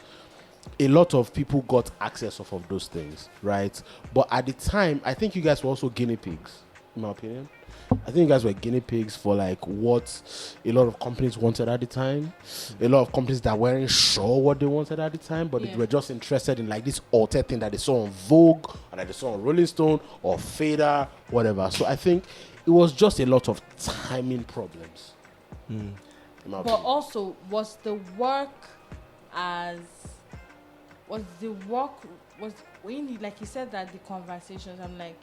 Speaker 2: a lot of people got access off of those things, right? But at the time, I think you guys were also guinea pigs, in my opinion. I think you guys were guinea pigs for like what a lot of companies wanted at the time. A lot of companies that weren't sure what they wanted at the time, but they were just interested in like this Alte thing that they saw on Vogue or that they saw on Rolling Stone or Fader, whatever. So I think it was just a lot of timing problems. In my
Speaker 3: But
Speaker 2: opinion.
Speaker 3: also, was when you, like you said that the conversations, I'm like,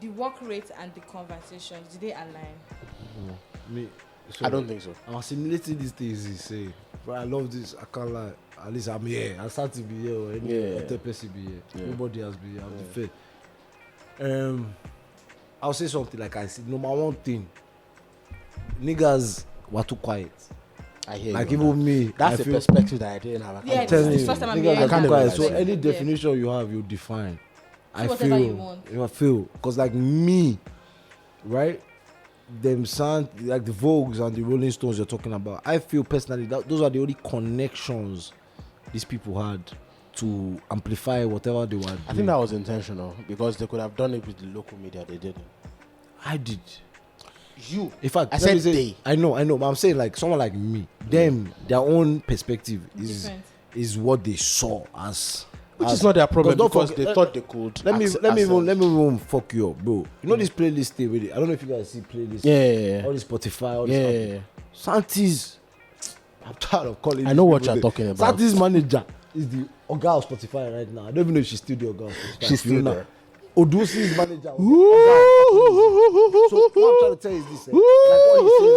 Speaker 3: the work rate and the conversations, did they align?
Speaker 1: Me,
Speaker 2: I don't think so.
Speaker 1: I'm assimilating these things he say. But I love this. I can't lie. At least I'm here. I start to be here. Or any other person be here.
Speaker 2: Yeah.
Speaker 1: Nobody has been here. I'm the fair. I'll say something like I said. Number one thing, niggas were too quiet.
Speaker 2: I hear
Speaker 1: Like
Speaker 2: you.
Speaker 1: even me.
Speaker 2: That's
Speaker 1: I
Speaker 2: a
Speaker 1: feel,
Speaker 2: perspective that I didn't have.
Speaker 3: Yeah,
Speaker 2: I'm
Speaker 1: telling
Speaker 3: it's
Speaker 1: you,
Speaker 3: first time I'm
Speaker 1: niggas
Speaker 3: hearing
Speaker 1: are too
Speaker 2: that.
Speaker 1: quiet. So
Speaker 2: Yeah.
Speaker 1: any
Speaker 3: Yeah.
Speaker 1: definition you have, you define. I
Speaker 3: whatever
Speaker 1: feel.
Speaker 3: you want.
Speaker 1: I feel. Because like me, right? Them sound like the Vogues and the Rolling Stones you're talking about. I feel personally that those are the only connections these people had to amplify whatever they were doing.
Speaker 2: I think that was intentional because they could have done it with the local media. They didn't.
Speaker 1: I did.
Speaker 2: You.
Speaker 1: In fact,
Speaker 2: I
Speaker 1: let
Speaker 2: said
Speaker 1: me say-
Speaker 2: they.
Speaker 1: I know, but I'm saying like someone like me, them, their own perspective
Speaker 3: Different.
Speaker 1: is what they saw as.
Speaker 2: Which
Speaker 1: as-
Speaker 2: is not their problem
Speaker 1: don't
Speaker 2: because
Speaker 1: forget-
Speaker 2: they thought they could.
Speaker 1: Let me
Speaker 2: access-
Speaker 1: even fuck you up, bro. You know this playlist thing with it. I don't know if you guys see playlists.
Speaker 2: Yeah.
Speaker 1: All this Spotify, all
Speaker 2: Yeah.
Speaker 1: this. Santis. I'm tired of calling.
Speaker 2: I
Speaker 1: these
Speaker 2: know what
Speaker 1: people
Speaker 2: you're
Speaker 1: the-
Speaker 2: talking about.
Speaker 1: Santis manager is the Oga of Spotify right now. I don't even know if she's still the Oga of Spotify.
Speaker 2: She's still
Speaker 1: Fiona.
Speaker 2: there.
Speaker 1: Odusi's manager. So what I'm trying to tell you is this. Like what he's saying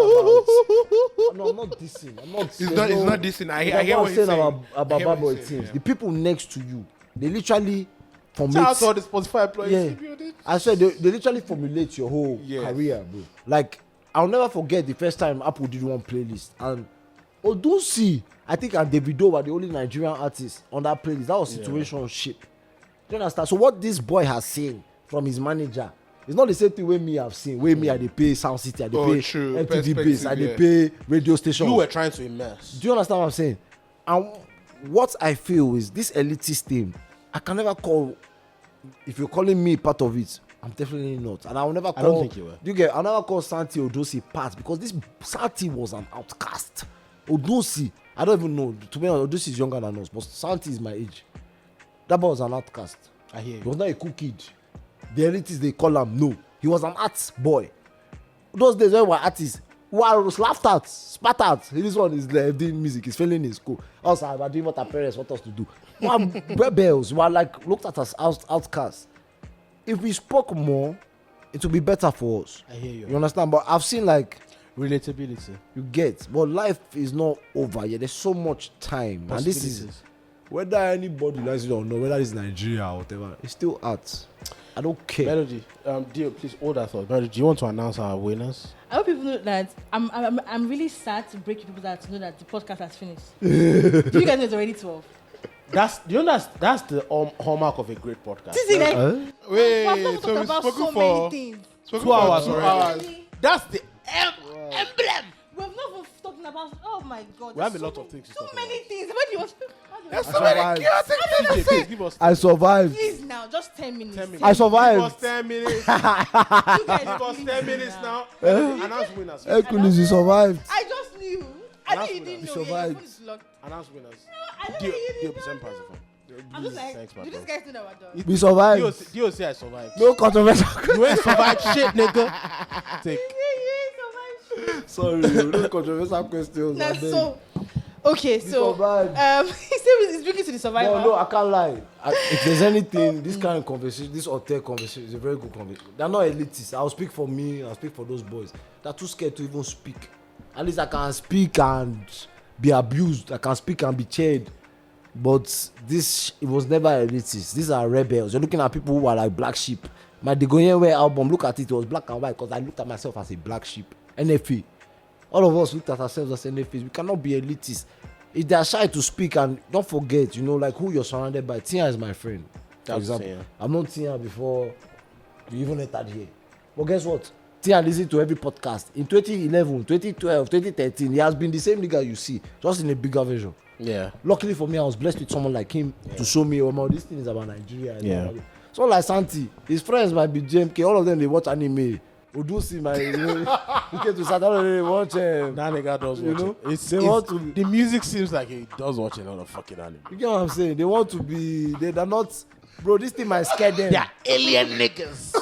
Speaker 1: about. No, I'm not dissing.
Speaker 4: It's not dissing. I hear what
Speaker 1: he's
Speaker 4: he's
Speaker 1: saying
Speaker 4: saying.
Speaker 1: about Bad Boy Timz. The people next to you, they literally
Speaker 2: Shout out
Speaker 1: formulate.
Speaker 2: to all the Spotify employees.
Speaker 1: Yeah, I said they literally formulate your whole career, bro. Like I'll never forget the first time Apple did one playlist and Odunsi, I think, and Davido were the only Nigerian artists on that playlist. That was situationship. Do you understand? So what this boy has seen from his manager, it's not the same thing way me have seen. Way me I dey pay Sound City, I dey pay MTV Base, I dey pay radio station.
Speaker 2: You were trying to immerse.
Speaker 1: Do you understand what I'm saying? And what I feel is this elitist thing, I can never call. If you're calling me part of it, I'm definitely not. And I will never call.
Speaker 2: I don't think you were.
Speaker 1: You get? I'll never call Santi Odunsi part because this Santi was an outcast. Odunsi, I don't even know. To be honest, Odunsi is younger than us, but Santi is my age. That boy was an outcast.
Speaker 2: I hear you.
Speaker 1: He was not a cool kid. The elitists they call him, no. He was an arts boy. Those days when we were artists, we were laughed at, spat at. This one is doing music, he's failing in school. Us, we are doing what our parents want us to do. We were rebels, we were like looked at as outcasts. If we spoke more, it would be better for us.
Speaker 2: I hear you.
Speaker 1: You understand? But I've seen like
Speaker 2: Relatability.
Speaker 1: you get, but life is not over yet. There's so much time, and this is whether anybody likes it or not, whether it's Nigeria or whatever, it's still art. I don't care.
Speaker 2: Melody, dear, please hold that thought. Melody, do you want to announce our winners?
Speaker 3: I hope people know that I'm really sad to break people that to know that the podcast has finished. Do you guys know it's already 12?
Speaker 2: That's the hallmark of a great podcast.
Speaker 3: This is like,
Speaker 4: Wait, so we've spoken
Speaker 3: so
Speaker 4: for
Speaker 3: many things.
Speaker 2: 2 hours
Speaker 4: for
Speaker 2: already. That's the emblem.
Speaker 3: We've not even talking about. Oh my God!
Speaker 2: We have a
Speaker 3: there's
Speaker 2: lot
Speaker 3: so
Speaker 2: of things to
Speaker 3: So
Speaker 2: talk
Speaker 3: many
Speaker 2: about.
Speaker 3: things. What do you want?
Speaker 4: There's
Speaker 3: to
Speaker 4: so many chaotic
Speaker 2: DJ,
Speaker 4: things.
Speaker 2: please give us
Speaker 1: I survived.
Speaker 3: Please now, just 10 minutes.
Speaker 2: 10 minutes.
Speaker 1: I survived.
Speaker 2: Give us 10 minutes.
Speaker 3: You guys
Speaker 2: Give us
Speaker 3: really
Speaker 2: 10
Speaker 3: do
Speaker 2: minutes
Speaker 3: now.
Speaker 2: now. Announce winners.
Speaker 1: Hercules, you survived.
Speaker 3: I just knew. I knew you didn't
Speaker 1: You
Speaker 3: know.
Speaker 1: survived.
Speaker 3: Your phone is locked.
Speaker 2: Announce winners.
Speaker 3: I know
Speaker 2: Dio,
Speaker 3: you
Speaker 2: Dio,
Speaker 3: didn't
Speaker 2: send
Speaker 3: know.
Speaker 2: pass the phone.
Speaker 3: I'm just like,
Speaker 2: Thanks, my
Speaker 3: do
Speaker 2: bro.
Speaker 3: these guys know that we're done?
Speaker 1: We survived.
Speaker 2: Dio say I survived.
Speaker 1: No controversial.
Speaker 2: You ain't survived shit, nigga. Take.
Speaker 1: Sorry, no controversial questions.
Speaker 3: Now,
Speaker 1: I beg.
Speaker 3: so, okay, so,
Speaker 1: survived.
Speaker 3: he said he's speaking to the survivor.
Speaker 1: No, I can't lie. If there's anything, this kind of conversation, this hotel conversation is a very good conversation. They're not elitists. I'll speak for me, I'll speak for those boys. They're too scared to even speak. At least I can speak and be abused. I can speak and be cheered. But this, it was never elitists. These are rebels. You're looking at people who are like black sheep. My Degoyen album, look at it, it was black and white because I looked at myself as a black sheep. NFA. All of us looked at ourselves as NFAs. We cannot be elitists. If they are shy to speak, and don't forget, you know, like who you're surrounded by. Tia is my friend. For example, I've known Tia before you even entered here. But guess what? Tia listened to every podcast. In 2011, 2012, 2013, he has been the same nigga you see, just in a bigger version.
Speaker 2: Yeah.
Speaker 1: Luckily for me, I was blessed with someone like him to show me, oh man, this thing is about Nigeria.
Speaker 2: Yeah.
Speaker 1: So like Santi, his friends might be JMK, all of them, they watch anime. Odunsi, my, you came to Saturday, they watch.
Speaker 2: That nigga does
Speaker 1: You
Speaker 2: watch
Speaker 1: know,
Speaker 2: it.
Speaker 1: they want to be-
Speaker 2: the music seems like he does watch a lot of fucking anime.
Speaker 1: You get what I'm saying? They want to be, they're not, bro, this thing might scare them.
Speaker 2: Yeah, alien niggas.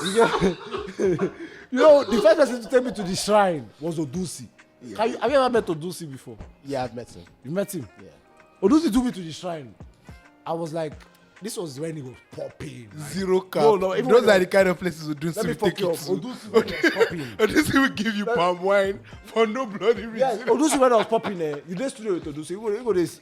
Speaker 1: You know, the first person to take me to the shrine was Odunsi. Yeah. Have you ever met Odunsi before?
Speaker 2: Yeah, I've met him.
Speaker 1: You met him?
Speaker 2: Yeah.
Speaker 1: Odunsi took me to the shrine. I was like, this was when he was popping. Like,
Speaker 4: Zero cap.
Speaker 1: No, even
Speaker 4: Those
Speaker 1: when-
Speaker 4: are the kind of places Odunsi
Speaker 1: let me
Speaker 4: will
Speaker 1: fuck
Speaker 4: take
Speaker 1: you
Speaker 4: you
Speaker 1: up.
Speaker 4: to.
Speaker 1: Odunsi when he was popping.
Speaker 4: Odunsi will give you palm wine for no bloody reason.
Speaker 1: Yeah, Odunsi when I was popping, you did studio with Odunsi.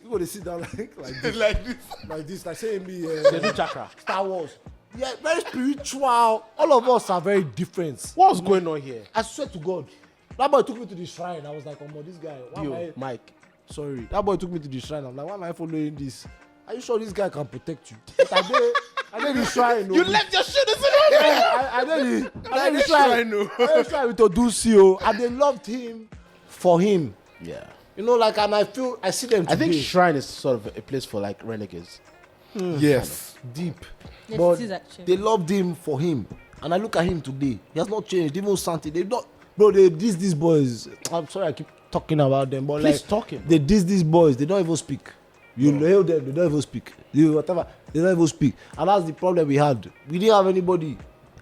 Speaker 1: You go to sit down like this.
Speaker 4: Like this.
Speaker 1: Like this, like saying me
Speaker 2: They do chakra.
Speaker 1: Star Wars. Yeah, very spiritual. All of us are very different.
Speaker 2: What's going on here?
Speaker 1: I swear to God. That boy took me to the shrine. I was like, oh my, this guy. Why am
Speaker 2: You,
Speaker 1: I?
Speaker 2: Mike.
Speaker 1: Sorry. That boy took me to the shrine. I'm like, why am I following this? Are you sure this guy can protect you? But I did the shrine.
Speaker 2: You left your shit in the
Speaker 1: Yeah, I did the shrine.
Speaker 4: no.
Speaker 1: I did the shrine with Odunsi, and they loved him for him.
Speaker 2: Yeah.
Speaker 1: You know, like, and I see them today.
Speaker 2: I think Shrine is sort of a place for like renegades.
Speaker 4: Yes.
Speaker 1: Deep.
Speaker 3: Yes,
Speaker 1: But
Speaker 3: it is actually.
Speaker 1: they loved him for him. And I look at him today. He has not changed. Even Santi, they don't. Bro, they diss these boys. I'm sorry I keep talking about them, but
Speaker 2: Please
Speaker 1: like,
Speaker 2: talk him.
Speaker 1: they diss these boys. They don't even speak. You know them. They don't even speak. Whatever. They don't even speak. And that's the problem we had. We didn't have anybody.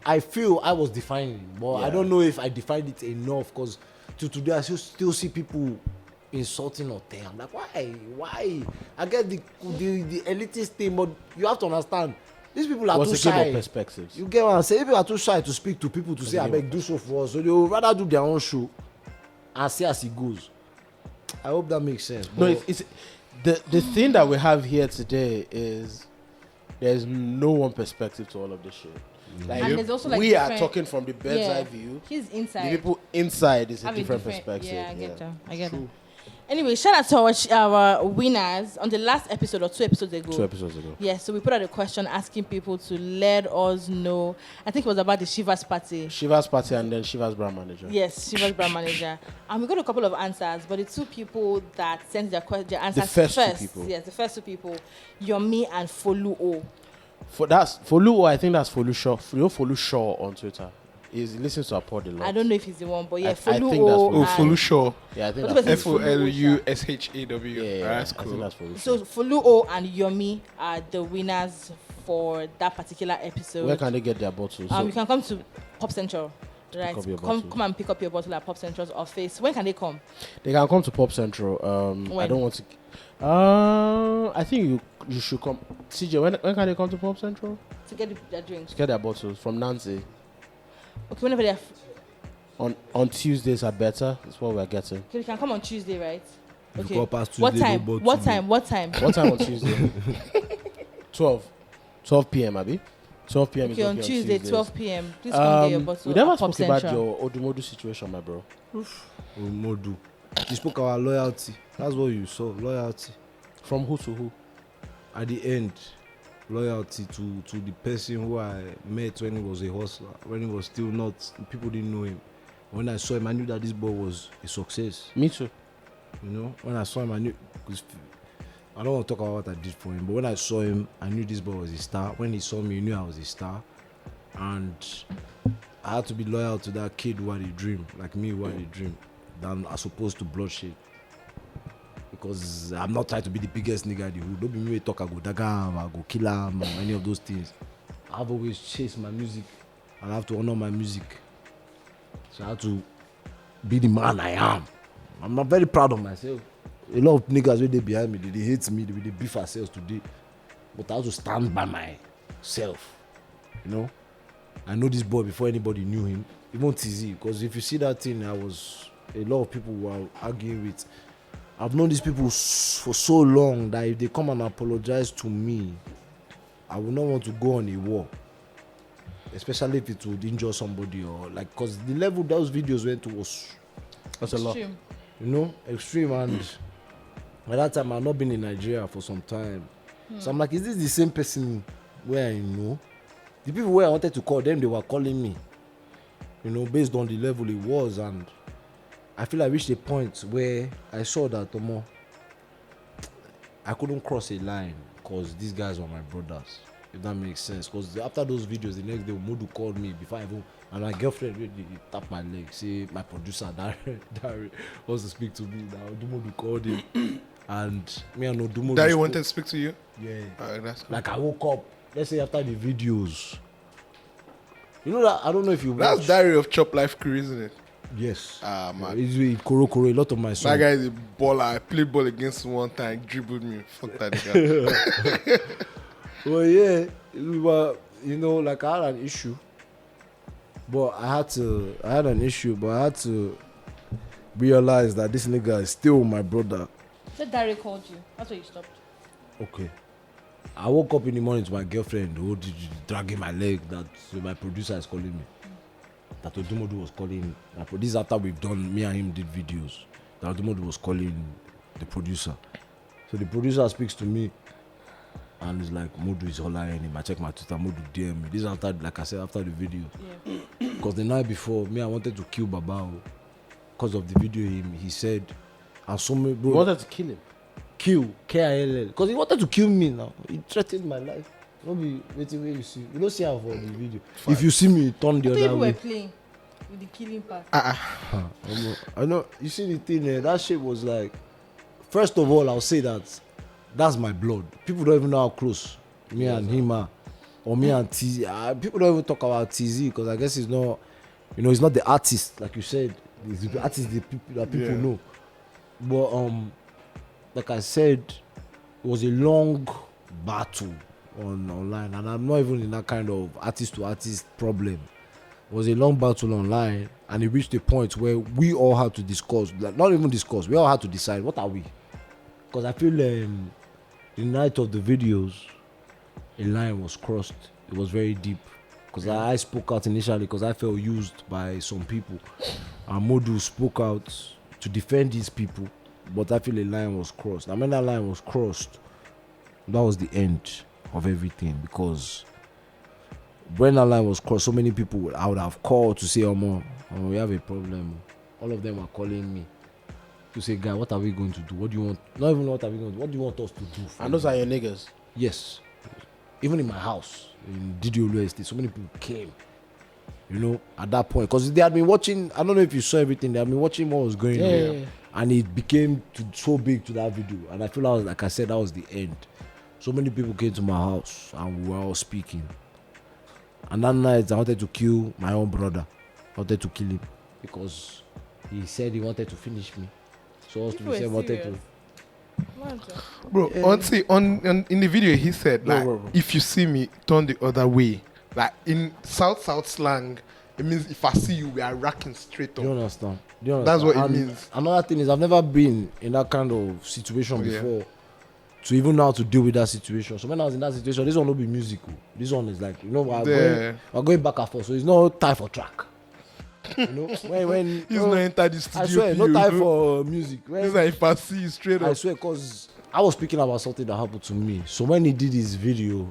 Speaker 1: I feel I was defining it, but I don't know if I defined it enough because to today I still see people insulting Alte. I'm like, why? I get the elitist thing, but you have to understand, These people are
Speaker 2: What's
Speaker 1: too
Speaker 2: the game
Speaker 1: shy.
Speaker 2: of perspectives?
Speaker 1: You get what I'm saying? People are too shy to speak to people to say, I beg, do so for us. So they will rather do their own show and see as it goes. I hope that makes sense.
Speaker 2: No, it's the thing that we have here today is there's no one perspective to all of this shit. Like,
Speaker 3: And there's also, like,
Speaker 2: we are
Speaker 3: different-
Speaker 2: talking from the bird's eye view.
Speaker 3: He's
Speaker 2: The
Speaker 3: inside.
Speaker 2: people inside is a
Speaker 3: Have
Speaker 2: different perspective.
Speaker 3: Yeah, I get that. I get
Speaker 2: True.
Speaker 3: that. Anyway, shout out to our winners on the last episode or 2 episodes ago.
Speaker 2: 2 episodes ago.
Speaker 3: Yes, so we put out a question asking people to let us know. I think it was about the Chivas party.
Speaker 2: Chivas party and then Chivas brand manager.
Speaker 3: Yes, Chivas brand manager. And we got a couple of answers, but the 2 people that sent their answers
Speaker 2: first 2 people.
Speaker 3: Yes, the first 2 people, Yomi and Foluo.
Speaker 2: For Luo, I think that's Folu Shaw. Folu Shaw on Twitter. He listens to our pod a lot.
Speaker 3: I don't know if he's the one, but yeah,
Speaker 2: I think that's
Speaker 3: Foluo.
Speaker 2: Folu.
Speaker 4: Folushaw.
Speaker 2: Yeah, I think
Speaker 3: What
Speaker 2: that's
Speaker 3: was
Speaker 2: Folu.
Speaker 4: Folushaw.
Speaker 2: Yeah,
Speaker 4: That's
Speaker 2: I think
Speaker 4: cool.
Speaker 2: that's Folu.
Speaker 3: So Foluo and Yomi are the winners for that particular episode.
Speaker 2: Where can they get their bottles?
Speaker 3: You can come to Pop Central. Right,
Speaker 2: up your
Speaker 3: come
Speaker 2: bottle.
Speaker 3: and pick up your bottle at Pop Central's office. When can they come?
Speaker 2: They can come to Pop Central. I
Speaker 3: When?
Speaker 2: don't want to. I think you should come. CJ, when can they come to Pop Central?
Speaker 3: To get their drinks.
Speaker 2: To get their bottles from Nancy.
Speaker 3: Okay, whenever they're.
Speaker 2: On Tuesdays are better. That's what we're getting.
Speaker 3: Okay, they can come on Tuesday, right?
Speaker 1: If
Speaker 3: Okay.
Speaker 1: you go past
Speaker 3: What
Speaker 1: Tuesday,
Speaker 3: time?
Speaker 1: go back
Speaker 3: What
Speaker 1: Tuesday.
Speaker 3: time? What time?
Speaker 2: What time on Tuesday? 12 p.m. Abi. 12 p.m.
Speaker 3: Okay,
Speaker 2: is
Speaker 3: on
Speaker 2: okay
Speaker 3: Tuesday,
Speaker 2: Tuesdays.
Speaker 3: 12 p.m. Please come get your bottle.
Speaker 2: We never
Speaker 3: at Pop
Speaker 2: spoke about
Speaker 3: Central.
Speaker 2: your Odumodu situation, my bro.
Speaker 1: Modu. You spoke about loyalty. That's what you saw. Loyalty.
Speaker 2: From who to who?
Speaker 1: At the end, loyalty to the person who I met when he was a hustler, when he was still not, people didn't know him. When I saw him, I knew that this boy was a success.
Speaker 2: Me too.
Speaker 1: You know, when I saw him, I knew. Cause I don't want to talk about what I did for him, but when I saw him, I knew this boy was a star. When he saw me, he knew I was a star, and I had to be loyal to that kid who had a dream, like me who had a dream, than as opposed to bloodshed. Because I'm not trying to be the biggest nigga in the hood. Don't be me talk, I go daga him, I go kill him, or any of those things. I've always chased my music, and I have to honor my music. So I have to be the man I am. I'm not very proud of myself. A lot of niggas when they behind me, they hate me, they beef ourselves today. But I have to stand by myself. You know? I know this boy before anybody knew him. Even TZ, because if you see that thing, a lot of people were arguing with. I've known these people for so long that if they come and apologize to me, I would not want to go on a war. Especially if it would injure somebody or like, because the level those videos went to was,
Speaker 2: That's a lot.
Speaker 3: Extreme.
Speaker 1: you know, extreme. And at that time, I've not been in Nigeria for some time. So I'm like, is this the same person where I know? The people where I wanted to call them, they were calling me, you know, based on the level it was. And I feel I reached a point where I saw that I couldn't cross a line because these guys were my brothers, if that makes sense. Because after those videos, the next day, Modu called me before I even, and my girlfriend really tapped my leg, say my producer, Dari wants to speak to me. Now, Odumodu called him, and me and Odumodu.
Speaker 4: Daddy wanted to speak to you?
Speaker 1: Yeah.
Speaker 4: That's cool.
Speaker 1: Like I woke up, let's say after the videos. You know that, I don't know if you
Speaker 4: That's
Speaker 1: watch.
Speaker 4: Diary of Chop Life Crew, isn't it?
Speaker 1: Yes.
Speaker 4: Ah, man.
Speaker 1: It's Koro, a lot of my songs.
Speaker 4: That guy is a baller. I played ball against him one time, dribbled me. Fuck that nigga.
Speaker 1: Well, yeah, we were, you know, like I had an issue, but I had to realize that this nigga is still my brother.
Speaker 3: Said Dari called you. That's why you stopped.
Speaker 1: Okay. I woke up in the morning to my girlfriend who did dragging my leg that my producer is calling me. That Odumodu was calling. This is after we've done, me and him did videos. That Odumodu was calling the producer. So the producer speaks to me and he's like, Modu is hollering him. I check my Twitter, Modu DM me. This is after, like I said, after the video.
Speaker 3: Yeah.
Speaker 1: Because the night before, I wanted to kill Babao because of the video he said. And so many, bro.
Speaker 2: You wanted to kill him?
Speaker 1: Kill, K-I-L-L. Because he wanted to kill me now. He threatened my life. Don't be waiting where you see. You don't see how for the video. If you see me, turn the
Speaker 3: I thought
Speaker 1: other
Speaker 3: you
Speaker 1: way.
Speaker 3: were playing with the killing part.
Speaker 1: I know. You see the thing, that shit was like. First of all, I'll say that's my blood. People don't even know how close me and him are, or me and TZ. People don't even talk about TZ because I guess he's not. You know, he's not the artist like you said. He's the artist that people know. But like I said, it was a long battle. online, and I'm not even in that kind of artist to artist problem. It was a long battle online, and it reached a point where we all had to discuss, like, not even discuss, we all had to decide what are we. Because I feel the night of the videos, a line was crossed. It was very deep. Because I spoke out initially because I felt used by some people. And Modu spoke out to defend these people, but I feel a line was crossed. And when that line was crossed, that was the end of everything. Because when that line was crossed, so many people I would have called to say, oh, we have a problem. All of them were calling me to say, guy, what are we going to do? What do you want? Not even what are we going to do. What do you want us to do?
Speaker 2: And those are your niggas?
Speaker 1: Yes. Even in my house, in Davido Estate, so many people came, at that point. Because they had been watching, I don't know if you saw everything, they had been watching what was going on.
Speaker 2: Yeah.
Speaker 1: And it became so big to that video. And I feel like I said, that was the end. So many people came to my house and we were all speaking. And that night, I wanted to kill my own brother. I wanted to kill him because he said he wanted to finish me. So also to say wanted to.
Speaker 4: Bro, on in the video he said, like, if you see me, turn the other way. Like in South slang, it means if I see you, we are racking straight up.
Speaker 1: Do you understand?
Speaker 4: That's what it means.
Speaker 1: Another thing is, I've never been in that kind of situation before to even know how to deal with that situation. So when I was in that situation, this one will be musical. This one is like, we're going back and forth. So it's no time for track. When
Speaker 4: he's not entered the studio.
Speaker 1: I swear, no time for music.
Speaker 4: It's like if I see you straight up.
Speaker 1: I swear, because I was speaking about something that happened to me. So when he did his video,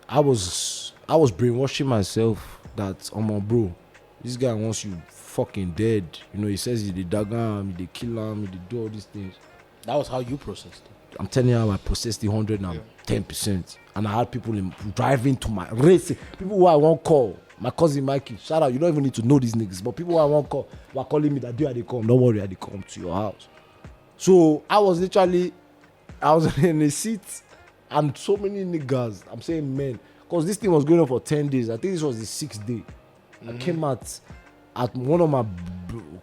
Speaker 1: I was brainwashing myself that, bro, this guy wants you fucking dead. He says he did dagger him, he did kill him, he did do all these things.
Speaker 2: That was how you processed it.
Speaker 1: I'm telling you how I processed the 110%. And I had people driving to my race. People who I won't call. My cousin Mikey, shout out, you don't even need to know these niggas, but people who I won't call were calling me that day they come. Don't worry, they come to your house. So I was in a seat and so many niggas, I'm saying men, because this thing was going on for 10 days. I think this was the 6th day. I came at one of my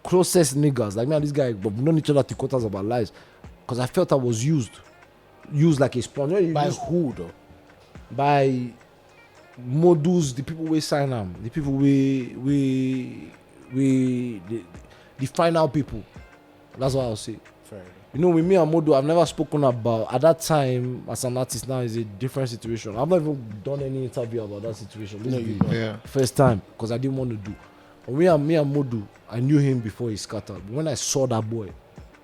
Speaker 1: closest niggas, like me and this guy, but we known each other 3/4 of our lives, because I felt I was used like a sponge.
Speaker 2: By who though?
Speaker 1: By modus, the people we sign them, the people the final people. That's what I'll say.
Speaker 2: Fair.
Speaker 1: With me and Modu, I've never spoken about, at that time, as an artist now, is a different situation. I've never even done any interview about that situation. This is the first time, because I didn't want to do. But me and Modu, I knew him before he scattered. But when I saw that boy,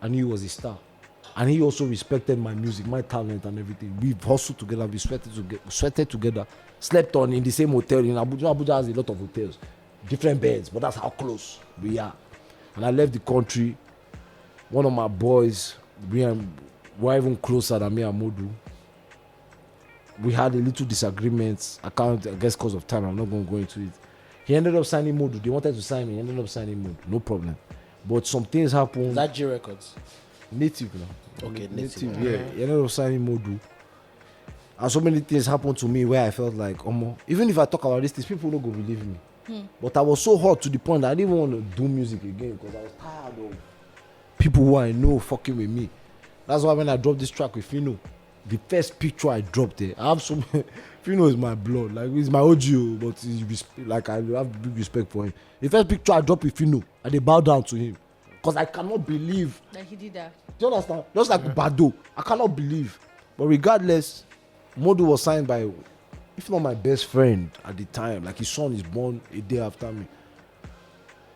Speaker 1: I knew he was a star. And he also respected my music, my talent and everything. We've hustled together, we sweated together, slept in the same hotel in Abuja. Abuja has a lot of hotels, different beds, but that's how close we are. And I left the country. One of my boys, we were even closer than me and Modu. We had a little disagreements. I guess because of time, I'm not going to go into it. He ended up signing Modu. They wanted to sign me. He ended up signing Modu. No problem. But some things happened.
Speaker 2: Is that G Records?
Speaker 1: Native now.
Speaker 2: Okay, native.
Speaker 1: Yeah. He ended up signing Modu. And so many things happened to me where I felt like, even if I talk about these things, people don't go believe me. But I was so hot to the point that I didn't want to do music again because I was tired of people who I know fucking with me. That's why when I dropped this track with Fino, the first picture I dropped there, I have so many, Fino is my blood, like he's my OG, but like I have big respect for him. The first picture I dropped with Fino, I they bow down to him because I cannot believe
Speaker 3: that he did that.
Speaker 1: Do you understand? Just like Bado, I cannot believe. But regardless, Modu was signed by, if not my best friend at the time, like his son is born a day after me.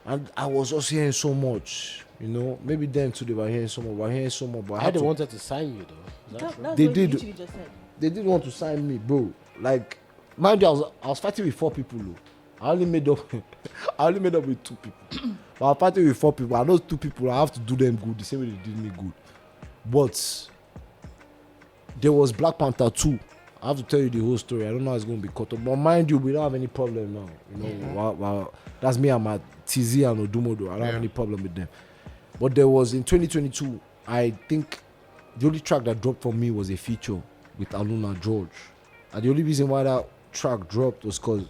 Speaker 1: And I was just hearing so much, Maybe then too they were hearing so much, but
Speaker 2: I wanted to sign you though.
Speaker 3: That's
Speaker 1: they
Speaker 3: what
Speaker 1: did.
Speaker 3: You just said.
Speaker 1: They didn't want to sign me, bro. Like, mind you, I was fighting with 4 people, though. I only made up with 2 people. But I was fighting with 4 people. And those 2 people, I have to do them good the same way they did me good. But there was Black Panther 2. I have to tell you the whole story. I don't know how it's going to be cut up. But mind you, we don't have any problem now. Well, that's me and my TZ and Odumodo. I don't have any problem with them. But there was, in 2022, I think the only track that dropped for me was a feature with Aluna George. And the only reason why that track dropped was because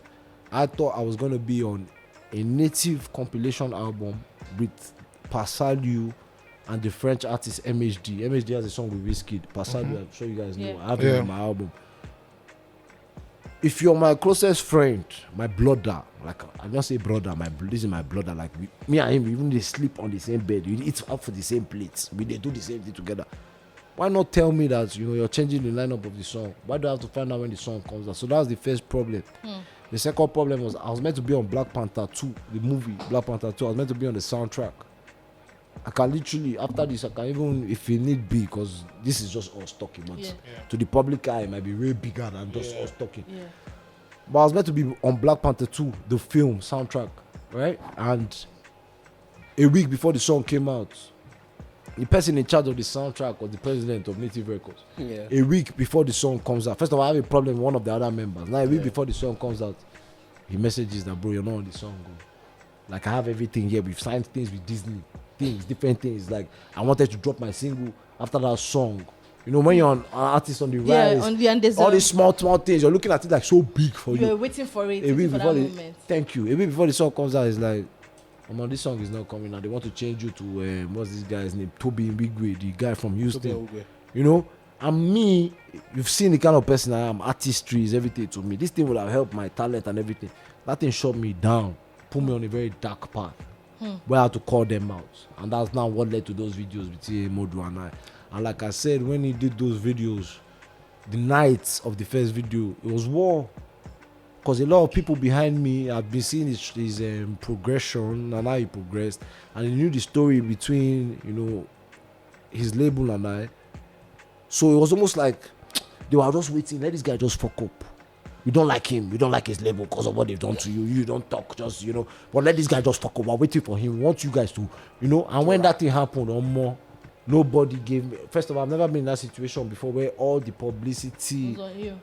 Speaker 1: I thought I was going to be on a native compilation album with Pasalu and the French artist MHD. MHD has a song with Wizkid. Passado, I'm sure you guys know.
Speaker 3: Yeah.
Speaker 1: I have it on my album. If you're my closest friend, my blooda, like I don't say brother, this is my blooda. Like me and him, even they sleep on the same bed, we eat up for the same plates, they do the same thing together. Why not tell me that you're changing the lineup of the song? Why do I have to find out when the song comes out? So that was the first problem. The second problem was I was meant to be on Black Panther 2, the movie Black Panther 2. I was meant to be on the soundtrack. I can literally, after this, I can even, if it need be, because this is just us talking, but to the public eye, it might be way bigger than just us talking. Yeah. But I was meant to be on Black Panther 2, the film soundtrack, right? And a week before the song came out, the person in charge of the soundtrack was the president of Native Records. Yeah. A week before the song comes out, first of all, I have a problem with one of the other members. Now, a week before the song comes out, he messages that, bro, you're not on the song, bro. Like, I have everything here. We've signed things with Disney, different things. Like, I wanted to drop my single after that song. You know, when you're an artist on the rise, all these small things, you're looking at it like so big for you.
Speaker 3: You're waiting for it.
Speaker 1: A week
Speaker 3: for
Speaker 1: before
Speaker 3: that moment.
Speaker 1: Thank you. A week before the song comes out, it's like, this song is not coming out. They want to change you to what's this guy's name? Toby Mbigwe, the guy from Houston. You know, and me, you've seen the kind of person I am. Artistry is everything to me. This thing would have helped my talent and everything. That thing shut me down, put me on a very dark path where I had to call them out, and that's now what led to those videos between Modu and I. And like I said, when he did those videos, the night of the first video, it was war. Because a lot of people behind me have been seeing his progression and how he progressed, and they knew the story between his label and I. So it was almost like they were just waiting, let this guy just fuck up. We don't like him, we don't like his label because of what they've done to you. You don't talk, just but let this guy just fuck up. We're waiting for him. We want you guys to, and when that thing happened or more, nobody gave me. First of all, I've never been in that situation before where all the publicity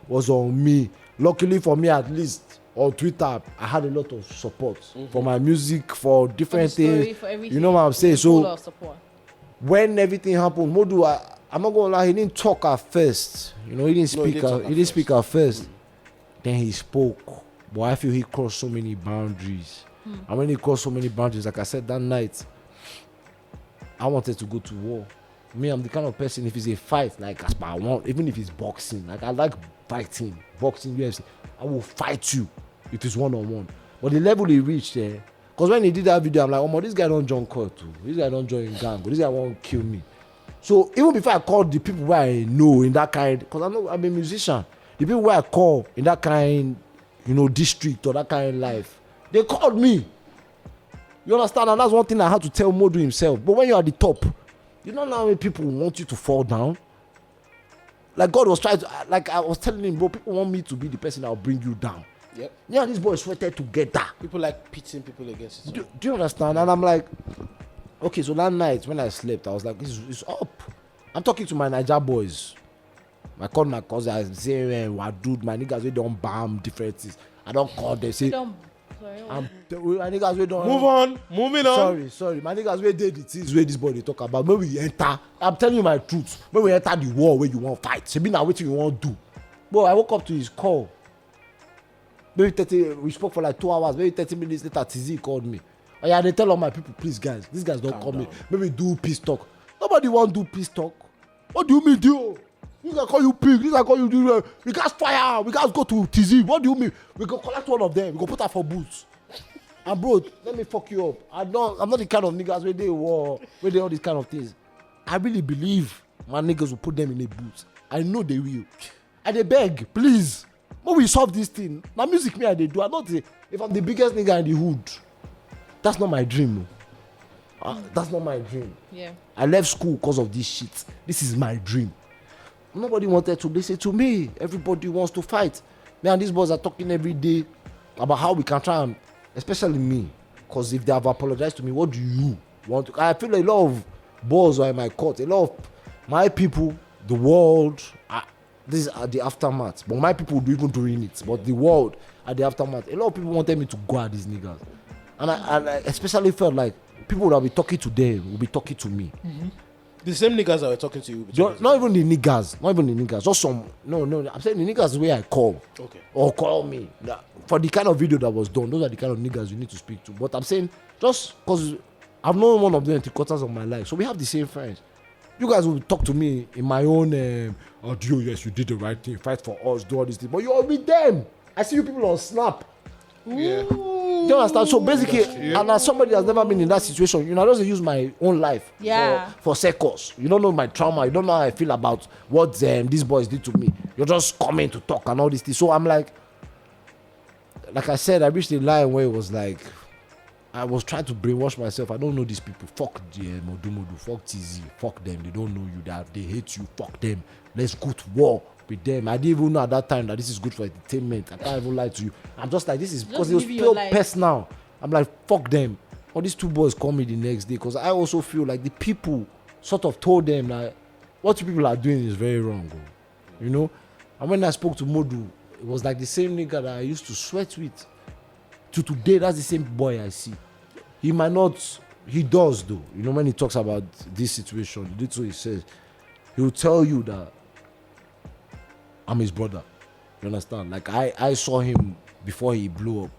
Speaker 1: was on me. Luckily for me, at least on Twitter, I had a lot of support for my music, for different things.
Speaker 3: For everything.
Speaker 1: You know what I'm saying? So
Speaker 3: when
Speaker 1: everything happened, Modu, I'm not gonna lie, he didn't talk at first. He didn't speak at first. Then he spoke. But I feel he crossed so many boundaries. And when he crossed so many boundaries, like I said that night, I wanted to go to war. Me, I'm the kind of person, if it's a fight, like as I want, even if it's boxing, like I like fighting, boxing, UFC, I will fight you if it's one-on-one. But the level he reached there, because when he did that video, I'm like, this guy don't join court too. This guy don't join gang. This guy won't kill me. So even before I called the people where I know in that kind, because I'm a musician, the people where I call in that kind, district or that kind of life, they called me. You understand? And that's one thing I had to tell Modu himself. But when you're at the top, you don't know how many people want you to fall down. Like God was trying to, like I was telling him, bro, people want me to be the person that will bring you down.
Speaker 2: Yep.
Speaker 1: Yeah, these boys sweated together.
Speaker 2: People like pitting people against each other.
Speaker 1: Do you understand? And I'm like, okay, so that night when I slept, I was like, it's up. I'm talking to my Niger boys. I called my cousin, I say, dude, my niggas, we don't bam different things. I don't call them, say, my niggas, we don't.
Speaker 2: Move on, moving on.
Speaker 1: Sorry. My niggas, we did the things where this boy they talk about. When we enter, I'm telling you my truth. When we enter the war where you want to fight, say, now what you want to do. Bro, I woke up to his call. Maybe 30, we spoke for like 2 hours. Maybe 30 minutes later, TZ called me. Oh yeah, they tell all my people, please guys, these guys don't call me. Maybe do peace talk. Nobody want to do peace talk. What do you mean, do? This guy call you pig. This guy call you do. We guys fire. We guys go to TZ. What do you mean? We go collect one of them. We go put her for boots. And bro, let me fuck you up. I'm not the kind of niggas where they war, where they all these kind of things. I really believe my niggas will put them in a boot. I know they will. And they beg, please. When we solve this thing, my music me I they do. I'm not if I'm the biggest nigga in the hood. That's not my dream. That's not my dream.
Speaker 3: Yeah.
Speaker 1: I left school because of this shit. This is my dream. Nobody wanted to listen to me. Everybody wants to fight. Me and these boys are talking every day about how we can try and, especially me, because if they have apologized to me, what do you want to? I feel a lot of boys are in my court. A lot of my people, the world, these are the aftermath. But my people do even doing it. But the world are the aftermath. A lot of people wanted me to go at these niggas. And I especially felt like people that will be talking to them will be talking to me.
Speaker 2: Mm-hmm. The same niggas that were talking to you.
Speaker 1: Not even the niggas. Just some. No. I'm saying the niggas where I call.
Speaker 2: Okay.
Speaker 1: Or call me. For the kind of video that was done, those are the kind of niggas you need to speak to. But I'm saying just because I've known one of them 3/4 of my life. So we have the same friends. You guys will talk to me in my own, oh, Dio, yes, you did the right thing. Fight for us, do all these things. But you're with them. I see you people on Snap.
Speaker 4: Yeah.
Speaker 1: Do you understand? So basically, and as somebody that's never been in that situation, I just use my own life for circles. You don't know my trauma. You don't know how I feel about what these boys did to me. You're just coming to talk and all these things. So I'm like I said, I reached a line where it was like, I was trying to brainwash myself. I don't know these people. Fuck Odumodu, fuck TZ, fuck them. They don't know you. They hate you. Fuck them. Let's go to war with them. I didn't even know at that time that this is good for entertainment. I can't even lie to you. I'm just like, this is because it was still personal. I'm like, fuck them. All these two boys call me the next day because I also feel like the people sort of told them that what you people are doing is very wrong. You know? And when I spoke to Modu, it was like the same nigga that I used to sweat with. To today, that's the same boy I see. He might not, he does though. You know, when he talks about this situation, that's what he says. He will tell you that I'm his brother. You understand? Like I saw him before he blew up.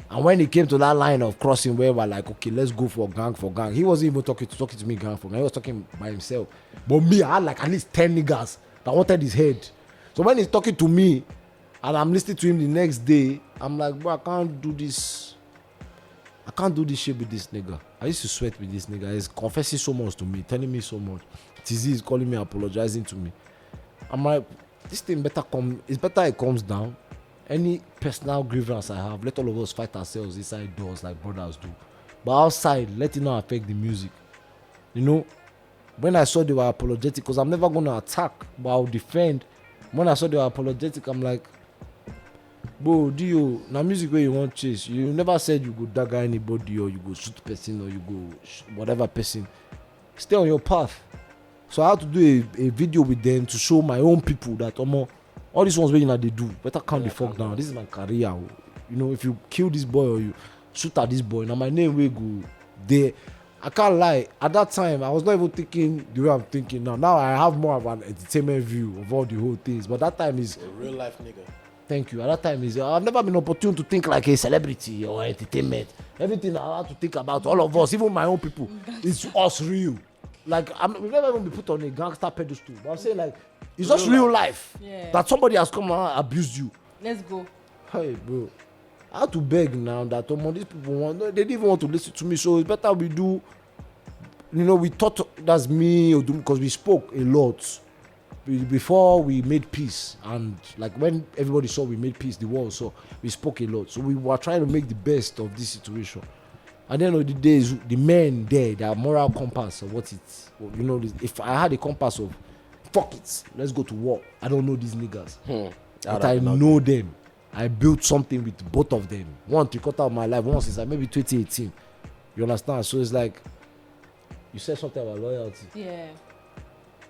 Speaker 1: And when he came to that line of crossing where we're like, okay, let's go for gang, he wasn't even talking to me gang for gang. He was talking by himself. But me, I had like at least 10 niggas that wanted his head. So when he's talking to me and I'm listening to him the next day, I'm like, bro, I can't do this shit with this nigga. I used to sweat with this nigga. He's confessing so much to me, telling me so much. TZ is calling me, apologizing to me. I'm like, this thing it's better it comes down. Any personal grievance I have, let all of us fight ourselves inside doors like brothers do. But outside, let it not affect the music. You know, when I saw they were apologetic, because I'm never going to attack, but I'll defend. When I saw they were apologetic, I'm like, bro, D-O, now music where you want chase. You never said you go dagger anybody or you go shoot person or you go whatever person. Stay on your path. So I had to do a video with them to show my own people that all these ones where they do. Better calm the fuck down. This is my career. You know, if you kill this boy or you shoot at this boy, now my name will go there. I can't lie. At that time, I was not even thinking the way I'm thinking now. Now I have more of an entertainment view of all the whole things. But that time is
Speaker 2: a real life nigga.
Speaker 1: Thank you. At that time, I've never been opportune to think like a celebrity or entertainment. Everything I have to think about, all of us, even my own people, it's us real. Like, we've never even been put on a gangster pedestal. But I'm saying, like, it's just real life.
Speaker 3: Yeah.
Speaker 1: That somebody has come and abused you.
Speaker 3: Let's go.
Speaker 1: Hey, bro. I have to beg now that these people they didn't even want to listen to me. So it's better we do. You know, we thought that's me, because we spoke a lot before we made peace. And like when everybody saw we made peace, the world saw we spoke a lot. So we were trying to make the best of this situation. At the end of the day, the men there, their moral compass of what it's, you know, if I had a compass of fuck it, let's go to war. I don't know these niggas. But I know them. I built something with both of them. 3/4 of my life, one since maybe 2018. You understand? So it's like, you said something about loyalty.
Speaker 3: Yeah.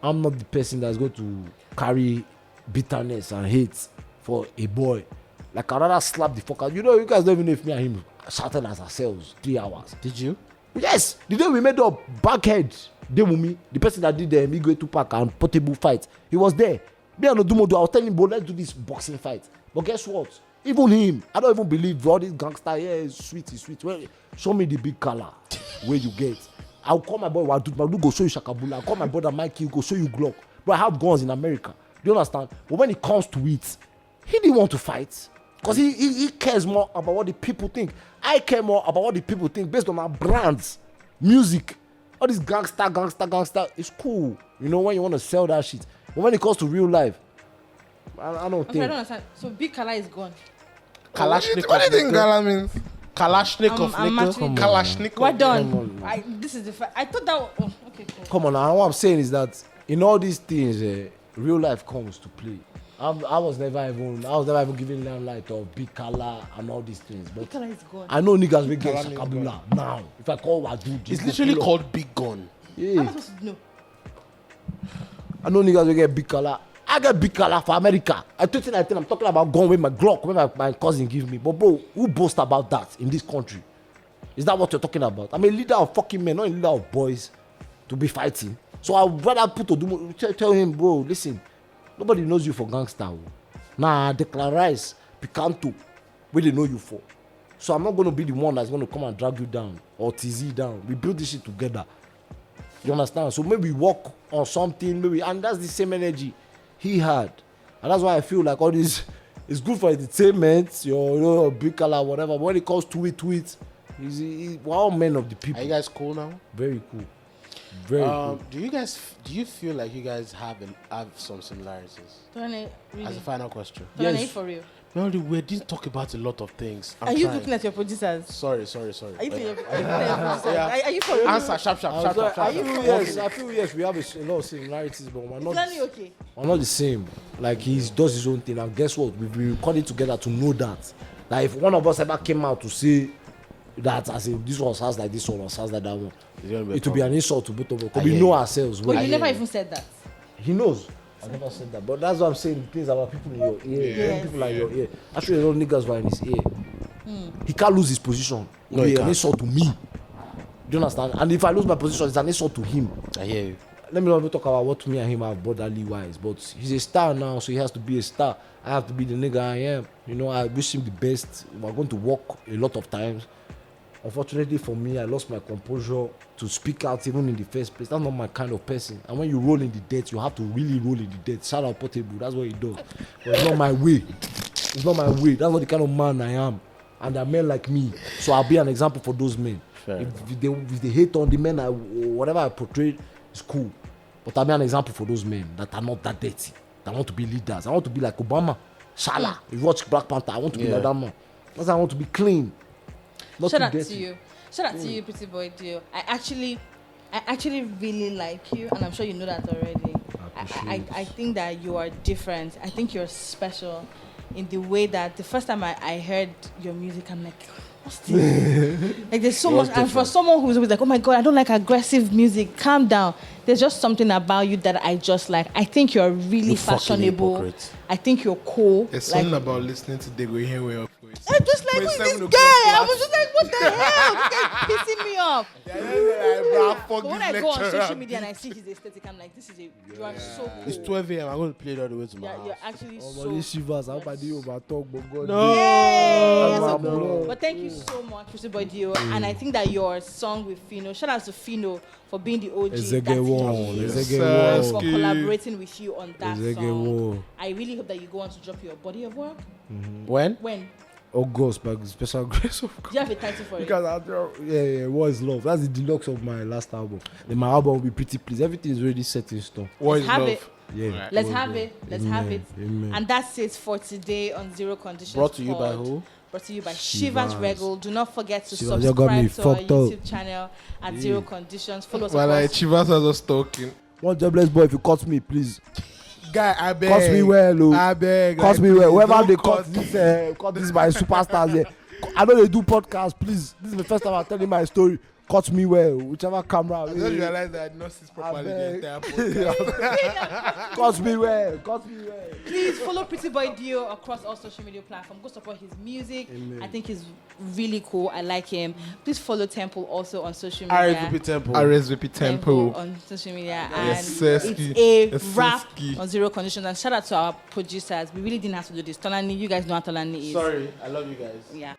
Speaker 1: I'm not the person that's going to carry bitterness and hate for a boy. Like, I'd rather slap the fuck out. You know, you guys don't even know if me and him shouted as ourselves 3 hours.
Speaker 2: Did you?
Speaker 1: Yes. The day we made up Backhead, Demumi, the person that did the Migwe Tupac and Portable fight, he was there. Me and Odumodu, I was telling him, bro, let's do this boxing fight. But guess what? Even him, I don't even believe all this gangster. Yeah, it's sweet. Well, show me the big color where you get. I'll call my boy Wadu go show you Shakabula. I'll call my brother Mikey go show you Glock. But I have guns in America. Do you understand? But when it comes to it, he didn't want to fight. Because he cares more about what the people think. I care more about what the people think based on our brands, music. All this gangster. It's cool. You know, when you want to sell that shit. But when it comes to real life, I don't think.
Speaker 3: I don't understand. So Big Kala is gone.
Speaker 2: Kalashnikov.
Speaker 4: What do you think Gala means?
Speaker 2: Kalashnikov.
Speaker 4: Kalashnikov.
Speaker 3: We're done. This is the fact. I thought that was, okay, cool.
Speaker 1: Come on, now what I'm saying is that in all these things, real life comes to play. I was never even given limelight of Big Kala and all these things. But
Speaker 3: Big Kala is gone.
Speaker 1: I know niggas will get Shakabula now. If I call Wadu,
Speaker 2: It's literally called Big Gun.
Speaker 1: Yeah.
Speaker 3: I'm supposed to know.
Speaker 1: I know niggas will get Big Kala. I get Big Kala for America. I 2019, I'm talking about gun with my Glock, when my cousin give me. But bro, who boasts about that in this country? Is that what you're talking about? I'm a leader of fucking men, not a leader of boys to be fighting. So I'd rather put Odumodu, tell him, bro, listen, nobody knows you for gangster. Nah, declarize Picanto, where they know you for. So I'm not going to be the one that's going to come and drag you down or tease you down. We build this shit together. You understand? So maybe work on something, maybe, and that's the same energy he had. And that's why I feel like all this is good for entertainment, your big color, whatever. But when it comes to it, we're all men of the people.
Speaker 2: Are you guys cool now?
Speaker 1: Very cool. Very cool.
Speaker 2: Do you feel like you guys have some similarities?
Speaker 3: Really?
Speaker 2: As a final question.
Speaker 3: Yes. For real.
Speaker 2: Well, we didn't talk about a lot of things.
Speaker 3: Are you looking at your producers?
Speaker 2: Sorry.
Speaker 3: Are you looking at your producers? Are you for real?
Speaker 2: Answer, sharp.
Speaker 1: I feel yes, we have a lot of similarities, but we're not.
Speaker 3: Okay.
Speaker 1: We're not the same. Like he does his own thing, and guess what? We've been recording together to know that. Like if one of us ever came out to say that, as if this one sounds like this one or sounds like that one, it will be an insult to both of us. Because we know ourselves.
Speaker 3: But you never even said that.
Speaker 1: He knows. I never said that, but that's what I'm saying. Things about people in your ear,
Speaker 3: yes.
Speaker 1: people in your ear. Actually, a lot of niggas were in his ear. He can't lose his position.
Speaker 2: No,
Speaker 1: It's an insult to me. Do you understand? And if I lose my position, it's an insult to him.
Speaker 2: I hear you.
Speaker 1: Let me not even talk about what me and him have brotherly wise, but he's a star now, so he has to be a star. I have to be the nigga I am. You know, I wish him the best. We're going to work a lot of times. Unfortunately for me, I lost my composure to speak out even in the first place. That's not my kind of person. And when you roll in the dirt, you have to really roll in the dirt. Shout out Portable, that's what he does. But it's not my way. It's not my way. That's not the kind of man I am. And there are men like me. So I'll be an example for those men. If they hate on the men, whatever I portray is cool. But I'll be an example for those men that are not that dirty. That want to be leaders. I want to be like Obama. Shala. If you watch Black Panther, I want to be like that man. That's why I want to be clean.
Speaker 3: Shout out to you. Shout out to you, Prettyboy D-O. I actually really like you, and I'm sure you know that already. I think that you are different. I think you're special in the way that the first time I heard your music, I'm like, what's this? Like there's so much, and for someone who's always like, oh my God, I don't like aggressive music, calm down. There's just something about you that I just like. I think you're really fashionable. I think you're cool.
Speaker 4: There's something about listening to Dego here where your voice.
Speaker 3: I'm just like, who's this guy? I was just like, what the hell? This guy's pissing me off. But when I go on social media and I see his aesthetic, I'm like, you are so cool.
Speaker 2: It's 12 a.m. I'm going to play it all the way to my house.
Speaker 3: You're actually so
Speaker 1: Chivas, I hope I didn't overtalk, but God.
Speaker 3: No. But thank you so much, Prettyboy D-O. And I think that your song with Fino, shout out to Fino for being the OG. For collaborating with you on that song. I really hope that you go on to drop your body of work. When?
Speaker 1: August, by the special grace of God.
Speaker 3: Do you have a title for it?
Speaker 1: Because what is love? That's the deluxe of my last album. Then my album will be Pretty Please. Everything is already set in stone.
Speaker 4: What is love?
Speaker 1: Yeah.
Speaker 3: Let's have it.
Speaker 1: Amen.
Speaker 3: And that's it for today on Zero Conditions.
Speaker 2: Brought to you by who?
Speaker 3: Brought to you by Chivas Regal. Do not forget to
Speaker 1: Chivas,
Speaker 3: subscribe to our YouTube channel at Zero Conditions. Follow us across.
Speaker 4: Chivas has us talking.
Speaker 1: One jobless boy, if you cut me, please.
Speaker 4: Guy, I beg.
Speaker 1: Cut me well,
Speaker 4: I beg.
Speaker 1: Cut me well. Whoever they cut this by superstars here. I know they do podcasts, please. This is the first time I'm telling my story. Cut me well, whichever camera.
Speaker 4: I just realized that I did not see properly the entire podcast.
Speaker 1: Cut me well.
Speaker 3: Please follow Prettyboy D-O across all social media platforms. Go support his music. Amen. I think he's really cool. I like him. Please follow Temple also on social media.
Speaker 4: RSVP Temple
Speaker 3: on social media.
Speaker 4: Yes,
Speaker 3: and it's a wrap on Zero Conditions. And shout out to our producers. We really didn't have to do this. Tolani, you guys know how Tolani is.
Speaker 2: Sorry, I love you guys.
Speaker 3: Yeah.